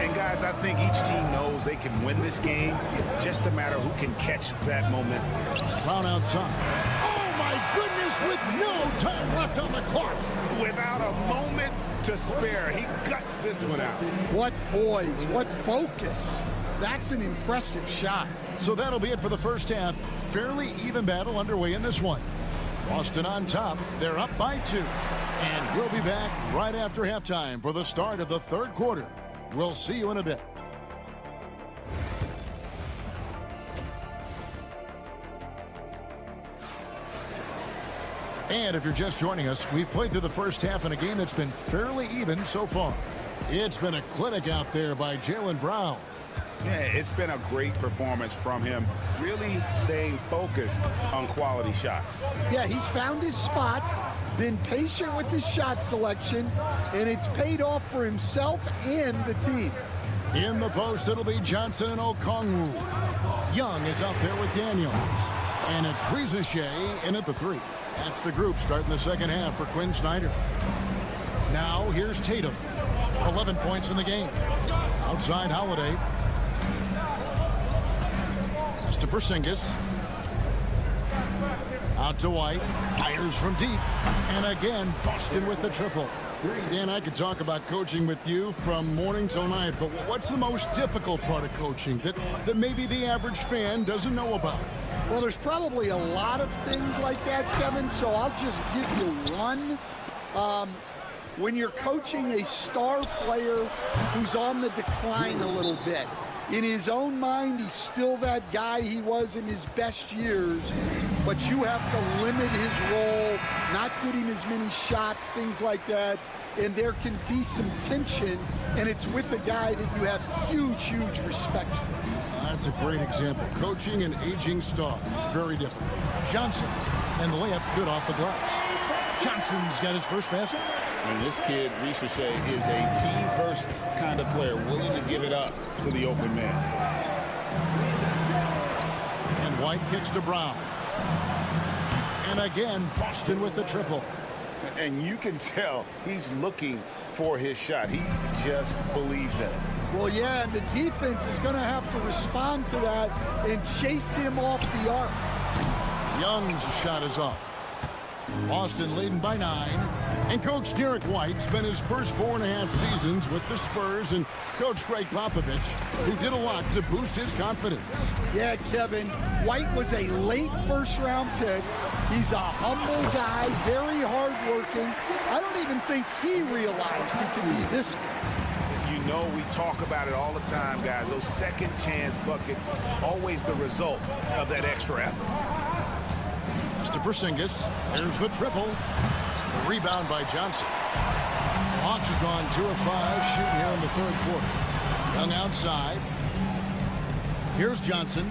And guys, I think each team knows they can win this game. Just a matter who can catch that moment. Brown outside. Oh my goodness, with no time left on the clock. Without a moment to spare, he guts this one out. What poise, what focus. That's an impressive shot. So that'll be it for the first half. fairly even battle underway in this one. Boston on top. They're up by 2. And we'll be back right after halftime for the start of the third quarter. We'll see you in a bit. And if you're just joining us, we've played through the first half in a game that's been fairly even so far. It's been a clinic out there by Jaylen Brown. Yeah, it's been a great performance from him, really staying focused on quality shots. Yeah, he's found his spots, been patient with his shot selection, and it's paid off for himself and the team. In the post, it'll be Johnson and Okongwu. Young is out there with Daniels. And it's Rizachet in at the 3. That's the group starting the second half for Quinn Snyder. Now here's Tatum. 11 points in the game. Outside Holiday. That's to Porzingis. Out to White. Fires from deep. And again, Boston with the triple. Stan, I could talk about coaching with you from morning till night, but what's the most difficult part of coaching that maybe the average fan doesn't know about? Well, there's probably a lot of things like that, Kevin, so I'll just give you one. When you're coaching a star player who's on the decline a little bit, in his own mind, he's still that guy he was in his best years, but you have to limit his role, not get him as many shots, things like that, and there can be some tension, and it's with a guy that you have huge respect for. That's a great example. Coaching an aging star. Very different. Johnson. And the layup's good off the glass. Johnson's got his first basket. And this kid, Rizachet, is a team-first kind of player, willing to give it up to the open man. And White kicks to Brown. And again, Boston with the triple. And you can tell he's looking for his shot. He just believes in it. Well, yeah, and the defense is going to have to respond to that and chase him off the arc. Young's shot is off. Boston leading by 9. And Coach Derek White spent his first 4.5 seasons with the Spurs and Coach Greg Popovich, who did a lot to boost his confidence. Yeah, Kevin, White was a late first-round pick. He's a humble guy, very hardworking. I don't even think he realized he could be this good. You know, we talk about it all the time, guys. Those second chance buckets, always the result of that extra effort. That's to Porzingis. There's the triple. The rebound by Johnson. The Hawks have gone 2 of 5 shooting here in the third quarter. Young outside. Here's Johnson.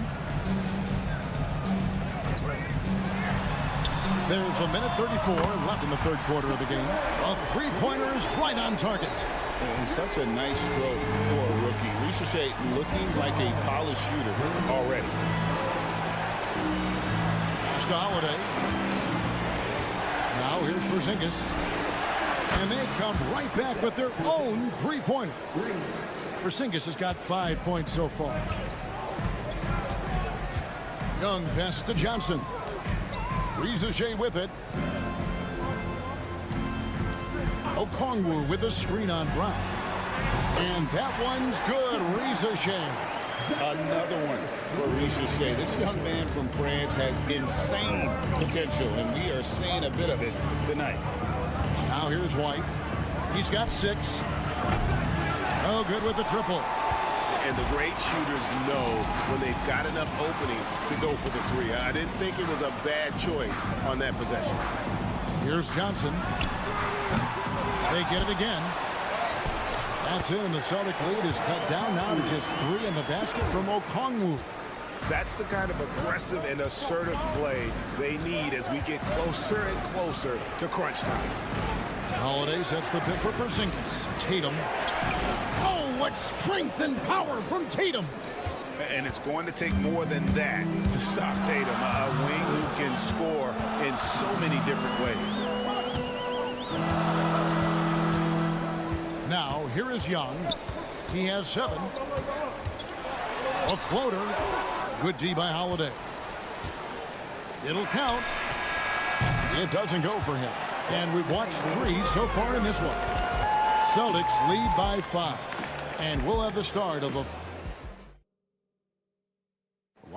There's a minute 34 left in the third quarter of the game. A three-pointer is right on target. And such a nice stroke for a rookie. Rizachet looking like a polished shooter already. Pass to Holiday. Now here's Porzingis. And they come right back with their own three-pointer. Porzingis has got 5 points so far. Young pass to Johnson. Rizachet with it. Okongwu with a screen on Brown. And that one's good. Rizachet. Another one for Rizachet. This young man from France has insane potential, and we are seeing a bit of it tonight. Now here's White. He's got 6. Oh, good with the triple. And the great shooters know when they've got enough opening to go for the 3. I didn't think it was a bad choice on that possession. Here's Johnson. They get it again. That's it, and the Celtic lead is cut down now to just 3 in the basket from Okongwu. That's the kind of aggressive and assertive play they need as we get closer and closer to crunch time. Holiday sets the pick for Porzingis. Tatum. Oh, what strength and power from Tatum. And it's going to take more than that to stop Tatum, a wing who can score in so many different ways. Now, here is Young. He has 7. A floater. Good D by Holiday. It'll count. It doesn't go for him. And we've watched 3 so far in this one. Celtics lead by 5. And we'll have the start of a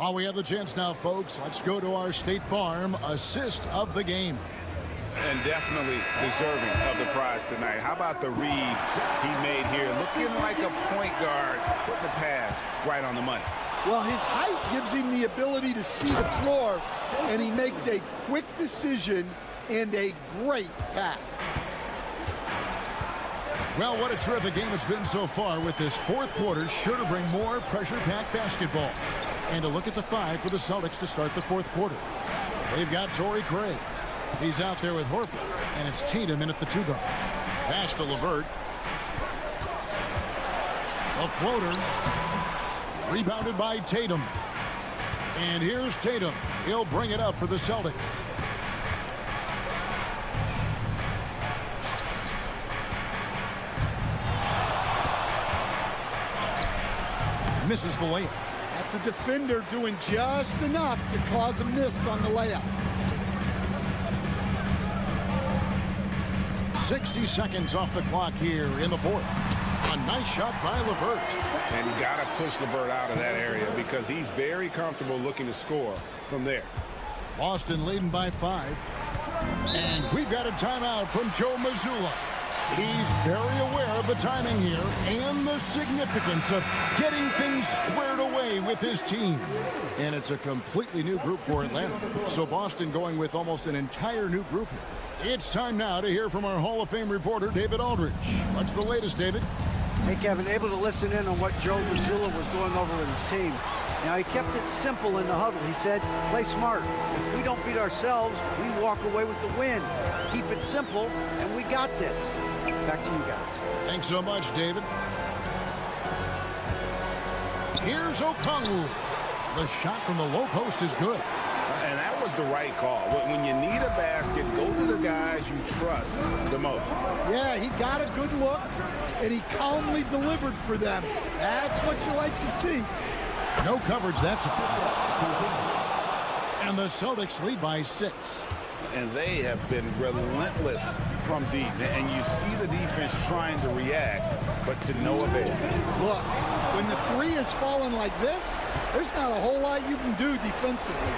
While we have the chance now, folks, let's go to our State Farm assist of the game. And definitely deserving of the prize tonight. How about the read he made here? Looking like a point guard, putting the pass right on the money. Well, his height gives him the ability to see the floor, and he makes a quick decision and a great pass. Well, what a terrific game it's been so far, with this fourth quarter sure to bring more pressure-packed basketball. And a look at the five for the Celtics to start the fourth quarter. They've got Torrey Craig. He's out there with Horford, and it's Tatum in at the 2 guard. Pass to LeVert. A floater. Rebounded by Tatum. And here's Tatum. He'll bring it up for the Celtics. Misses the layup. That's a defender doing just enough to cause a miss on the layup. 60 seconds off the clock here in the fourth. A nice shot by LeVert. And you got to push LeVert out of that area because he's very comfortable looking to score from there. Boston leading by 5. And we've got a timeout from Joe Mazzulla. He's very aware of the timing here and the significance of getting things squared away with his team. And it's a completely new group for Atlanta. So Boston going with almost an entire new group here. It's time now to hear from our Hall of Fame reporter, David Aldridge. What's the latest, David? Hey, Kevin, able to listen in on what Joe Mazzulla was going over with his team. Now, he kept it simple in the huddle. He said, play smart. If we don't beat ourselves, we walk away with the win. Keep it simple, and we got this. Back to you guys. Thanks so much, David. Here's Okongwu. The shot from the low post is good. And that was the right call. When you need a basket, go to the guys you trust the most. Yeah, he got a good look, and he calmly delivered for them. That's what you like to see. No coverage that time. And the Celtics lead by 6. And they have been relentless from deep. And you see the defense trying to react, but to no avail. Look, when the 3 is falling like this, there's not a whole lot you can do defensively.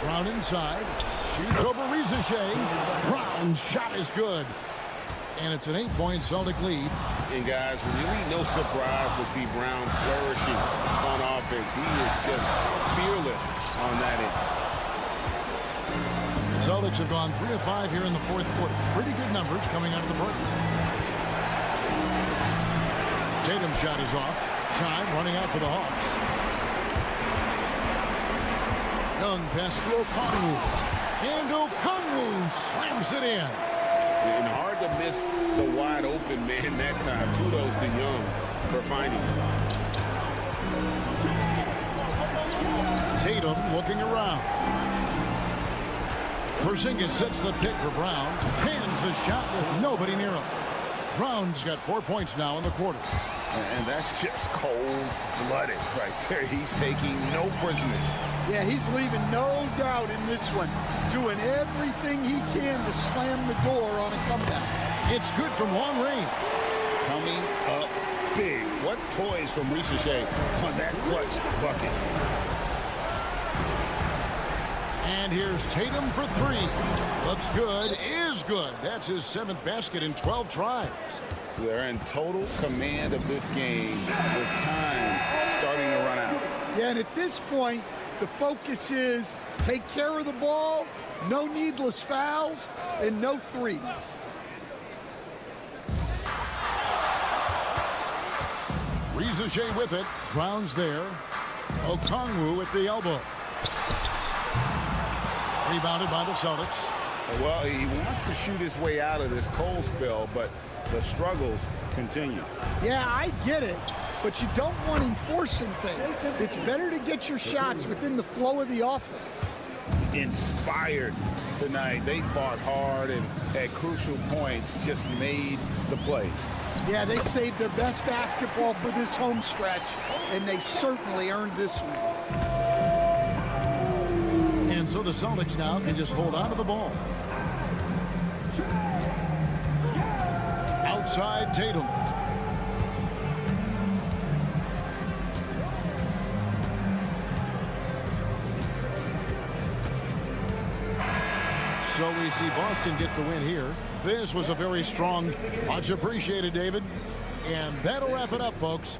Brown inside. Shoots over Rizachet. Brown's shot is good. And it's an 8-point Celtic lead. And guys, really no surprise to see Brown flourishing on offense. He is just fearless on that end. The Celtics have gone 3 of 5 here in the fourth quarter. Pretty good numbers coming out of the break. Tatum's shot is off. Time running out for the Hawks. Young pass to Okongwu. And Okongwu slams it in. And hard to miss the wide open man that time. Kudos to Young for finding him. Tatum looking around. Porzingis sets the pick for Brown. Hands the shot with nobody near him. Brown's got 4 points now in the quarter. And that's just cold-blooded right there. He's taking no prisoners. Yeah, he's leaving no doubt in this one. Doing everything he can to slam the door on a comeback. It's good from long range. Coming up big. What poise from Rizachet on that clutch bucket. And here's Tatum for 3. Looks good, is good. That's his 7th basket in 12 tries. They're in total command of this game with time starting to run out. Yeah, and at this point, the focus is take care of the ball, no needless fouls, and no threes. Rizachet with it. Brown's there. Okongwu at the elbow. Rebounded by the Celtics. Well, he wants to shoot his way out of this cold spell, but the struggles continue. Yeah, I get it, but you don't want him forcing things. It's better to get your shots within the flow of the offense. Inspired tonight. They fought hard and at crucial points just made the plays. Yeah, they saved their best basketball for this home stretch, and they certainly earned this one. And so the Celtics now can just hold on to the ball. Outside Tatum. So we see Boston get the win here. This was a very strong, much appreciated, David. And that'll wrap it up, folks.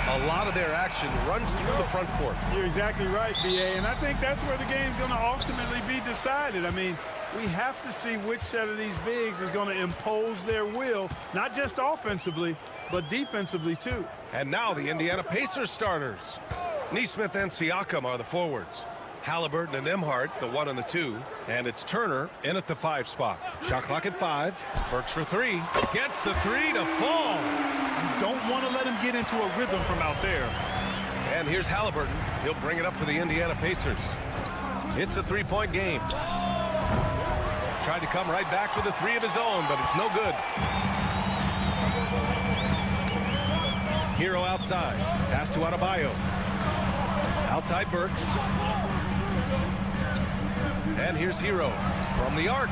A lot of their action runs through the front court. You're exactly right, B.A., and I think that's where the game's going to ultimately be decided. I mean, we have to see which set of these bigs is going to impose their will, not just offensively, but defensively, too. And now the Indiana Pacers starters. Nesmith and Siakam are the forwards. Halliburton and Emhart, the 1 and the 2. And it's Turner in at the 5 spot. Shot clock at 5. Burks for 3. Gets the 3 to fall. You don't want to let him get into a rhythm from out there. And here's Halliburton. He'll bring it up for the Indiana Pacers. It's a 3-point game. Tried to come right back with a 3 of his own, but it's no good. Hero outside. Pass to Adebayo. Outside Burks. And here's Hero from the arc.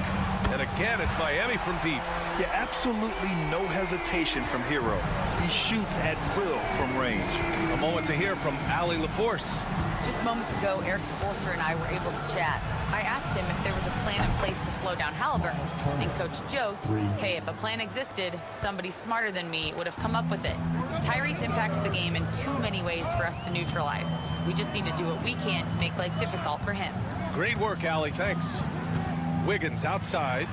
And again, it's Miami from deep. Yeah, absolutely no hesitation from Hero. He shoots at will from range. A moment to hear from Allie LaForce. Just moments ago, Eric Spoelstra and I were able to chat. I asked him if there was a plan in place to slow down Halliburton, and Coach joked, hey, if a plan existed, somebody smarter than me would have come up with it. Tyrese impacts the game in too many ways for us to neutralize. We just need to do what we can to make life difficult for him. Great work, Allie. Thanks. Wiggins outside.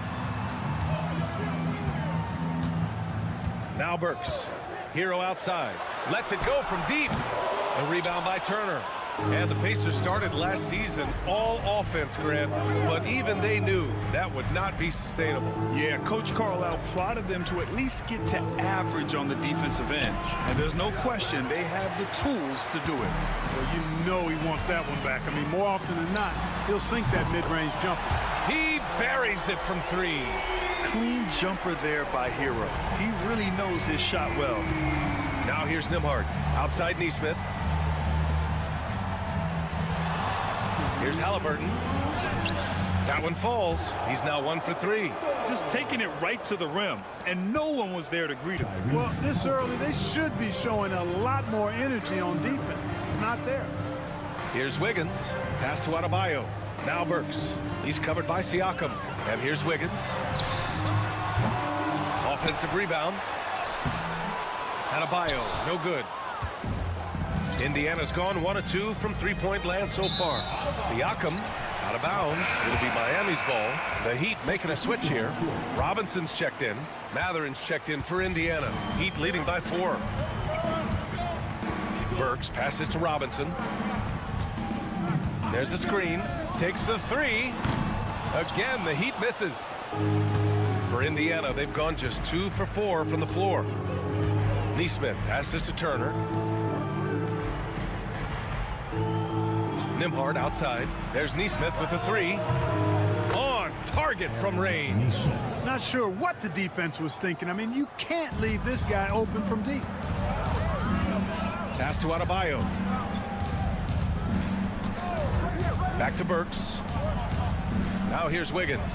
Now Burks. Hero outside. Lets it go from deep. A rebound by Turner. And the Pacers started last season all offense, Grant, but even they knew that would not be sustainable. Yeah, Coach Carlisle prodded them to at least get to average on the defensive end. And there's no question they have the tools to do it. Well, you know he wants that one back. I mean, more often than not, he'll sink that mid-range jumper. He buries it from 3. Clean jumper there by Hero. He really knows his shot well. Now here's Nembhard. Outside Nesmith. Here's Halliburton. That one falls. He's now 1 for 3. Just taking it right to the rim, and no one was there to greet him. Well, this early, they should be showing a lot more energy on defense. It's not there. Here's Wiggins. Pass to Adebayo. Now Burks. He's covered by Siakam. And here's Wiggins. Offensive rebound. Adebayo, no good. Indiana's gone 1 of 2 from 3-point land so far. Siakam out of bounds. It'll be Miami's ball. The Heat making a switch here. Robinson's checked in. Matherin's checked in for Indiana. Heat leading by 4. Burks passes to Robinson. There's a screen. takes the three. Again, the Heat misses. For Indiana, they've gone just 2 for 4 from the floor. Neesmith passes to Turner. Nembhard outside. There's Neesmith with the three. On target from range. Not sure what the defense was thinking. I mean, you can't leave this guy open from deep. Pass to Adebayo. Back to Burks. Now here's Wiggins.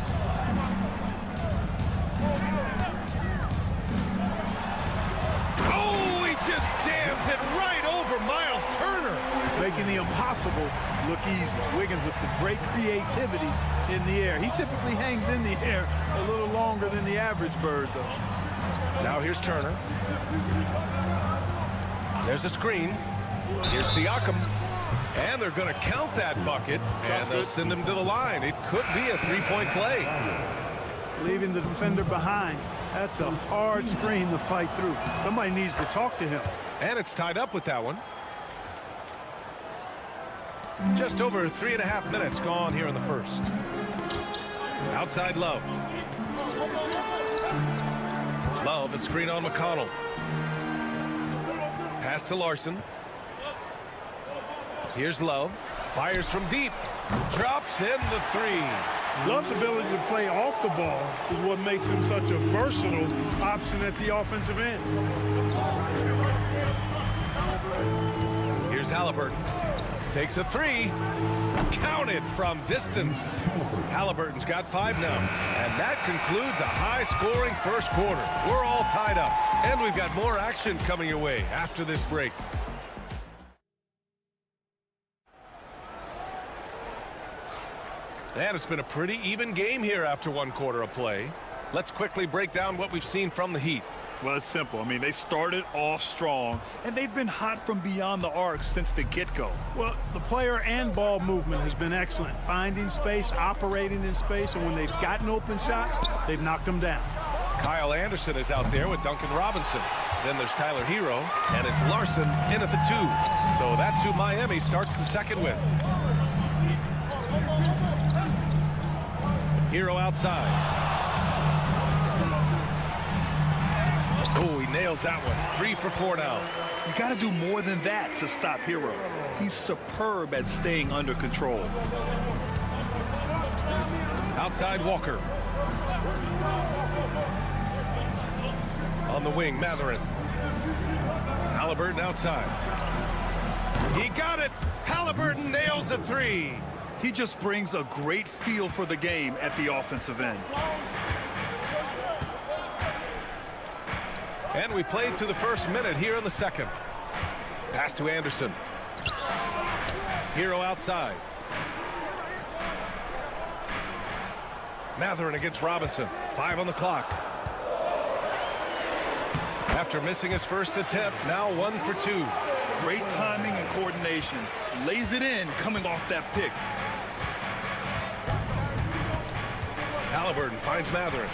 Oh, he just jams it right over Miles Turner. Making the impossible look easy. Wiggins with the great creativity in the air. He typically hangs in the air a little longer than the average bird, though. Now here's Turner. There's a screen. Here's Siakam. And they're going to count that bucket, and they'll send him to the line. It could be a three-point play. Leaving the defender behind. That's a hard screen to fight through. Somebody needs to talk to him. And it's tied up with that one. Just over 3.5 minutes gone here in the first. Outside Love. Love, a screen on McConnell. Pass to Larson. Here's Love. Fires from deep. Drops in the three. Love's ability to play off the ball is what makes him such a versatile option at the offensive end. Here's Halliburton. Takes a three. Counted from distance. Halliburton's got 5 now. And that concludes a high-scoring first quarter. We're all tied up. And we've got more action coming your way after this break. And it's been a pretty even game here after 1 quarter of play. Let's quickly break down what we've seen from the Heat. Well, it's simple. I mean, they started off strong, and they've been hot from beyond the arc since the get-go. Well, the player and ball movement has been excellent. Finding space, operating in space, and when they've gotten open shots, they've knocked them down. Kyle Anderson is out there with Duncan Robinson. Then there's Tyler Hero, and it's Larson in at the 2. So that's who Miami starts the second with. Hero outside. Oh, he nails that one. 3 for 4 now. You got to do more than that to stop Hero. He's superb at staying under control. Outside Walker. On the wing, Mathurin. Halliburton outside. He got it. Halliburton nails the 3. He just brings a great feel for the game at the offensive end. And we played through the first minute here in the second. Pass to Anderson. Hero outside. Mathurin against Robinson. 5 on the clock. After missing his first attempt, now 1 for 2. Great timing and coordination. Lays it in coming off that pick. Halliburton finds Mathurin.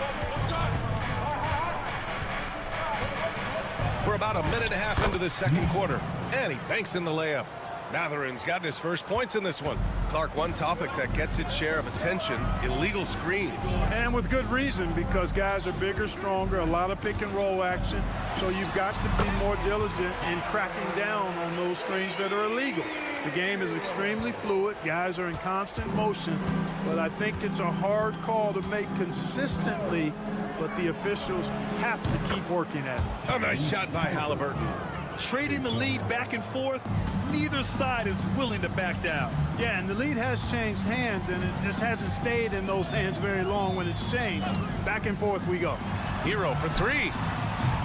We're about a minute and a half into the second quarter, and he banks in the layup. Mathurin's gotten his first points in this one. Clark, one topic that gets its share of attention, illegal screens. And with good reason, because guys are bigger, stronger, a lot of pick and roll action. So you've got to be more diligent in cracking down on those screens that are illegal. The game is extremely fluid. Guys are in constant motion. But I think it's a hard call to make consistently, but the officials have to keep working at it. A nice shot by Halliburton. Trading the lead back and forth, neither side is willing to back down. Yeah, and the lead has changed hands, and it just hasn't stayed in those hands very long when it's changed. Back and forth we go. Hero for 3.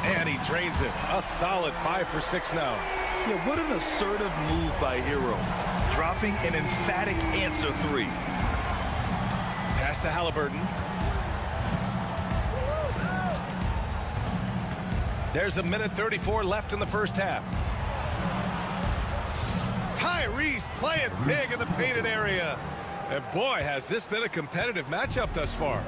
And he drains it. A solid 5 for 6 now. Yeah, what an assertive move by Hero. Dropping an emphatic answer 3. Pass to Halliburton. There's a minute 34 left in the first half. Tyrese playing big in the painted area. And boy, has this been a competitive matchup thus far.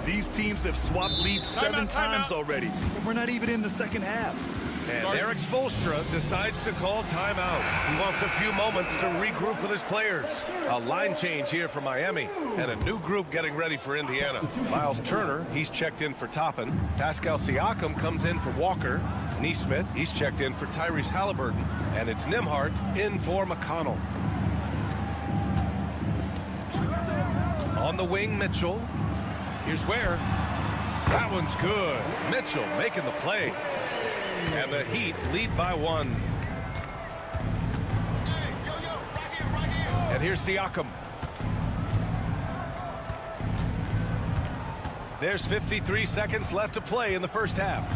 These teams have swapped leads 7 times already. And we're not even in the second half. And Eric Spoelstra decides to call timeout. He wants a few moments to regroup with his players. A line change here for Miami, and a new group getting ready for Indiana. Miles Turner, he's checked in for Toppin. Pascal Siakam comes in for Walker. Neesmith, he's checked in for Tyrese Halliburton. And it's Nembhard in for McConnell. On the wing, Mitchell. Here's Ware. That one's good. Mitchell making the play. And the Heat lead by 1. And here's Siakam. There's 53 seconds left to play in the first half.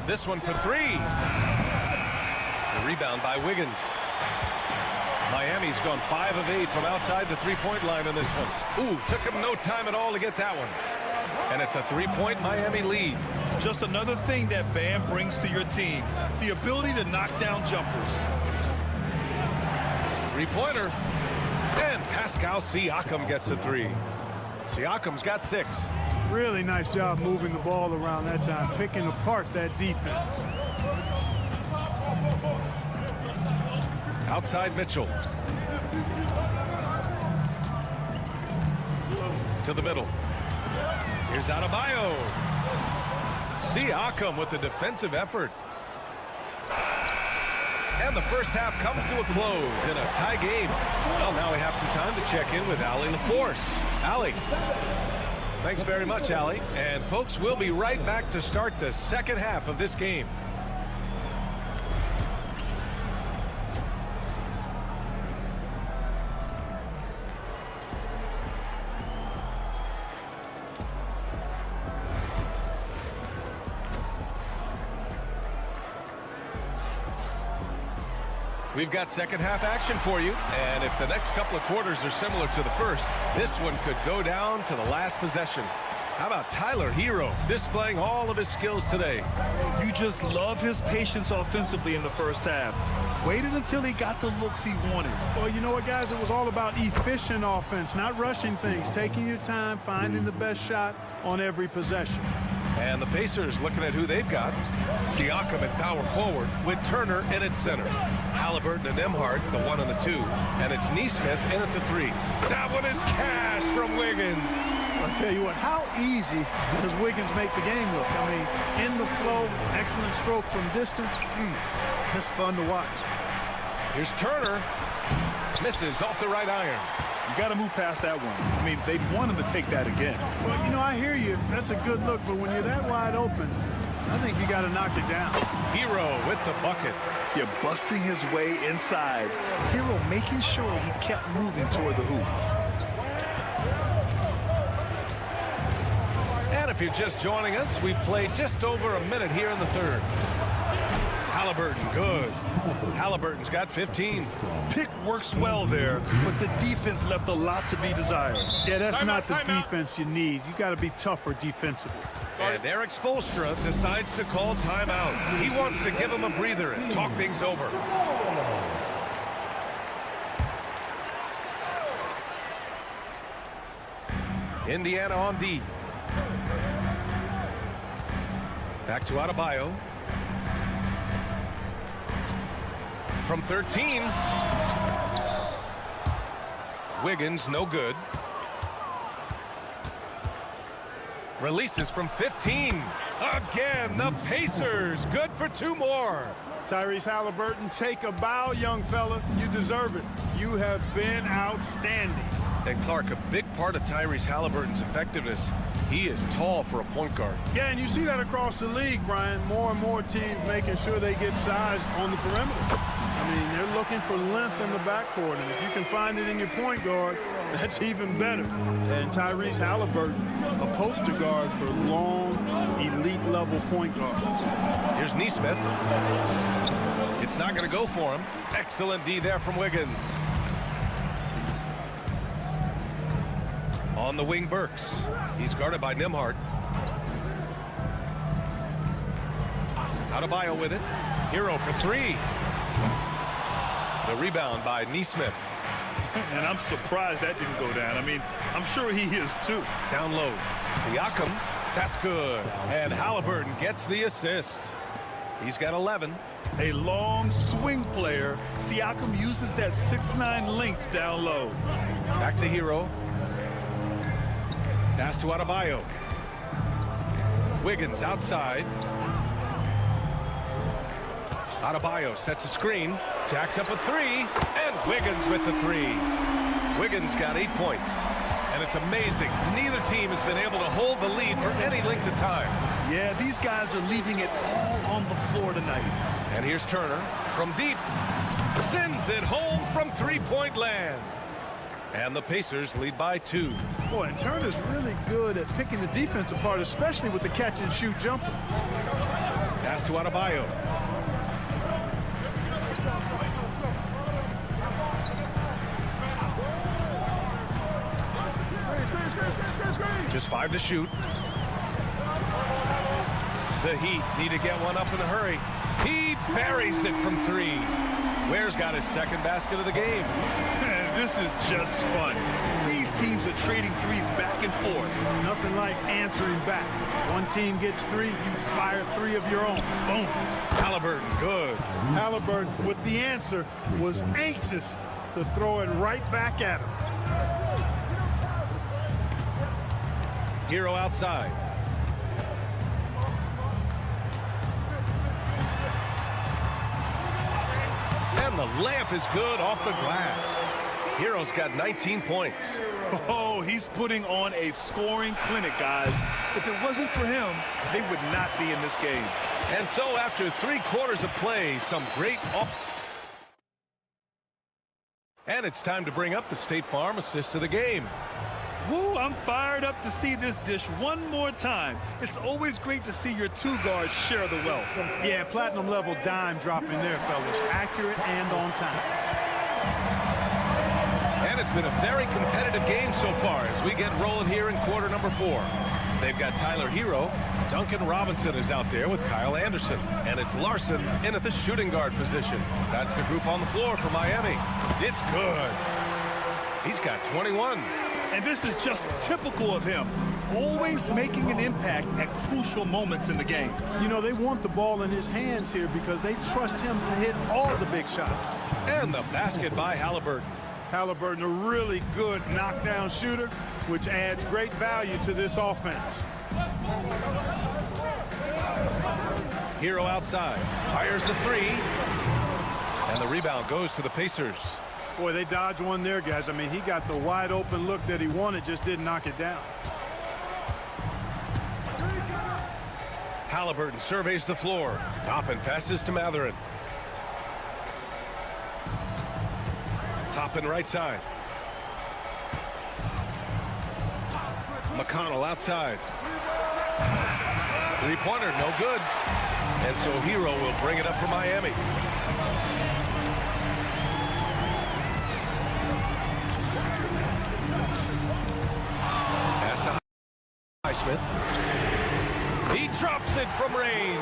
This one for 3. The rebound by Wiggins. Miami's gone 5 of 8 from outside the three-point line in this one. Ooh, took him no time at all to get that one. And it's a 3-point Miami lead. Just another thing that Bam brings to your team, the ability to knock down jumpers. Three-pointer. And Pascal Siakam gets a 3. Siakam's got 6. Really nice job moving the ball around that time, picking apart that defense. Outside Mitchell. To the middle. Here's Adebayo. Siakam with the defensive effort. And the first half comes to a close in a tie game. Well, now we have some time to check in with Allie LaForce. Allie. Thanks very much, Allie. And folks, we'll be right back to start the second half of this game. We've got second half action for you, and if the next couple of quarters are similar to the first, this one could go down to the last possession. How about Tyler Hero displaying all of his skills today? You just love his patience offensively in the first half. Waited until he got the looks he wanted. Well, you know what, guys? It was all about efficient offense, not rushing things, taking your time, finding the best shot on every possession. And the Pacers looking at who they've got. Siakam at power forward with Turner in at center. Halliburton and Nembhard, the 1 and the 2. And it's Neesmith in at the 3. That one is cash from Wiggins. I'll tell you what, how easy does Wiggins make the game look? I mean, in the flow, excellent stroke from distance. It's fun to watch. Here's Turner. Misses off the right iron. You got to move past that one. I mean, they want him to take that again. Well, you know, I hear you. That's a good look, but when you're that wide open, I think you got to knock it down. Hero with the bucket. You're busting his way inside. Hero making sure he kept moving toward the hoop. And if you're just joining us, we've played just over a minute here in the third. Halliburton, good. Halliburton's got 15. Pick works well there, but the defense left a lot to be desired. Yeah, that's not the defense you need. You got to be tougher defensively. And Eric Spoelstra decides to call timeout. He wants to give him a breather and talk things over. Indiana on D. Back to Adebayo. From 13. Wiggins, no good. Releases from 15. Again, the Pacers. Good for 2 more. Tyrese Halliburton, take a bow, young fella. You deserve it. You have been outstanding. And Clark, a big part of Tyrese Halliburton's effectiveness, he is tall for a point guard. Yeah, and you see that across the league, Brian. More and more teams making sure they get size on the perimeter. I mean, they're looking for length in the backcourt, and if you can find it in your point guard, that's even better. And Tyrese Halliburton, a poster guard for long, elite-level point guards. Here's Neesmith. It's not going to go for him. Excellent D there from Wiggins. On the wing, Burks. He's guarded by Nembhard. Adebayo with it. Hero for 3. The rebound by Neesmith. And I'm surprised that didn't go down. I mean, I'm sure he is too. Down low. Siakam. That's good. And Halliburton gets the assist. He's got 11. A long swing player. Siakam uses that 6'9" length down low. Back to Hero. Pass to Adebayo. Wiggins outside. Adebayo sets a screen. Jacks up a three. And Wiggins with the three. Wiggins got 8 points. And it's amazing. Neither team has been able to hold the lead for any length of time. Yeah, these guys are leaving it all on the floor tonight. And here's Turner from deep. Sends it home from three-point land. And the Pacers lead by 2. Boy, and Turner's really good at picking the defense apart, especially with the catch-and-shoot jumper. Pass to Adebayo. Just 5 to shoot. The Heat need to get one up in a hurry. He buries it from 3. Ware's got his second basket of the game. This is just fun. These teams are trading threes back and forth. Nothing like answering back. One team gets 3, you fire 3 of your own. Boom. Halliburton, good. Halliburton, with the answer, was anxious to throw it right back at him. Hero outside. And the layup is good off the glass. Hero's got 19 points. Oh, he's putting on a scoring clinic, guys. If it wasn't for him, they would not be in this game. And so after 3 quarters of play, some great and it's time to bring up the State Farm assist of the game. Woo, I'm fired up to see this dish one more time. It's always great to see your 2 guards share the wealth. Yeah, platinum level dime dropping there, fellas. Accurate and on time. And it's been a very competitive game so far as we get rolling here in quarter number 4. They've got Tyler Hero. Duncan Robinson is out there with Kyle Anderson. And it's Larson in at the shooting guard position. That's the group on the floor for Miami. It's good. He's got 21. And this is just typical of him. Always making an impact at crucial moments in the game. You know, they want the ball in his hands here because they trust him to hit all the big shots. And the basket by Halliburton. Halliburton, a really good knockdown shooter, which adds great value to this offense. Hero outside. Fires the 3. And the rebound goes to the Pacers. Boy, they dodged one there, guys. I mean, he got the wide open look that he wanted, just didn't knock it down. Halliburton surveys the floor. Toppin passes to Mathurin. Toppin right side. McConnell outside. 3-pointer, no good. And so Hero will bring it up for Miami. Pass to Highsmith. He drops it from range.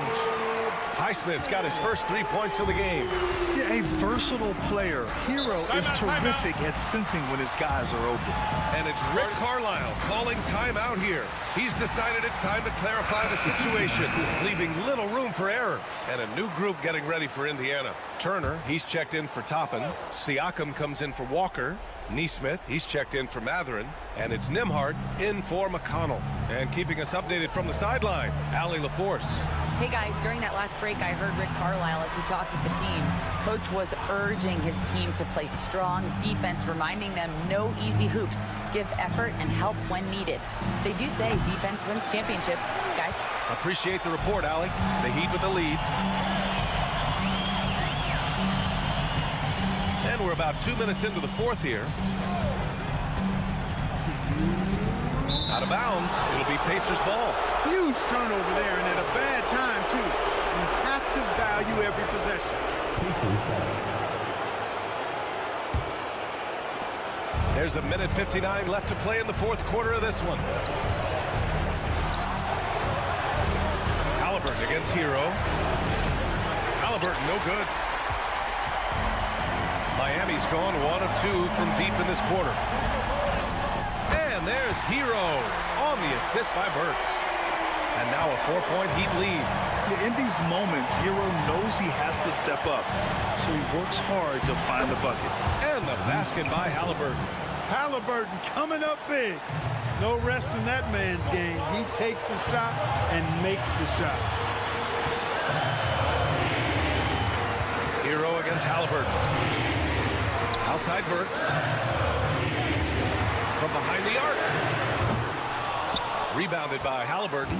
Highsmith's got his first 3 points of the game. Yeah, a versatile player. Hero is terrific at sensing when his guys are open. And it's Rick Carlisle calling timeout here. He's decided it's time to clarify the situation, leaving little room for error. And a new group getting ready for Indiana. Turner, he's checked in for Toppin. Siakam comes in for Walker. Neesmith, he's checked in for Mathurin. And it's Nimhart in for McConnell. And keeping us updated from the sideline, Allie LaForce. Hey guys, during that last break, I heard Rick Carlisle as he talked with the team. Coach was urging his team to play strong defense, reminding them no easy hoops, give effort and help when needed. They do say defense wins championships, guys. Appreciate the report, Allie. The Heat with the lead. And we're about 2 minutes into the 4th here. Out of bounds. It'll be Pacers ball. Huge turnover there, and at a bad time, too. You have to value every possession. There's a minute 59 left to play in the 4th quarter of this one. Halliburton against Hero. Halliburton, no good. Miami's gone 1 of 2 from deep in this quarter. And there's Hero on the assist by Burks. And now a 4-point Heat lead. In these moments, Hero knows he has to step up, so he works hard to find the bucket. And the basket by Halliburton. Halliburton coming up big. No rest in that man's game. He takes the shot and makes the shot. Hero against Halliburton. Outside Burks. From behind the arc. Rebounded by Halliburton.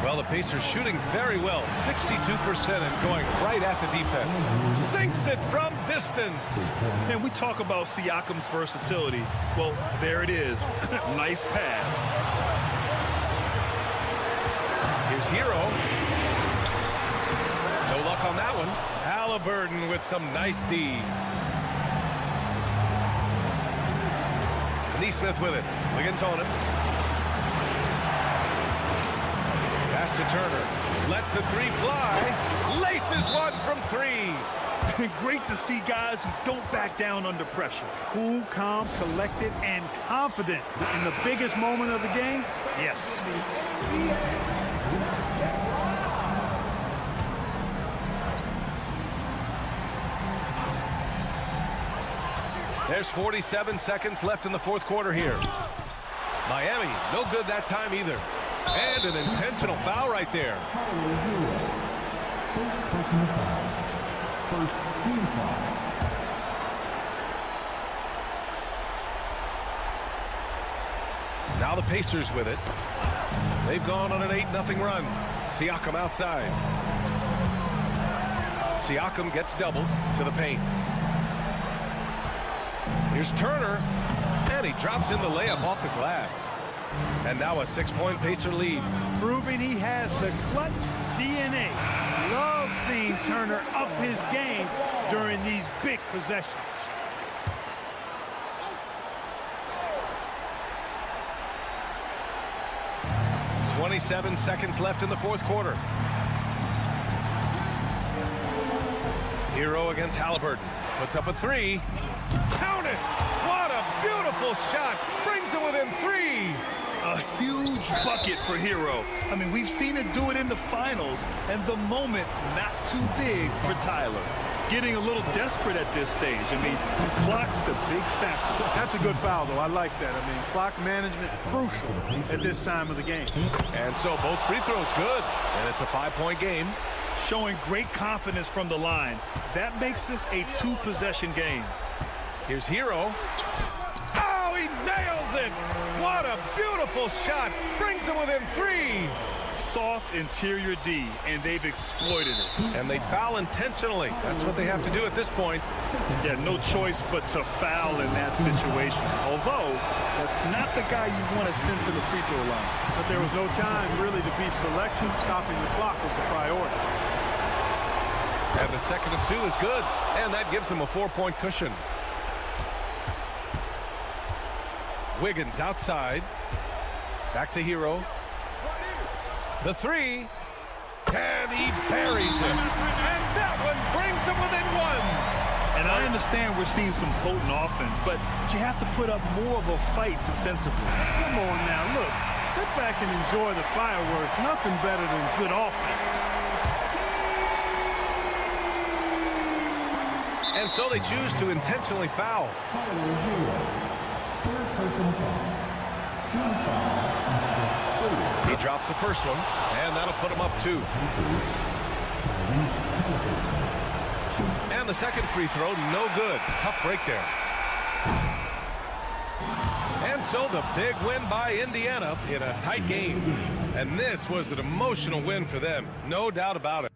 Well, the Pacers shooting very well. 62% and going right at the defense. Sinks it from distance. And we talk about Siakam's versatility. Well, there it is. Nice pass. Here's Hero. No luck on that one. Halliburton with some nice D. Neesmith with it. Wiggins on him. Pass to Turner. Lets the three fly. Laces one from 3. Great to see guys who don't back down under pressure. Cool, calm, collected, and confident in the biggest moment of the game. Yes. There's 47 seconds left in the fourth quarter here. Miami, no good that time either. And an intentional foul right there. First personal foul. First team foul. Now the Pacers with it. They've gone on an 8-0 run. Siakam outside. Siakam gets double to the paint. Here's Turner, and he drops in the layup off the glass. And now a 6-point Pacer lead. Proving he has the clutch DNA. Love seeing Turner up his game during these big possessions. .27 seconds left in the fourth quarter. Hero against Halliburton. Puts up a 3. Count it! What a beautiful shot! Brings it within 3. A huge bucket for Hero. I mean, we've seen it do it in the finals, and the moment not too big for Tyler. Getting a little desperate at this stage. I mean, the clock's the big factor. That's a good foul, though. I like that. I mean, clock management crucial at this time of the game. And so both free throws good, and it's a 5-point game. Showing great confidence from the line. That makes this a 2-possession game. Here's Hero. Oh, he nails it! What a beautiful shot! Brings him within 3. Soft interior D, and they've exploited it. And they foul intentionally. That's what they have to do at this point. Yeah, no choice but to foul in that situation. Although, that's not the guy you want to send to the free throw line. But there was no time really to be selective. Stopping the clock was the priority. And the second of 2 is good. And that gives him a 4-point cushion. Wiggins outside. Back to Hero. The 3. And he buries him. And that one brings him within 1. And I understand we're seeing some potent offense, but you have to put up more of a fight defensively. Come on now, look. Sit back and enjoy the fireworks. Nothing better than good offense. And so they choose to intentionally foul. Third personal foul. Team foul. He drops the first one, and that'll put him up 2. And the second free throw, no good. Tough break there. And so the big win by Indiana in a tight game. And this was an emotional win for them, no doubt about it.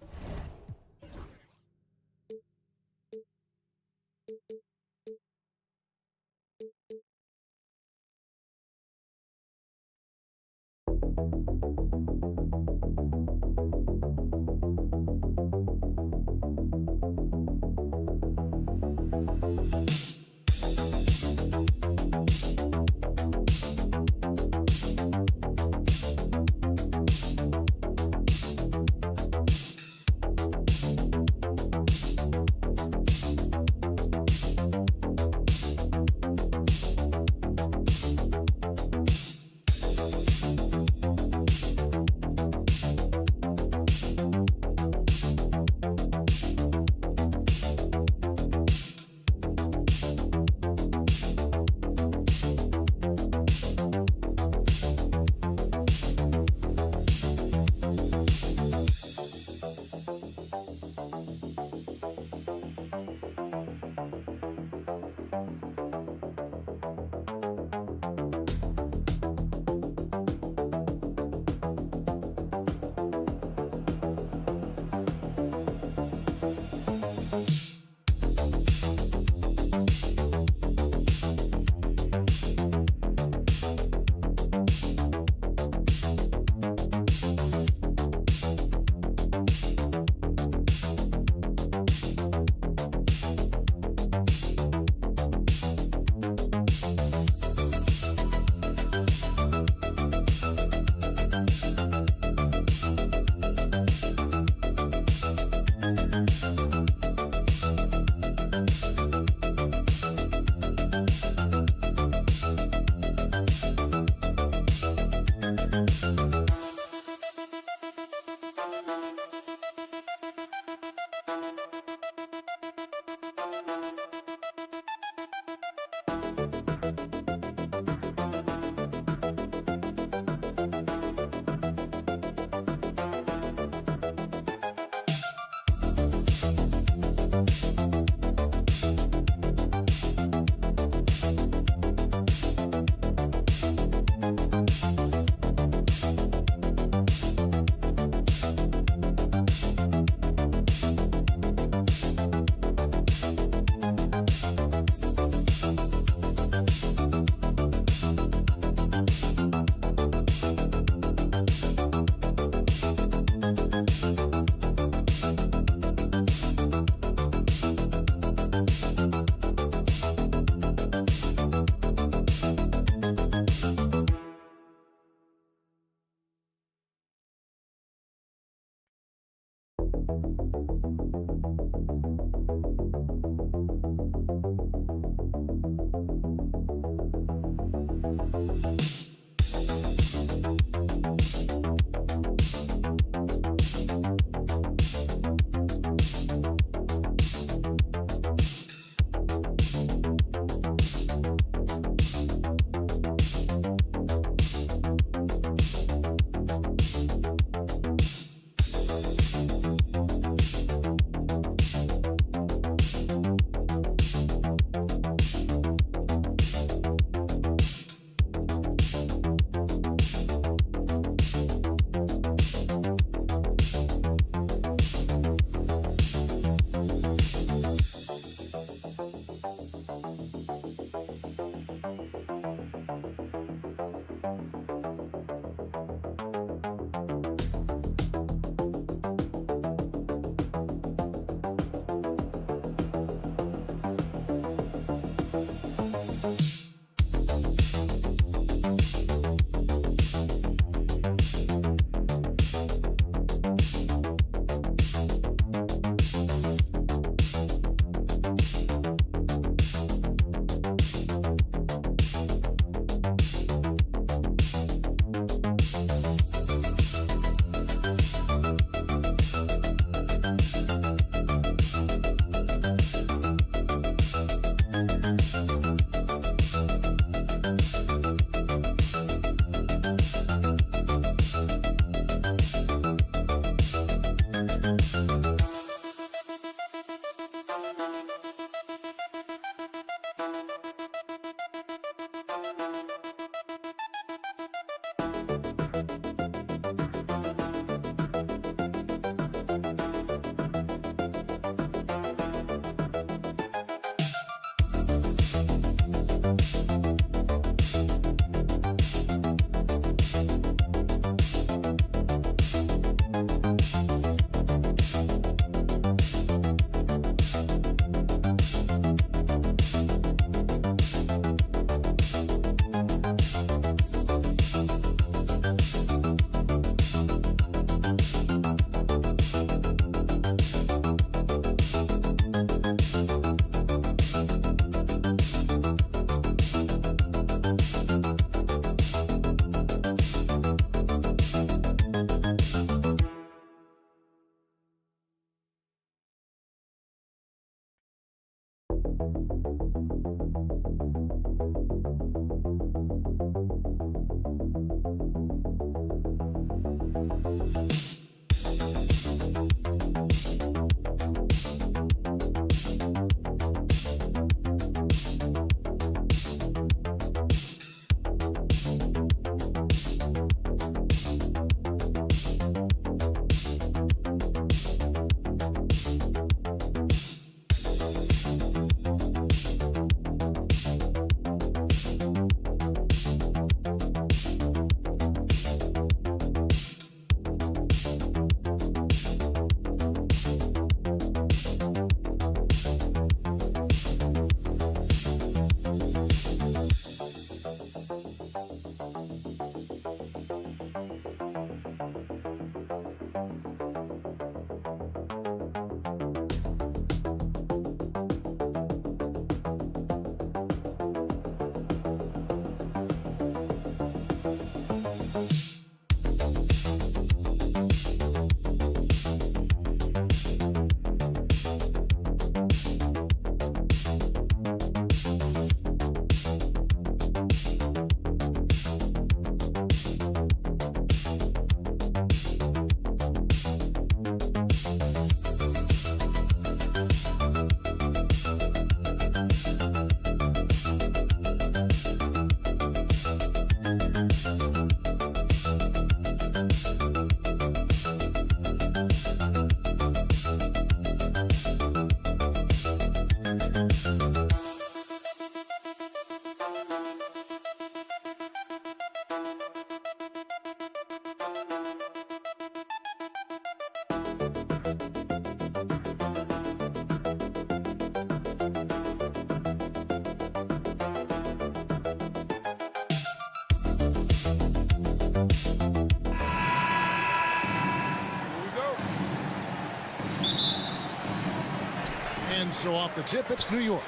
And so off the tip, it's New York.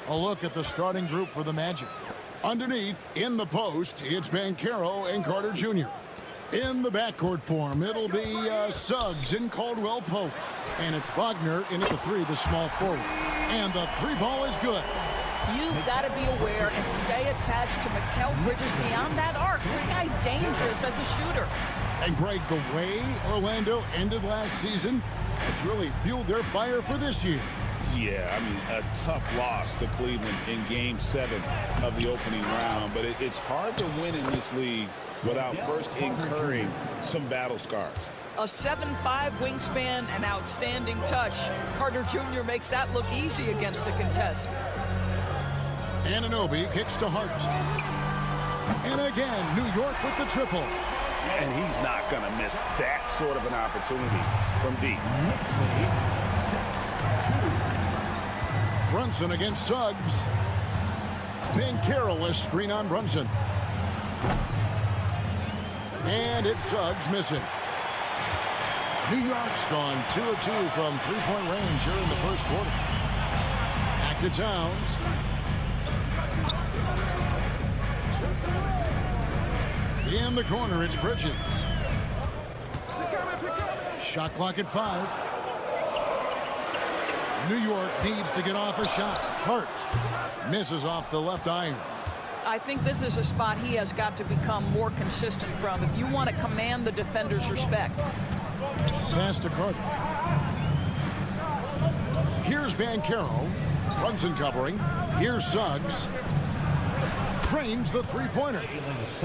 A look at the starting group for the Magic. Underneath, in the post, it's Banchero and Carter Jr. In the backcourt form, it'll be Suggs and Caldwell Pope. And it's Wagner in at the 3, the small forward. And the 3 ball is good. You've got to be aware and stay attached to Mikal Bridges beyond that arc. This guy dangerous as a shooter. And Greg, the way Orlando ended last season has really fueled their fire for this year. Yeah, I mean, a tough loss to Cleveland in Game 7 of the opening round. But it's hard to win in this league without first incurring some battle scars. A 7'5" wingspan and outstanding touch. Carter Jr. makes that look easy against the contest. Anunoby kicks to Hart. And again, New York with the triple. And he's not going to miss that sort of an opportunity from deep. Brunson against Suggs. Banchero, a screen on Brunson. And it's Suggs missing. New York's gone 2 of 2 from three-point range here in the first quarter. Back to Towns. In the corner, it's Bridges. Shot clock at 5. New York needs to get off a shot. Hart misses off the left iron. I think this is a spot he has got to become more consistent from if you want to command the defender's respect. Pass to Carter. Here's Banchero. Brunson covering. Here's Suggs. Trains the three-pointer.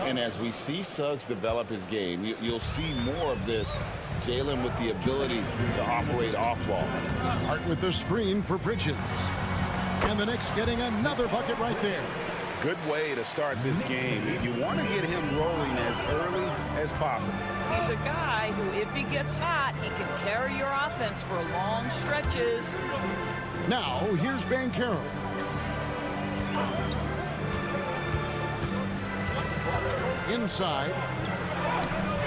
And as we see Suggs develop his game, you'll see more of this. Jalen with the ability to operate off ball. Hart with the screen for Bridges. And the Knicks getting another bucket right there. Good way to start this game. You want to get him rolling as early as possible. He's a guy who, if he gets hot, he can carry your offense for long stretches. Now, here's Banchero. Inside.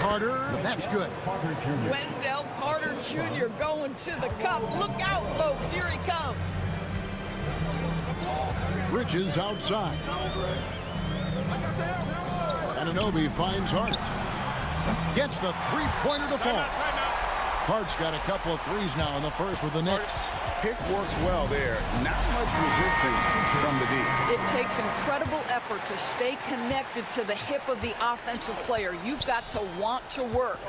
Carter, that's good. Wendell Carter Jr. going to the cup. Look out, folks. Here he comes. Bridges outside. Anunoby finds Hart. Gets the three-pointer to fall. Hart's got a couple of threes now in the first with the Knicks. Pick works well there. Not much resistance from the deep. It takes incredible effort to stay connected to the hip of the offensive player. You've got to want to work.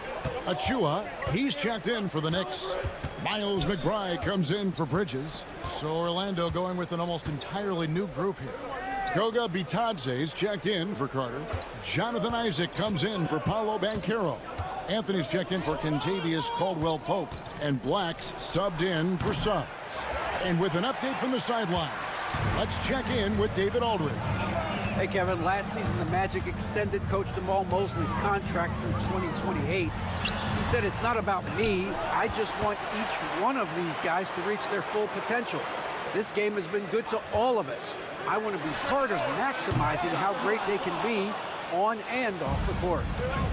Achua, he's checked in for the Knicks. Miles McBride comes in for Bridges. So Orlando going with an almost entirely new group here. Goga Bitadze's checked in for Carter. Jonathan Isaac comes in for Paolo Banchero. Anthony's checked in for Kentavious Caldwell Pope. And Black's subbed in for Suggs. And with an update from the sidelines, let's check in with David Aldridge. Hey, Kevin, last season the Magic extended Coach Jamal Mosley's contract through 2028. He said, it's not about me. I just want each one of these guys to reach their full potential. This game has been good to all of us. I want to be part of maximizing how great they can be on and off the court.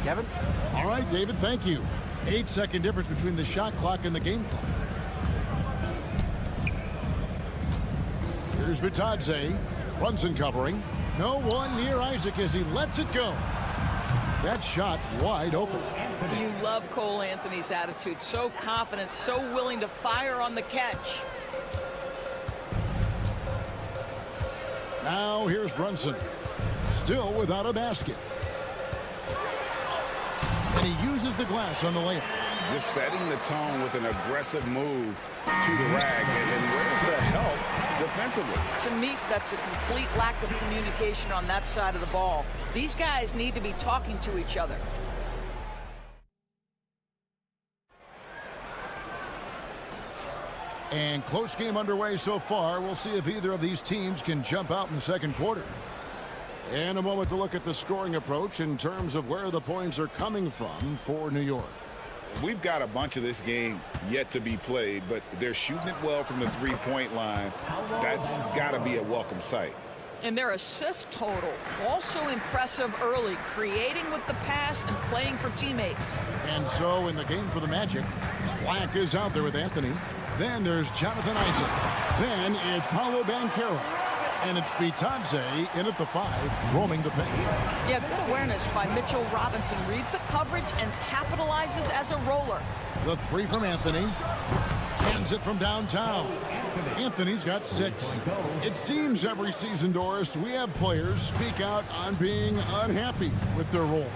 Kevin? All right, David, thank you. 8-second difference between the shot clock and the game clock. Here's Bitadze. Brunson covering. No one near Isaac as he lets it go. That shot wide open. You love Cole Anthony's attitude. So confident, so willing to fire on the catch. Now here's Brunson. Still without a basket. And he uses the glass on the layup. Just setting the tone with an aggressive move to the rack. And where's the help defensively? To me, that's a complete lack of communication on that side of the ball. These guys need to be talking to each other. And close game underway so far. We'll see if either of these teams can jump out in the second quarter. And a moment to look at the scoring approach in terms of where the points are coming from for New York. We've got a bunch of this game yet to be played, but they're shooting it well from the three-point line. That's got to be a welcome sight. And their assist total, also impressive early, creating with the pass and playing for teammates. And so in the game for the Magic, Black is out there with Anthony. Then there's Jonathan Isaac. Then it's Paolo Banchero. And it's Bitadze in at the 5, roaming the paint. Yeah, good awareness by Mitchell Robinson. Reads the coverage and capitalizes as a roller. The 3 from Anthony. Cans it from downtown. Anthony's got 6. It seems every season, Doris, we have players speak out on being unhappy with their role.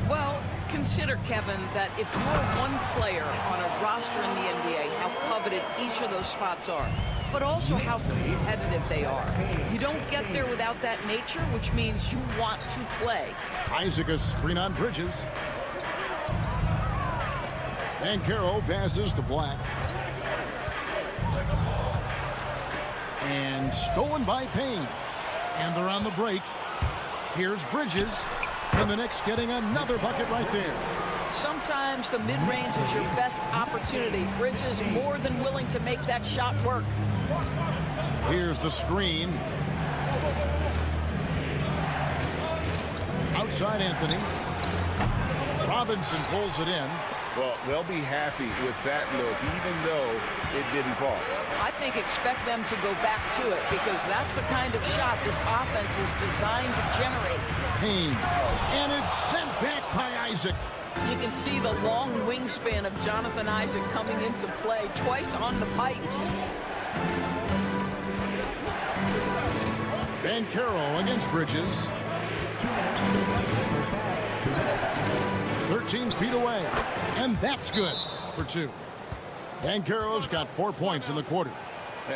Well, consider, Kevin, that if you're one player on a roster in the NBA, how coveted each of those spots are, but also how competitive they are. You don't get there without that nature, which means you want to play. Isaac a screen on Bridges. Banchero passes to Black. And stolen by Payne. And they're on the break. Here's Bridges. And the Knicks getting another bucket right there. Sometimes the mid-range is your best opportunity. Bridges more than willing to make that shot work. Here's the screen. Outside Anthony. Robinson pulls it in. Well, they'll be happy with that look, even though it didn't fall. I think expect them to go back to it because that's the kind of shot this offense is designed to generate. Payne. And it's sent back by Isaac. You can see the long wingspan of Jonathan Isaac coming into play twice on the pipes. Banchero against Bridges. 13 feet away. And that's good for 2. Banchero's got 4 points in the quarter.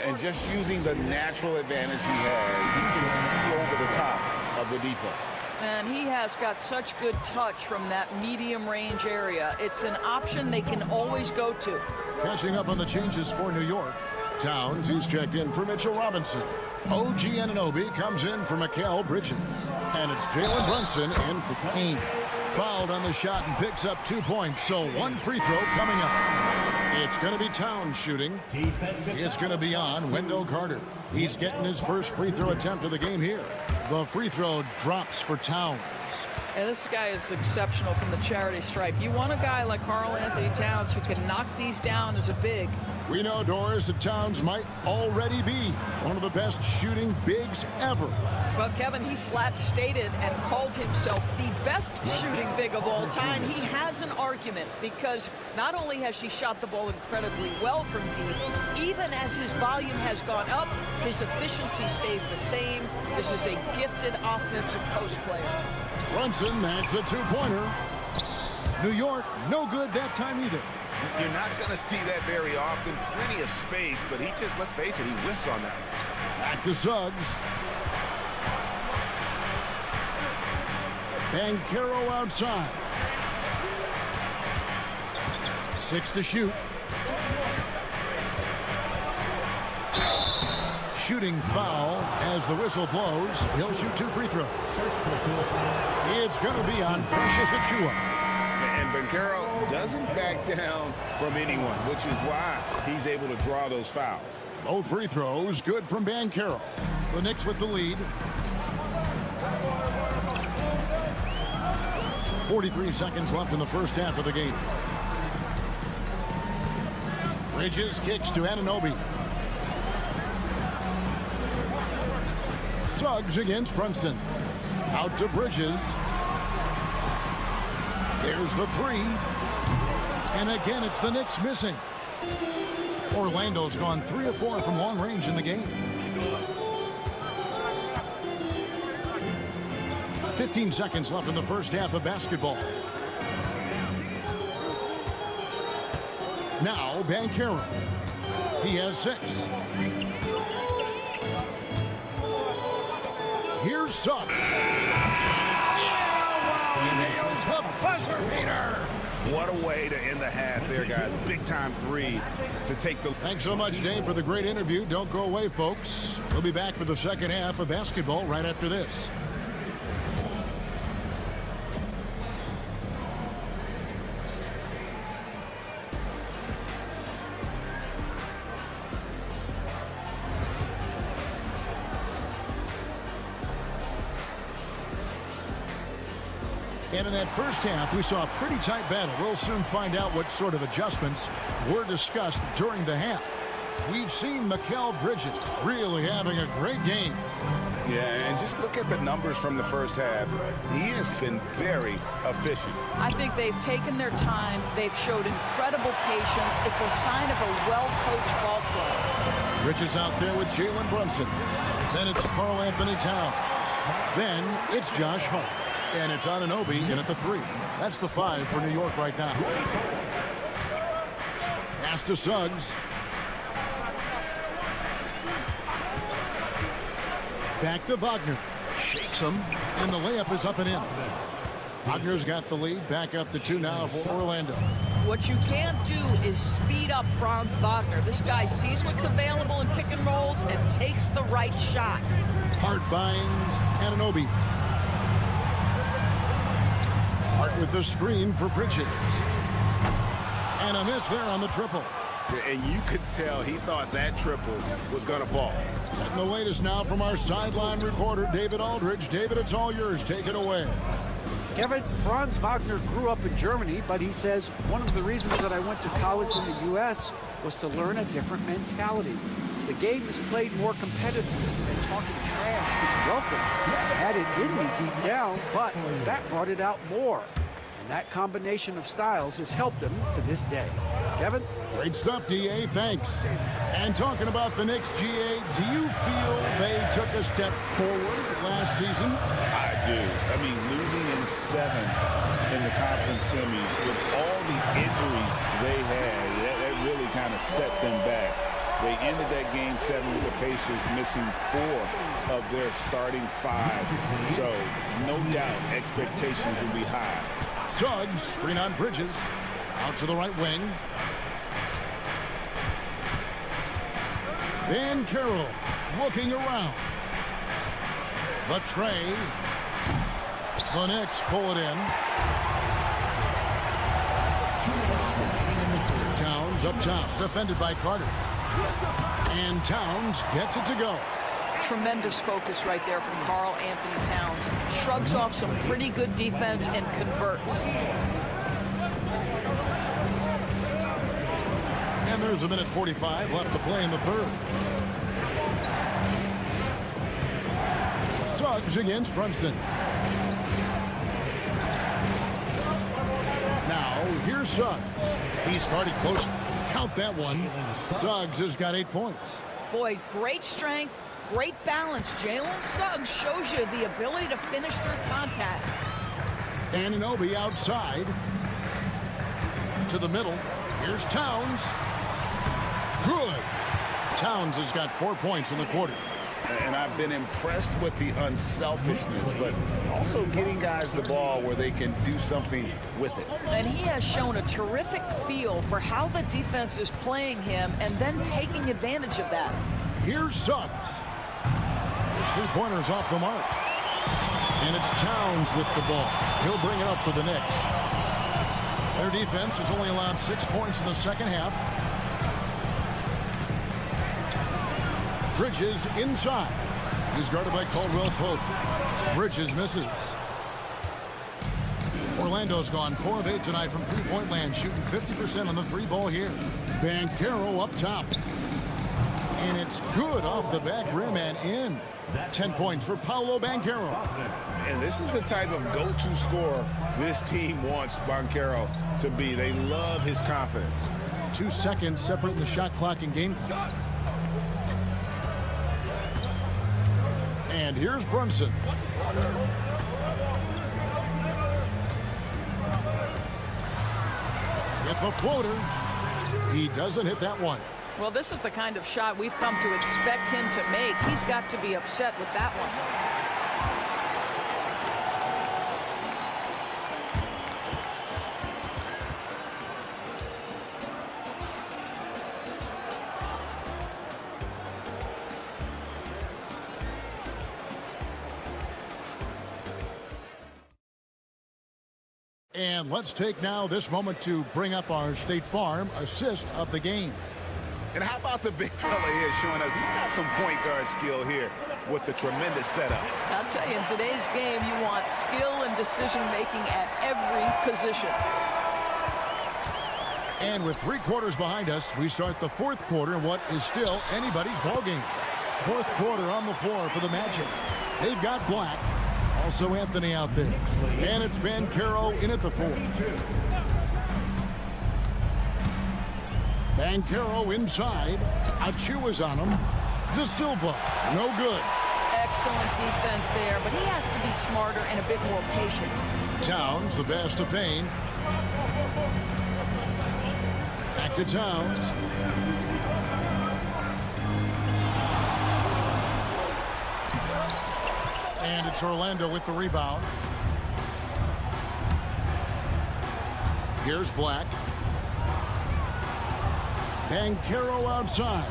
And just using the natural advantage he has, he can see over the top of the defense. And he has got such good touch from that medium range area. It's an option they can always go to. Catching up on the changes for New York. Towns is checked in for Mitchell Robinson. OG Anunoby comes in for Mikal Bridges. And it's Jalen Brunson in for Payne. Fouled on the shot and picks up 2 points. So 1 free throw coming up. It's going to be Towns shooting. It's going to be on Wendell Carter. He's getting his first free throw attempt of the game here. The free throw drops for Towns. And this guy is exceptional from the charity stripe. You want a guy like Karl Anthony Towns who can knock these down as a big. We know, Doris, that Towns might already be one of the best shooting bigs ever. Well, Kevin, he flat stated and called himself the best shooting big of all time. He has an argument because not only has she shot the ball incredibly well from deep, even as his volume has gone up, his efficiency stays the same. This is a gifted offensive post player. Brunson, that's a 2-pointer. New York, no good that time either. You're not going to see that very often. Plenty of space, but he just, let's face it, he whiffs on that. Back to Suggs. Banchero outside. 6 to shoot. Shooting foul as the whistle blows. He'll shoot 2 free throws. It's going to be on Precious Achiuwa. And Banchero doesn't back down from anyone, which is why he's able to draw those fouls. Both free throws good from Banchero. The Knicks with the lead. 43 seconds left in the first half of the game. Bridges kicks to Anunoby. Suggs against Brunson. Out to Bridges. There's the 3. And again, it's the Knicks missing. Orlando's gone 3 of 4 from long range in the game. 15 seconds left in the first half of basketball. Now, Banchero. He has 6. Here's Suggs. He nails the buzzer beater. What a way to end the half there, guys. Big time 3 to take the... Thanks so much, Dave, for the great interview. Don't go away, folks. We'll be back for the second half of basketball right after this. And in that first half, we saw a pretty tight battle. We'll soon find out what sort of adjustments were discussed during the half. We've seen Mikal Bridges really having a great game. Yeah, and just look at the numbers from the first half. He has been very efficient. I think they've taken their time. They've showed incredible patience. It's a sign of a well-coached ball club. Bridges out there with Jalen Brunson. Then it's Karl Anthony Towns. Then it's Josh Hart. And it's Anunoby in at the 3. That's the 5 for New York right now. Pass to Suggs. Back to Wagner. Shakes him. And the layup is up and in. Wagner's got the lead. Back up to 2 now for Orlando. What you can't do is speed up Franz Wagner. This guy sees what's available in pick and rolls and takes the right shot. Hart finds Anunoby. Hart with the screen for Bridges. And a miss there on the triple. And you could tell he thought that triple was going to fall. Setting the latest now from our sideline reporter, David Aldridge. David, it's all yours. Take it away. Kevin, Franz Wagner grew up in Germany, but he says one of the reasons that I went to college in the U.S. was to learn a different mentality. The game is played more competitively, and talking trash is welcome. I had it in me deep down, but that brought it out more. And that combination of styles has helped him to this day. Kevin? Great stuff, D.A. Thanks. And talking about the Knicks, G.A., do you feel they took a step forward last season? I do. I mean, losing in 7 in the conference semis with all the injuries they had, that really kind of set them back. They ended that game 7 with the Pacers missing 4 of their starting 5. So, no doubt, expectations will be high. Suggs, screen on Bridges. Out to the right wing. Van Carroll looking around. The tray. The Knicks pull it in. Towns up top, defended by Carter. And Towns gets it to go. Tremendous focus right there from Karl Anthony Towns. Shrugs off some pretty good defense and converts. And there's a minute 45 left to play in the third. Suggs against Brunson. Now, here's Suggs. He's guarded close. Count that one. Suggs has got 8 points. Boy, great strength, great balance. Jalen Suggs shows you the ability to finish through contact. Anunoby outside. To the middle. Here's Towns. Good. Towns has got 4 points in the quarter. And I've been impressed with the unselfishness, but also getting guys the ball where they can do something with it. And he has shown a terrific feel for how the defense is playing him and then taking advantage of that. Here's Suggs. His 3-pointers off the mark. And it's Towns with the ball. He'll bring it up for the Knicks. Their defense has only allowed 6 points in the second half. Bridges inside. He's guarded by Caldwell Pope. Bridges misses. Orlando's gone 4 of 8 tonight from three-point land, shooting 50% on the 3-ball here. Banchero up top. And it's good off the back rim and in. 10 points for Paolo Banchero. And this is the type of go-to scorer this team wants Banchero to be. They love his confidence. 2 seconds separating the shot clock and game clock. And here's Brunson. With the floater. He doesn't hit that one. Well, this is the kind of shot we've come to expect him to make. He's got to be upset with that one. And let's take now this moment to bring up our State Farm assist of the game. And how about the big fella here showing us he's got some point guard skill here. with the tremendous setup. I'll tell you, in today's game, you want skill and decision-making at every position. And with 3 quarters behind us, we start the 4th quarter in what is still anybody's ballgame. 4th quarter on the floor for the Magic. They've got Black, also Anthony out there. And it's Banchero in at the 4. Banchero inside. Achiuwa's on him. De Silva, no good. Excellent defense there, but he has to be smarter and a bit more patient. Towns, the pass to Payne. Back to Towns. And it's Orlando with the rebound. Here's Black. Banchero outside.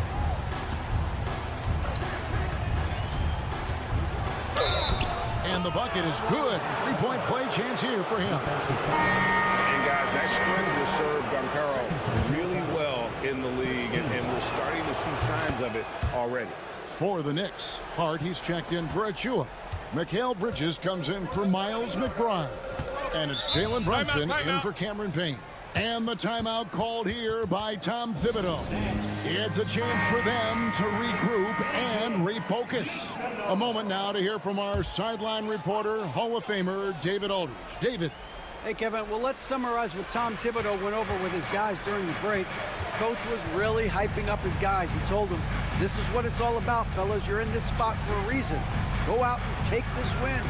And the bucket is good. 3-point play chance here for him. And guys, that strength will serve Banchero really well in the league, and we're starting to see signs of it already. For the Knicks, Hart, he's checked in for Achiuwa. Mikal Bridges comes in for Miles McBride. And it's Jalen Brunson in for Cameron Payne. And the timeout called here by Tom Thibodeau. It's a chance for them to regroup and refocus. A moment now to hear from our sideline reporter, Hall of Famer David Aldridge. David. Hey, Kevin, well, let's summarize what Tom Thibodeau went over with his guys during the break. Coach was really hyping up his guys. He told them, this is what it's all about, fellas. You're in this spot for a reason. Go out and take this win.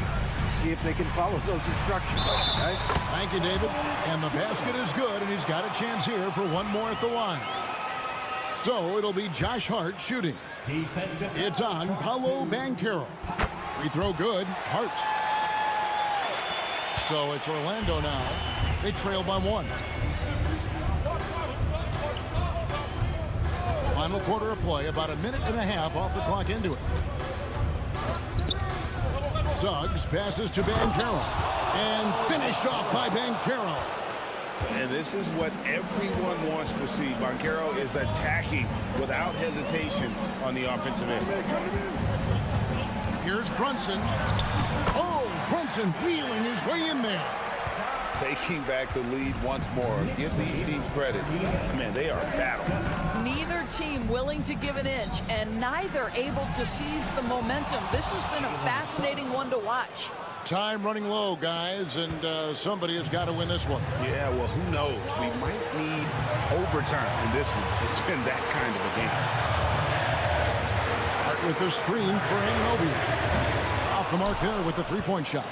See if they can follow those instructions, guys. Thank you, David. And the basket is good, and he's got a chance here for one more at the line. So it'll be Josh Hart shooting. It's on Paolo Banchero. Free throw good. Hart. So it's Orlando now. They trail by 1. Final quarter of play, about a minute and a half off the clock into it. Suggs passes to Banchero. And finished off by Banchero. And this is what everyone wants to see. Banchero is attacking without hesitation on the offensive end. Here's Brunson. Oh, Brunson wheeling his way in there. Taking back the lead once more. Give these teams credit. Man, they are battling. Neither team willing to give an inch, and neither able to seize the momentum. This has been a fascinating one to watch. Time running low, guys, and somebody has got to win this one. Yeah, well, who knows? We might need overtime in this one. It's been that kind of a game. Hart with the screen for Anunoby. Off the mark there with the 3-point shot.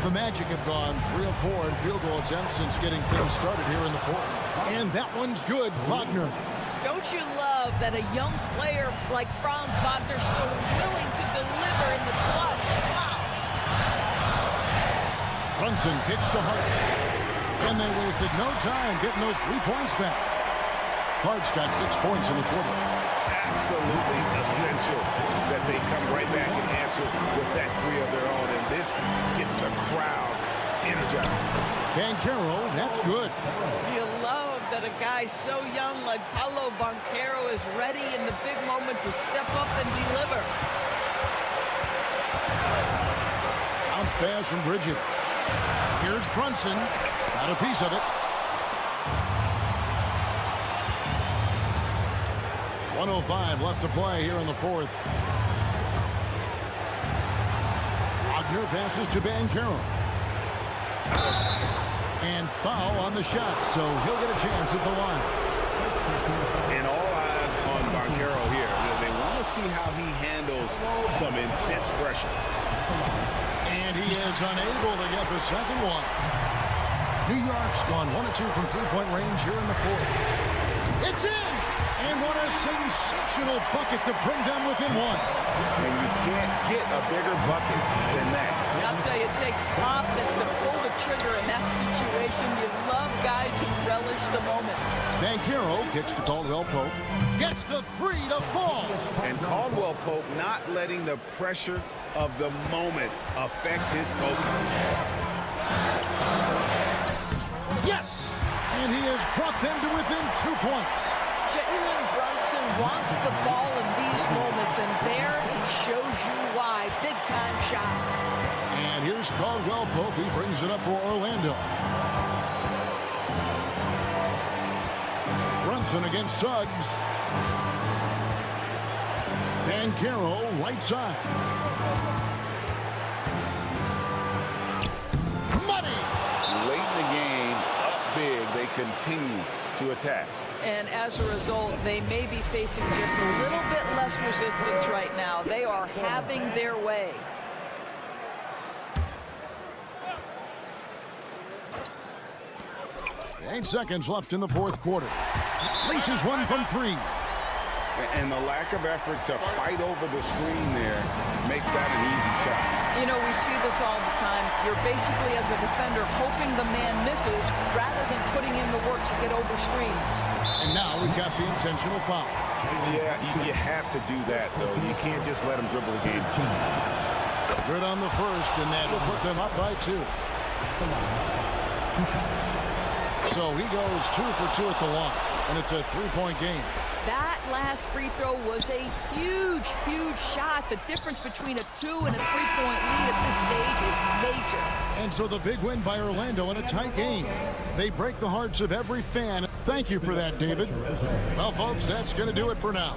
The Magic have gone 3 of 4 in field goal attempts since getting things started here in the 4th. And that one's good, Wagner. Don't you love that a young player like Franz Wagner so willing to deliver in the clutch? Wow. Brunson kicks to Hart. And they wasted no time getting those 3 points back. Hart's got 6 points in the quarter. Absolutely essential that they come right back and answer with that 3 of their own. And this gets the crowd energized. Banchero, that's good. You love that a guy so young like Paolo Banchero is ready in the big moment to step up and deliver. Bounce pass from Bridges. Here's Brunson. Got a piece of it. 1:05 left to play here in the 4th. Wagner passes to Banchero. And foul on the shot, so he'll get a chance at the line. And all eyes on Banchero here. They want to see how he handles some intense pressure. And he is unable to get the second one. New York's gone 1 of 2 from 3-point range here in the 4th. It's in! And what a sensational bucket to bring them within 1. And you can't get a bigger bucket than that. I'll tell you, it takes confidence to pull the trigger in that situation. You love guys who relish the moment. Banchero kicks to Caldwell Pope. Gets the 3 to fall. And Caldwell Pope not letting the pressure of the moment affect his focus. Yes! And he has brought them to within 2 points. Jalen Brunson wants the ball in these moments. and there he shows you why. Big-time shot. And here's Caldwell Pope. He brings it up for Orlando. Brunson against Suggs. Banchero, right side. Money! Late in the game, up big, they continue to attack. And as a result, they may be facing just a little bit less resistance right now. They are having their way. Eight seconds left in the fourth quarter. Laces one from three. And the lack of effort to fight over the screen there makes that an easy shot. You know, we see this all the time. You're basically, as a defender, hoping the man misses rather than putting in the work to get over screens. And now we've got the intentional foul. Yeah, you have to do that, though. You can't just let him dribble the game. Good on the first, and that will put them up by 2. So he goes 2 for 2 at the line, and it's a 3-point game. That last free throw was a huge, huge shot. The difference between a 2 and a 3-point lead at this stage is major. And so the big win by Orlando in a tight game. They break the hearts of every fan. Thank you for that, David. Well, folks, that's going to do it for now.